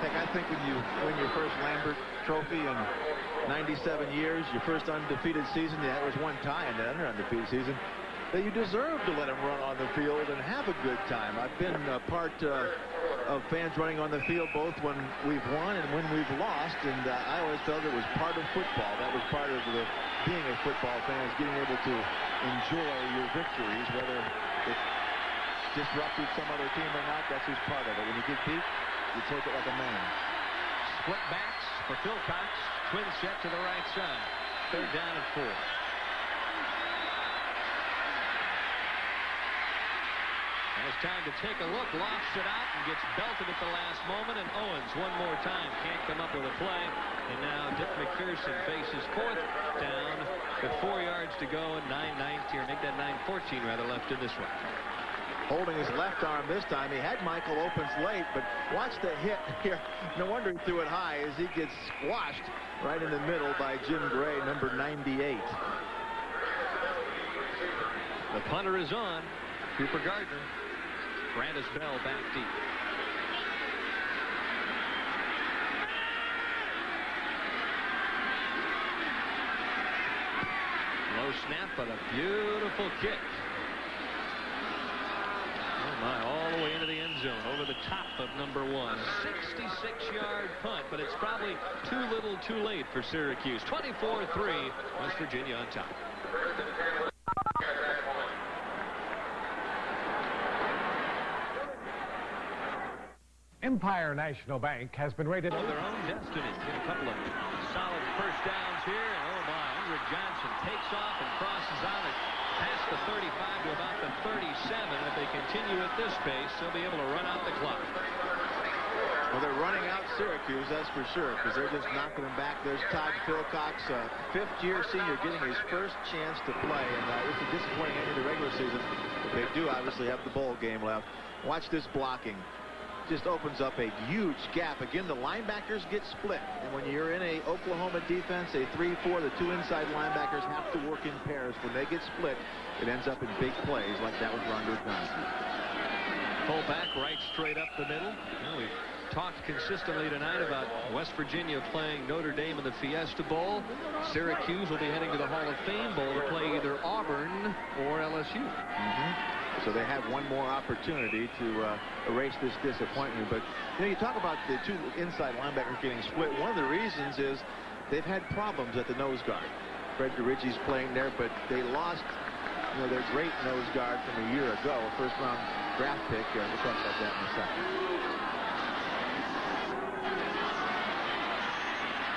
Heck, I think when you win your first Lambert Trophy in 97 years, your first undefeated season, yeah, there was one tie in that undefeated season, that you deserve to let them run on the field and have a good time. I've been a part of fans running on the field both when we've won and when we've lost, and I always felt it was part of football. That was part of being a football fan, is getting able to enjoy your victories, whether it disrupted some other team or not. That's just part of it. When you get beat, you take it like a man. Split backs for Phil Cox. Twin set to the right side. 3rd down and 4. And it's time to take a look. Lofts it out and gets belted at the last moment. And Owens one more time can't come up with a play. And now Dick McPherson faces 4th down with 4 yards to go and 9:19, or make that 9:14 rather, left in this one. Holding his left arm this time. He had Michael Opens late, but watch the hit here. No wonder he threw it high as he gets squashed right in the middle by Jim Gray, number 98. The punter is on. Cooper Gardner. Brandis Bell back deep. Low snap, but a beautiful kick. Oh my, all the way into the end zone, over the top of number 1. 66-yard punt, but it's probably too little too late for Syracuse. 24-3, West Virginia on top. Empire National Bank has been rated of their own destiny. Get a couple of solid first downs here, and oh my, Andrew Johnson takes off and crosses out it past the 35 to about the 37. If they continue at this pace, they'll be able to run out the clock. Well, they're running out Syracuse, that's for sure, because they're just knocking them back. There's Todd Philcox, fifth-year senior, getting his first chance to play, and it's a disappointing end of the regular season. But they do obviously have the bowl game left. Watch this blocking. Just opens up a huge gap. Again, the linebackers get split, and when you're in a Oklahoma defense, a 3-4, the 2 inside linebackers have to work in pairs. When they get split, it ends up in big plays like that with Rondo Johnson. Fullback right straight up the middle. Well, we've talked consistently tonight about West Virginia playing Notre Dame in the Fiesta Bowl. Syracuse will be heading to the Hall of Fame Bowl to play either Auburn or LSU. So they have one more opportunity to erase this disappointment. But you know, you talk about the 2 inside linebackers getting split. One of the reasons is they've had problems at the nose guard. Fred DeRiggie's playing there, but they lost, you know, their great nose guard from a year ago, a first-round draft pick. We'll talk about that in a second.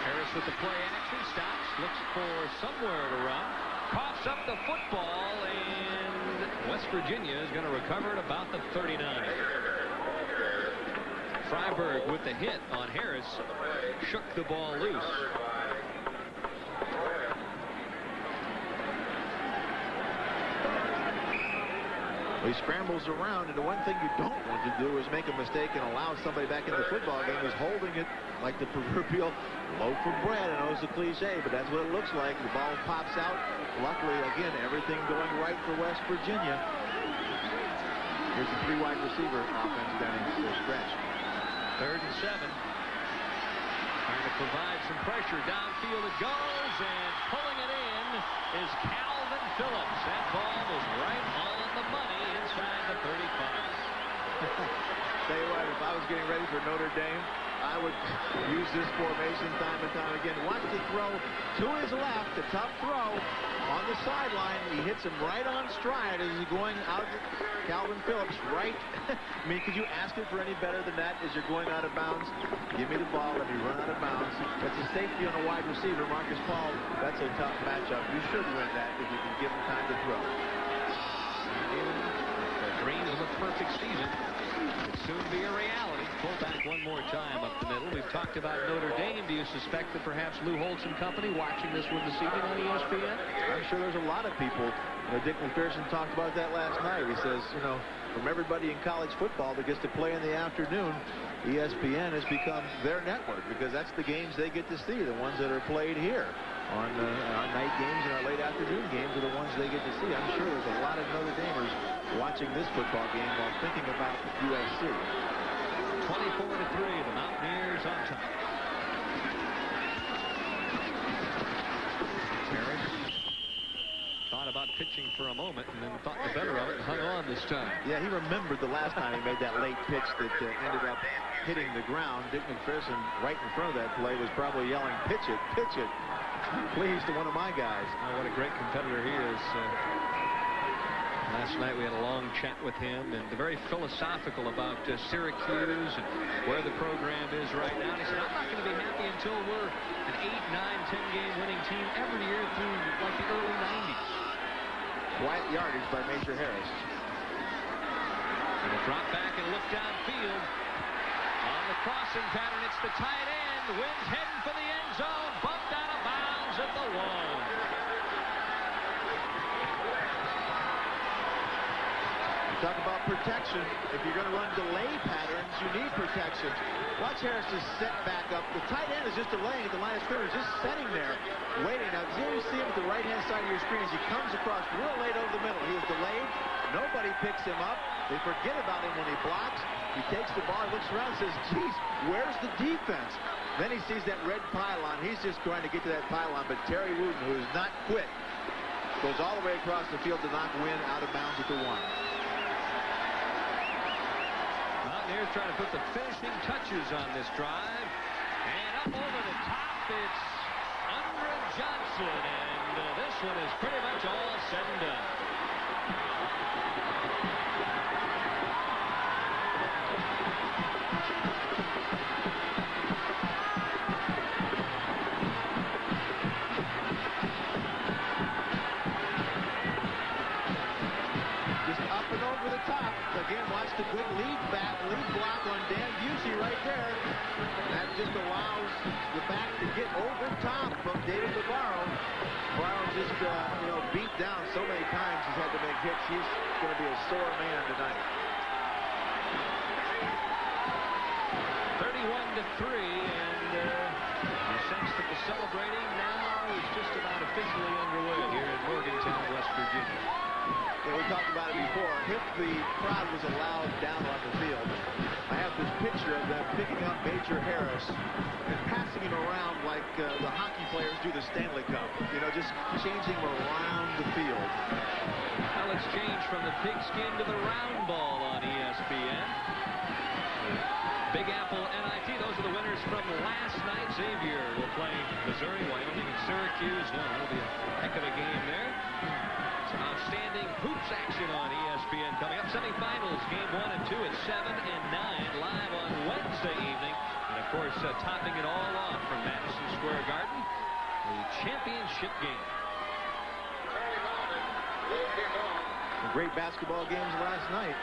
Harris with the play action, stops, looks for somewhere to run, coughs up the football, and West Virginia is going to recover at about the 39. Freiberg with the hit on Harris shook the ball loose. Well, he scrambles around, and the one thing you don't want to do is make a mistake and allow somebody back in the football game who's holding it like the proverbial loaf of bread. I know it's a cliche, but that's what it looks like. The ball pops out. Luckily, again, everything going right for West Virginia. Here's the 3 wide receiver offense down in the stretch. 3rd and 7. Trying to provide some pressure. Downfield it goes, and pulling it in is Calvin Phillips. That ball was right on the money I was getting ready for Notre Dame, I would use this formation time and time again. Watch the throw to his left, the tough throw on the sideline. He hits him right on stride as he's going out. Calvin Phillips right. I mean, could you ask it for any better than that as you're going out of bounds? Give me the ball, let me run out of bounds. That's a safety on a wide receiver. Marcus Paul, that's a tough matchup. You should win that if you can give him time to throw. The dreams of a perfect season could soon be a reality. Pull back one more time up the middle. We've talked about Notre Dame. Do you suspect that perhaps Lou Holtz and company watching this one this evening on ESPN? I'm sure there's a lot of people. Dick McPherson talked about that last night. He says, from everybody in college football that gets to play in the afternoon, ESPN has become their network because that's the games they get to see, the ones that are played here. On our night games and our late afternoon games are the ones they get to see. I'm sure there's a lot of Notre Damers watching this football game while thinking about USC. 24-3, the Mountaineers on top. Harris thought about pitching for a moment and then thought the better of it and hung on this time. Yeah, he remembered the last time he made that late pitch that ended up hitting the ground. Dick McPherson, right in front of that play, was probably yelling, pitch it, please, to one of my guys. Oh, what a great competitor he is. Last night we had a long chat with him and very philosophical about Syracuse and where the program is right now. And he said, I'm not going to be happy until we're an 8, 9, 10-game winning team every year through like the early 90s. Quiet yardage by Major Harris. And a drop back and look downfield. On the crossing pattern, it's the tight end. Wins heading for the end zone. Bumped out of bounds at the 1. Talk about protection. If you're going to run delay patterns, you need protection. Watch Harris just set back up. The tight end is just delaying at the line of scrimmage, just setting there, waiting. Now, you see him at the right-hand side of your screen as he comes across real late over the middle. He is delayed. Nobody picks him up. They forget about him when he blocks. He takes the ball, looks around, and says, geez, where's the defense? Then he sees that red pylon. He's just trying to get to that pylon, but Terry Wooten, who is not quit, goes all the way across the field to knock Wynn out of bounds at the 1. Mountaineers trying to put the finishing touches on this drive. And up over the top, it's Andre Johnson. And this one is pretty much all said and done. Again, watch the good lead block on Dan Busey right there. That just allows the back to get over top of David Navarro. Navarro just, beat down so many times he's had to make hits. He's going to be a sore man tonight. 31-3, and you sense that the celebrating now is just about officially underway here in Morgantown, West Virginia. Yeah, we talked about it before. If the crowd was allowed down on the field, I have this picture of them picking up Major Harris and passing him around like the hockey players do the Stanley Cup. Just changing him around the field. Well, it's changed from the pigskin to the round ball on ESPN. Big Apple NIT, those are the winners from last night. Xavier will play Missouri, Wyoming, and Syracuse. That'll be a heck of a game there. Outstanding hoops action on ESPN coming up. Semifinals, game 1 and 2 at 7 and 9 live on Wednesday evening. And of course, topping it all off from Madison Square Garden, the championship game. Great basketball games last night.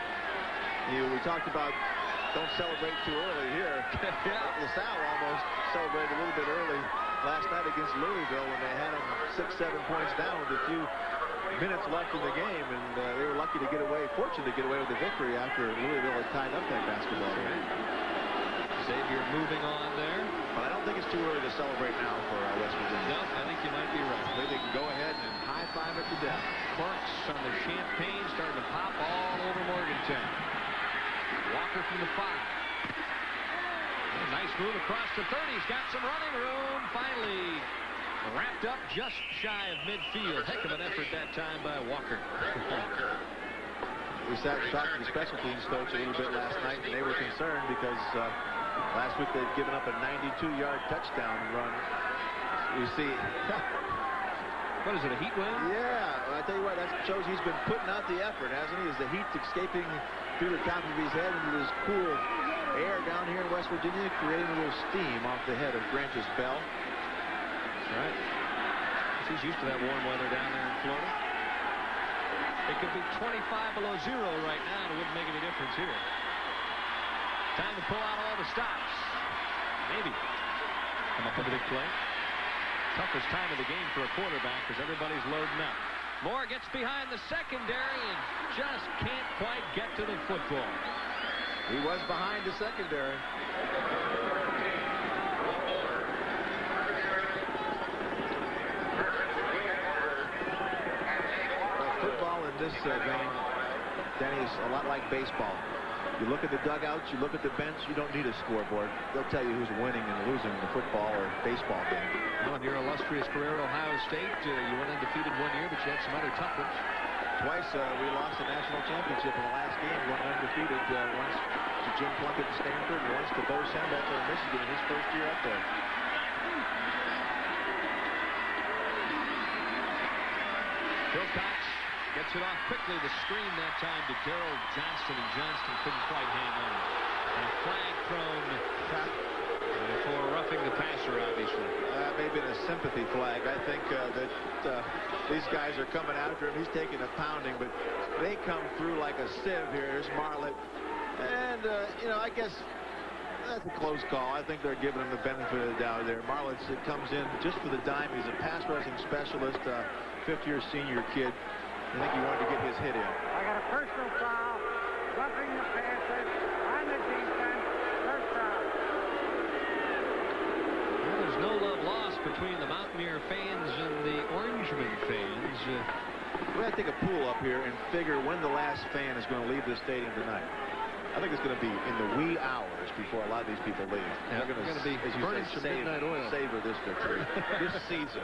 We talked about don't celebrate too early here. LaSalle almost celebrated a little bit early last night against Louisville when they had them 6-7 points down with a few minutes left in the game, and they were lucky to get away, fortunate to get away with the victory after Louisville had tied up that basketball game. Xavier moving on there. But I don't think it's too early to celebrate now for West Virginia. No, I think you might be right. I think they can go ahead and high-five it to death. Corks on the champagne starting to pop all over Morgantown. Walker from the 5. Nice move across the 30. He's got some running room. Finally wrapped up just shy of midfield. Heck of an effort that time by Walker. we talked to the special teams coach a little bit last night, and they were concerned because last week they'd given up a 92-yard touchdown run. You see. What is it, a heat wave? Yeah, I tell you what, that shows he's been putting out the effort, hasn't he? As the heat escaping through the top of his head into this cool air down here in West Virginia, creating a little steam off the head of Grantis Bell. That's right. He's used to that warm weather down there in Florida. It could be 25 below zero right now, and it wouldn't make any difference here. Time to pull out all the stops. Maybe come up with a big play. Toughest time of the game for a quarterback because everybody's loading up. Moore gets behind the secondary and just can't quite get to the football. He was behind the secondary. Football in this vein, Danny, is a lot like baseball. You look at the dugouts, you look at the bench, you don't need a scoreboard. They'll tell you who's winning and losing in the football or baseball game. Well, in your illustrious career at Ohio State, you went undefeated one year, but you had some other tough ones. Twice we lost the national championship in the last game, went undefeated once to Jim Plunkett at Stanford, and once to Bo Schembechler in Michigan in his first year up there. Wilcox gets it off quickly. The screen that time to Darrell Johnston, and Johnston couldn't quite hang on. And a flag thrown for roughing the passer, obviously. Maybe a sympathy flag. I think that these guys are coming after him. He's taking a pounding, but they come through like a sieve here. Here's Marlett. And, you know, I guess that's a close call. I think they're giving him the benefit of the doubt there. Marlett comes in just for the dime. He's a pass rushing specialist, fifth-year senior kid. I think he wanted to get his hit in. I got a personal foul, roughing the passer on the defense, first down. Well, there's no love lost between the Mountaineer fans and the Orangemen fans. We're going to take a pool up here and figure when the last fan is going to leave the stadium tonight. I think it's going to be in the wee hours before a lot of these people leave. Yeah, they're going to be burning some midnight oil. Savor this victory, this season.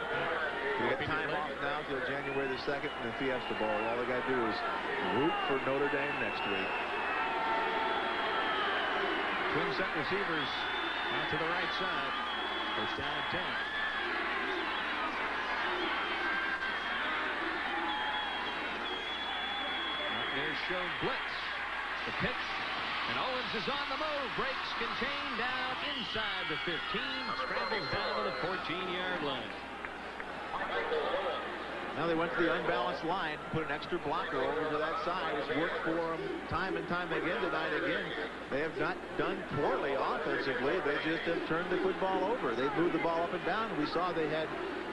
We got time off now till January the 2nd in the Fiesta Bowl. All they got to do is root for Notre Dame next week. Twin set receivers out to the right side. First down and 10. Mountaineers show blitz. The pitch. And Owens is on the move. Breaks contained down inside the 15. Scrambles down to the 14-yard line. Now they went to the unbalanced line, put an extra blocker over to that side. It's worked for them time and time again tonight. Again, they have not done poorly offensively. They just have turned the football over. They've moved the ball up and down. We saw they had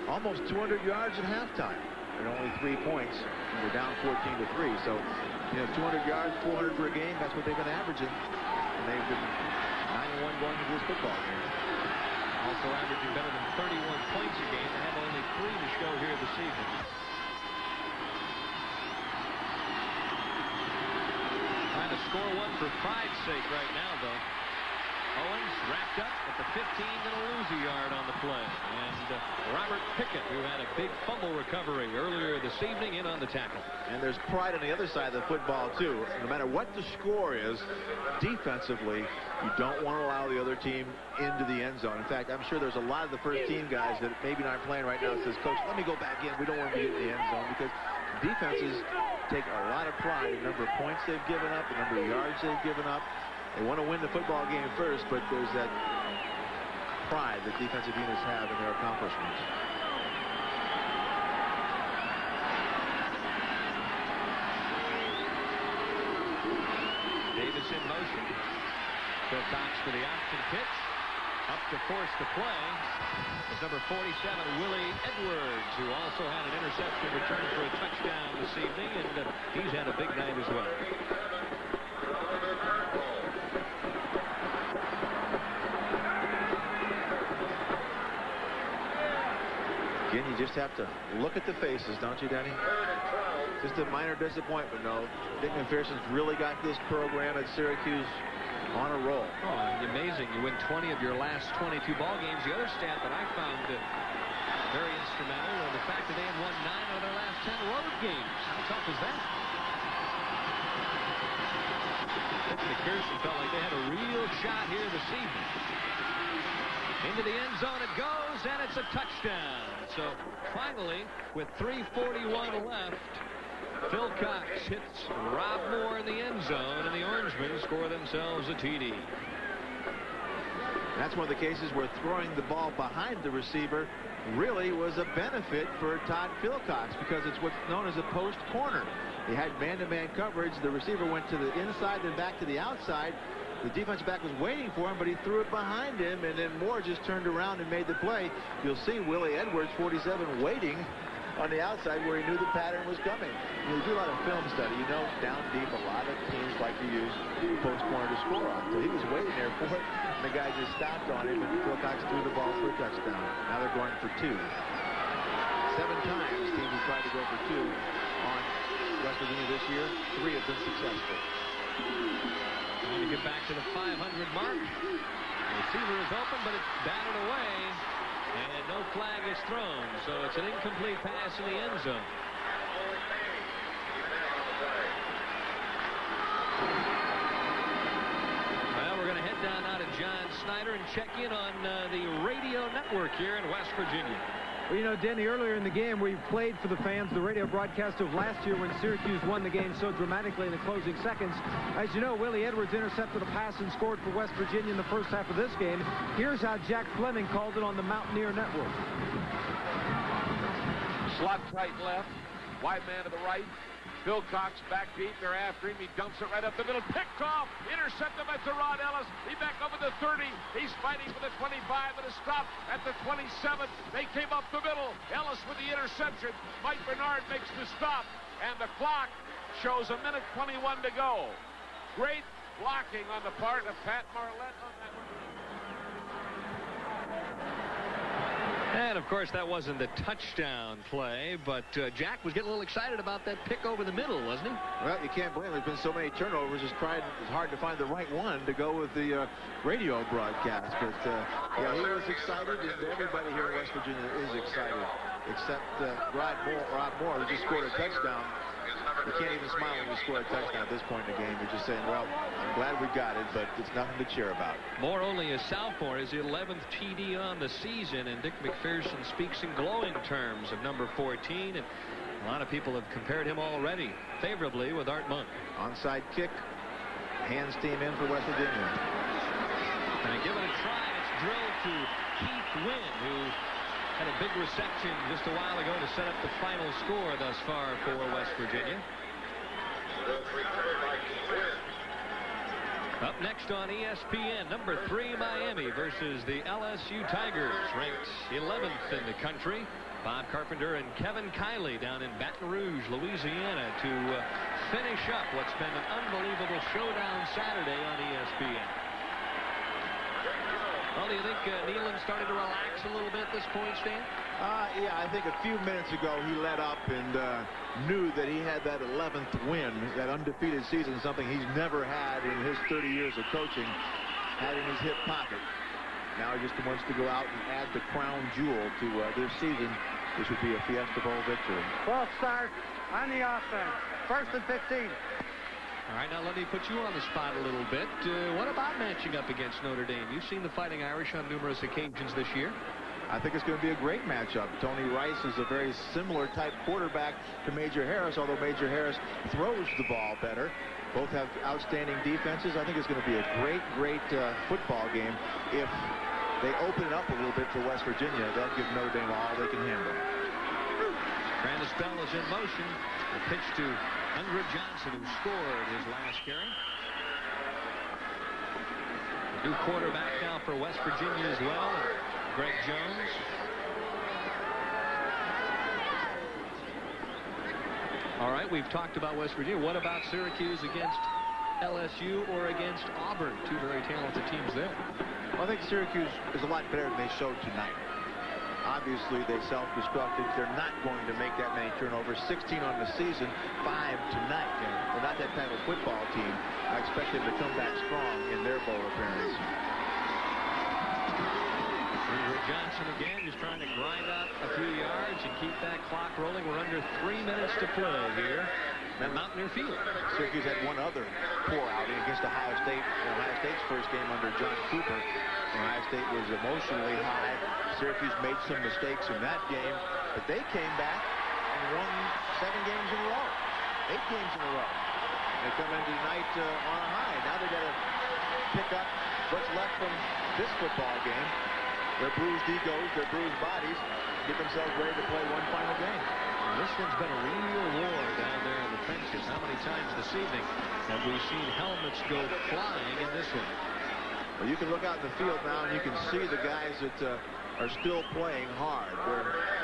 almost 200 yards at halftime and only 3 points. And they're down 14-3. So, you know, 200 yards, 400 per game, that's what they've been averaging. And they've been 9-1 going into this football game. Also averaging better than 31 points a game. They have only 3 to show here this evening. Trying to score one for pride's sake right now, though. Owens wrapped up at the 15, going to lose a yard on the play. And Robert Pickett, who had a big fumble recovery earlier this evening, in on the tackle. And there's pride on the other side of the football, too. No matter what the score is, defensively, you don't want to allow the other team into the end zone. In fact, I'm sure there's a lot of the first-team guys that maybe aren't playing right now that says, Coach, let me go back in. We don't want to be in the end zone, because defenses take a lot of pride in the number of points they've given up, the number of yards they've given up. They want to win the football game first, but there's that pride that defensive units have in their accomplishments. Davis in motion. Wilcox for the option pitch. Up to force the play is number 47, Willie Edwards, who also had an interception return for a touchdown this evening, and he's had a big night as well. Again, you just have to look at the faces, don't you, Danny? Just a minor disappointment, no. Dick McPherson's really got this program at Syracuse on a roll. Oh, amazing. You win 20 of your last 22 ball games. The other stat that I found very instrumental was the fact that they have won 9 of their last 10 road games. How tough is that? McPherson felt like they had a real shot here this evening. Into the end zone it goes, and it's a touchdown. So finally, with 3:41 left, Phil Cox hits Rob Moore in the end zone, and the Orangemen score themselves a TD. That's one of the cases where throwing the ball behind the receiver really was a benefit for Todd Philcox, because it's what's known as a post corner. He had man-to-man coverage. The receiver went to the inside, then back to the outside. The defensive back was waiting for him, but he threw it behind him, and then Moore just turned around and made the play. You'll see Willie Edwards, 47, waiting on the outside where he knew the pattern was coming. You do a lot of film study. You know, down deep, a lot of teams like to use post corner to score on. So he was waiting there for it, and the guy just stopped on him, and Philcox threw the ball for a touchdown. Now they're going for 2. 7 times teams have tried to go for 2 on West Virginia this year. 3 have been successful. Trying to get back to the 500 mark. The receiver is open, but it's batted away, and no flag is thrown. So it's an incomplete pass in the end zone. Well, we're going to head down now to John Snyder and check in on the radio network here in West Virginia. Well, you know, Denny, earlier in the game, we played for the fans the radio broadcast of last year when Syracuse won the game so dramatically in the closing seconds. As you know, Willie Edwards intercepted a pass and scored for West Virginia in the first half of this game. Here's how Jack Fleming called it on the Mountaineer Network. Slot tight left, wide man to the right. Philcox back deep. They're after him. He dumps it right up the middle. Picked off. Intercepted by Terod Ellis. He back over the 30. He's fighting for the 25 and a stop at the 27. They came up the middle. Ellis with the interception. Mike Bernard makes the stop. And the clock shows 1:21 to go. Great blocking on the part of Pat Marlette on that one. And, of course, that wasn't the touchdown play, but Jack was getting a little excited about that pick over the middle, wasn't he? Well, you can't blame him. There's been so many turnovers. It's hard to find the right one to go with the radio broadcast. But, yeah, he was excited, and everybody here in West Virginia is excited, except Rob Moore, who just scored a touchdown. You can't even smile when you score a touchdown at this point in the game. You're just saying, well, I'm glad we got it, but it's nothing to cheer about. Moore, only a sophomore, is the 11th TD on the season, and Dick McPherson speaks in glowing terms of number 14, and a lot of people have compared him already favorably with Art Monk. Onside kick, hands team in for West Virginia. And give it a try. It's drilled to Keith Wynn, who had a big reception just a while ago to set up the final score thus far for West Virginia. Up next on ESPN, number 3 Miami versus the LSU Tigers, ranked 11th in the country. Bob Carpenter and Kevin Kiley down in Baton Rouge, Louisiana, to finish up what's been an unbelievable showdown Saturday on ESPN. Well, do you think Nealon started to relax a little bit at this point, Stan? Yeah, I think a few minutes ago he let up and knew that he had that 11th win, that undefeated season, something he's never had in his 30 years of coaching, had in his hip pocket. Now he just wants to go out and add the crown jewel to this season, which would be a Fiesta Bowl victory. 12 start on the offense. 1st and 15. All right, now let me put you on the spot a little bit. What about matching up against Notre Dame? You've seen the Fighting Irish on numerous occasions this year. I think it's going to be a great matchup. Tony Rice is a very similar type quarterback to Major Harris, although Major Harris throws the ball better. Both have outstanding defenses. I think it's going to be a great football game. If they open it up a little bit for West Virginia, they'll give Notre Dame all they can handle. Brandon Bell is in motion. A pitch to Andrew Johnson, who scored his last carry. The new quarterback now for West Virginia as well, Greg Jones. All right, we've talked about West Virginia. What about Syracuse against LSU or against Auburn? Two very talented teams there. Well, I think Syracuse is a lot better than they showed tonight. Obviously, they self-destructed. They're not going to make that many turnovers. 16 on the season, 5 tonight. And they're not that kind of football team. I expect them to come back strong in their bowl appearance. Johnson again, just trying to grind out a few yards and keep that clock rolling. We're under 3 minutes to play here at Mountaineer Field. Syracuse had one other poor outing against Ohio State, Ohio State's first game under John Cooper. Ohio State was emotionally high. Syracuse made some mistakes in that game, but they came back and won 7 games in a row, 8 games in a row. They come into tonight on a high. Now they got to pick up what's left from this football game. Their bruised egos, their bruised bodies, get themselves ready to play one final game. Well, this one's been a real war down there in the trenches. How many times this evening have we seen helmets go flying in this one? Well, you can look out in the field now and you can see the guys that are still playing hard.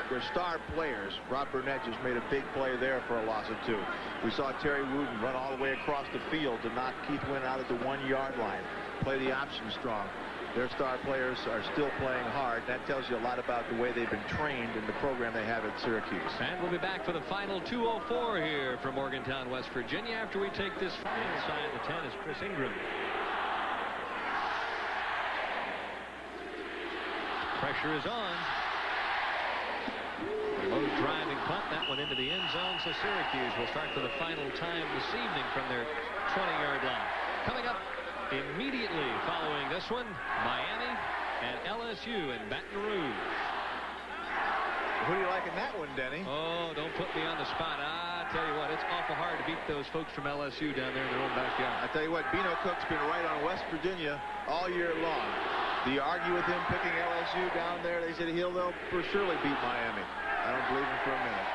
They're star players. Rob Burnett just made a big play there for a loss of 2. We saw Terry Wooten run all the way across the field to knock Keith Wynn out at the 1-yard line. Play the option strong. Their star players are still playing hard. That tells you a lot about the way they've been trained in the program they have at Syracuse. And we'll be back for the final 2:04 here from Morgantown, West Virginia, after we take this. Inside the 10 is Chris Ingram. Pressure is on. A low driving punt, that one into the end zone, so Syracuse will start for the final time this evening from their 20-yard line. Coming up immediately following this one, Miami and LSU in Baton Rouge. Who do you like in that one, Denny? Oh, don't put me on the spot. I tell you what, it's awful hard to beat those folks from LSU down there in their own backyard. I tell you what, Bino Cook's been right on West Virginia all year long. Do you argue with him picking LSU down there? They said they'll for surely beat Miami. I don't believe him for a minute.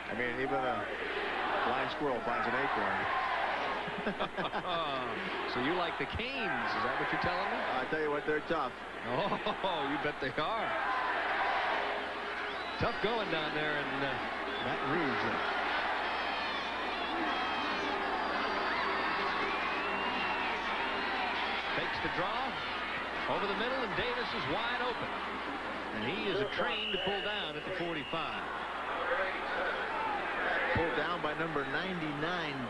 I mean, even a blind squirrel finds an acorn. So you like the Canes, is that what you're telling me? I tell you what, they're tough. Oh, you bet they are. Tough going down there in Baton Rouge. Takes the draw over the middle, and Davis is wide open. And he is a train to pull down at the 45. Pulled down by number 99,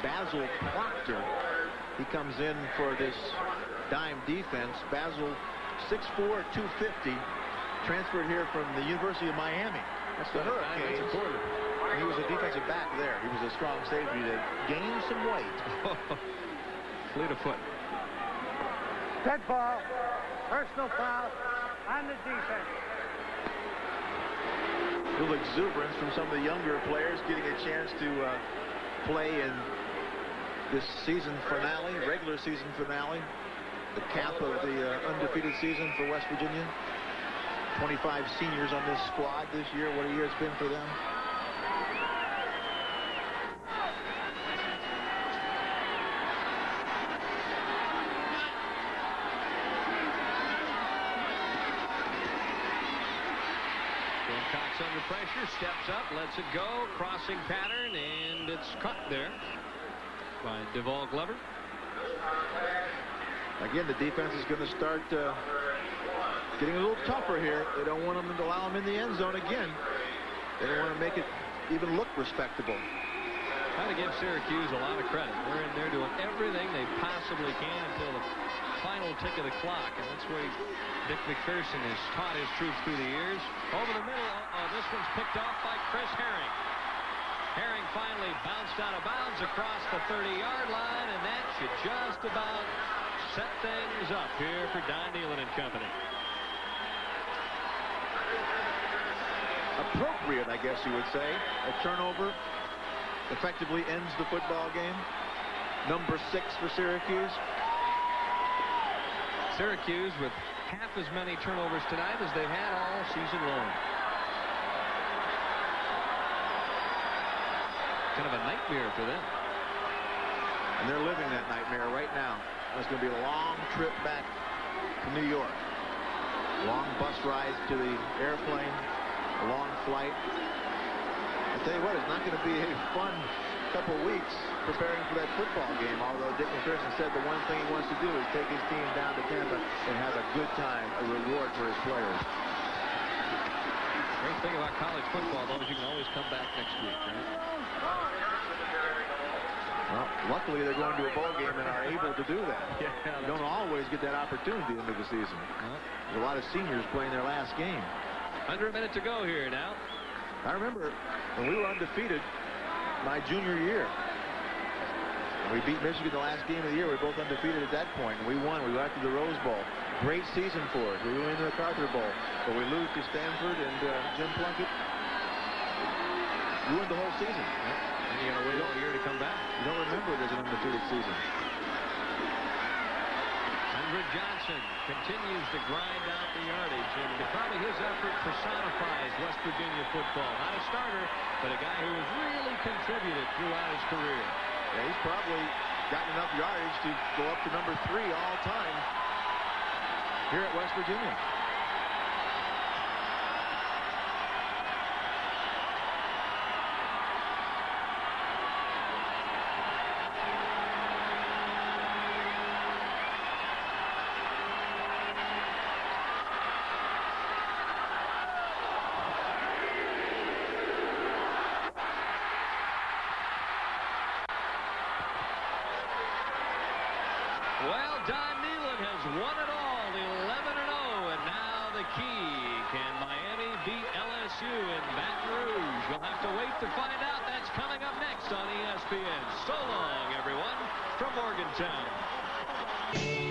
Basil Proctor. He comes in for this dime defense. Basil, 6'4", 250, transferred here from the University of Miami. That's the Hurricanes. That's a quarter. He was a defensive back there. He was a strong safety that gained some weight. Fleet of foot. Dead ball. Personal foul on the defense. A little exuberance from some of the younger players getting a chance to play in this season finale, regular season finale, the cap of the undefeated season for West Virginia. 25 seniors on this squad this year. What a year it's been for them. Wilcox under pressure, steps up, lets it go, crossing pattern, and it's caught there by Devall Glover. Again, the defense is going to start getting a little tougher here. They don't want them to allow them in the end zone again. They don't want to make it even look respectable. Got to give Syracuse a lot of credit. They're in there doing everything they possibly can until the final tick of the clock, and that's where Dick McPherson has taught his troops through the years. Over the middle, this one's picked off by Chris Herring. Herring finally bounced out of bounds across the 30-yard line, and that should just about set things up here for Don Nealon and company. Appropriate, I guess you would say. A turnover effectively ends the football game. Number 6 for Syracuse. Syracuse with half as many turnovers tonight as they've had all season long. Kind of a nightmare for them. And they're living that nightmare right now. It's going to be a long trip back to New York. Long bus ride to the airplane. A long flight. I tell you what, it's not going to be a fun couple weeks preparing for that football game, although Dick McPherson said the one thing he wants to do is take his team down to Tampa and have a good time, a reward for his players. Great thing about college football, though, is you can always come back next week, right? Well, luckily they're going to a bowl game and are able to do that. Yeah, you don't always get that opportunity into the season. There's a lot of seniors playing their last game. Under a minute to go here now. I remember when we were undefeated my junior year. We beat Michigan the last game of the year. We were both undefeated at that point, and we won. We got to the Rose Bowl. Great season for us. We went into the MacArthur Bowl, but we lose to Stanford, and Jim Plunkett ruined the whole season. And you got to wait all year to come back. You don't remember it as an undefeated season. Johnson continues to grind out the yardage, and probably his effort personifies West Virginia football. Not a starter, but a guy who has really contributed throughout his career. Yeah, he's probably gotten enough yardage to go up to number 3 all time here at West Virginia. Well, Don Nehlen has won it all, 11-0, and now the key. Can Miami beat LSU in Baton Rouge? You'll have to wait to find out. That's coming up next on ESPN. So long, everyone, from Morgantown.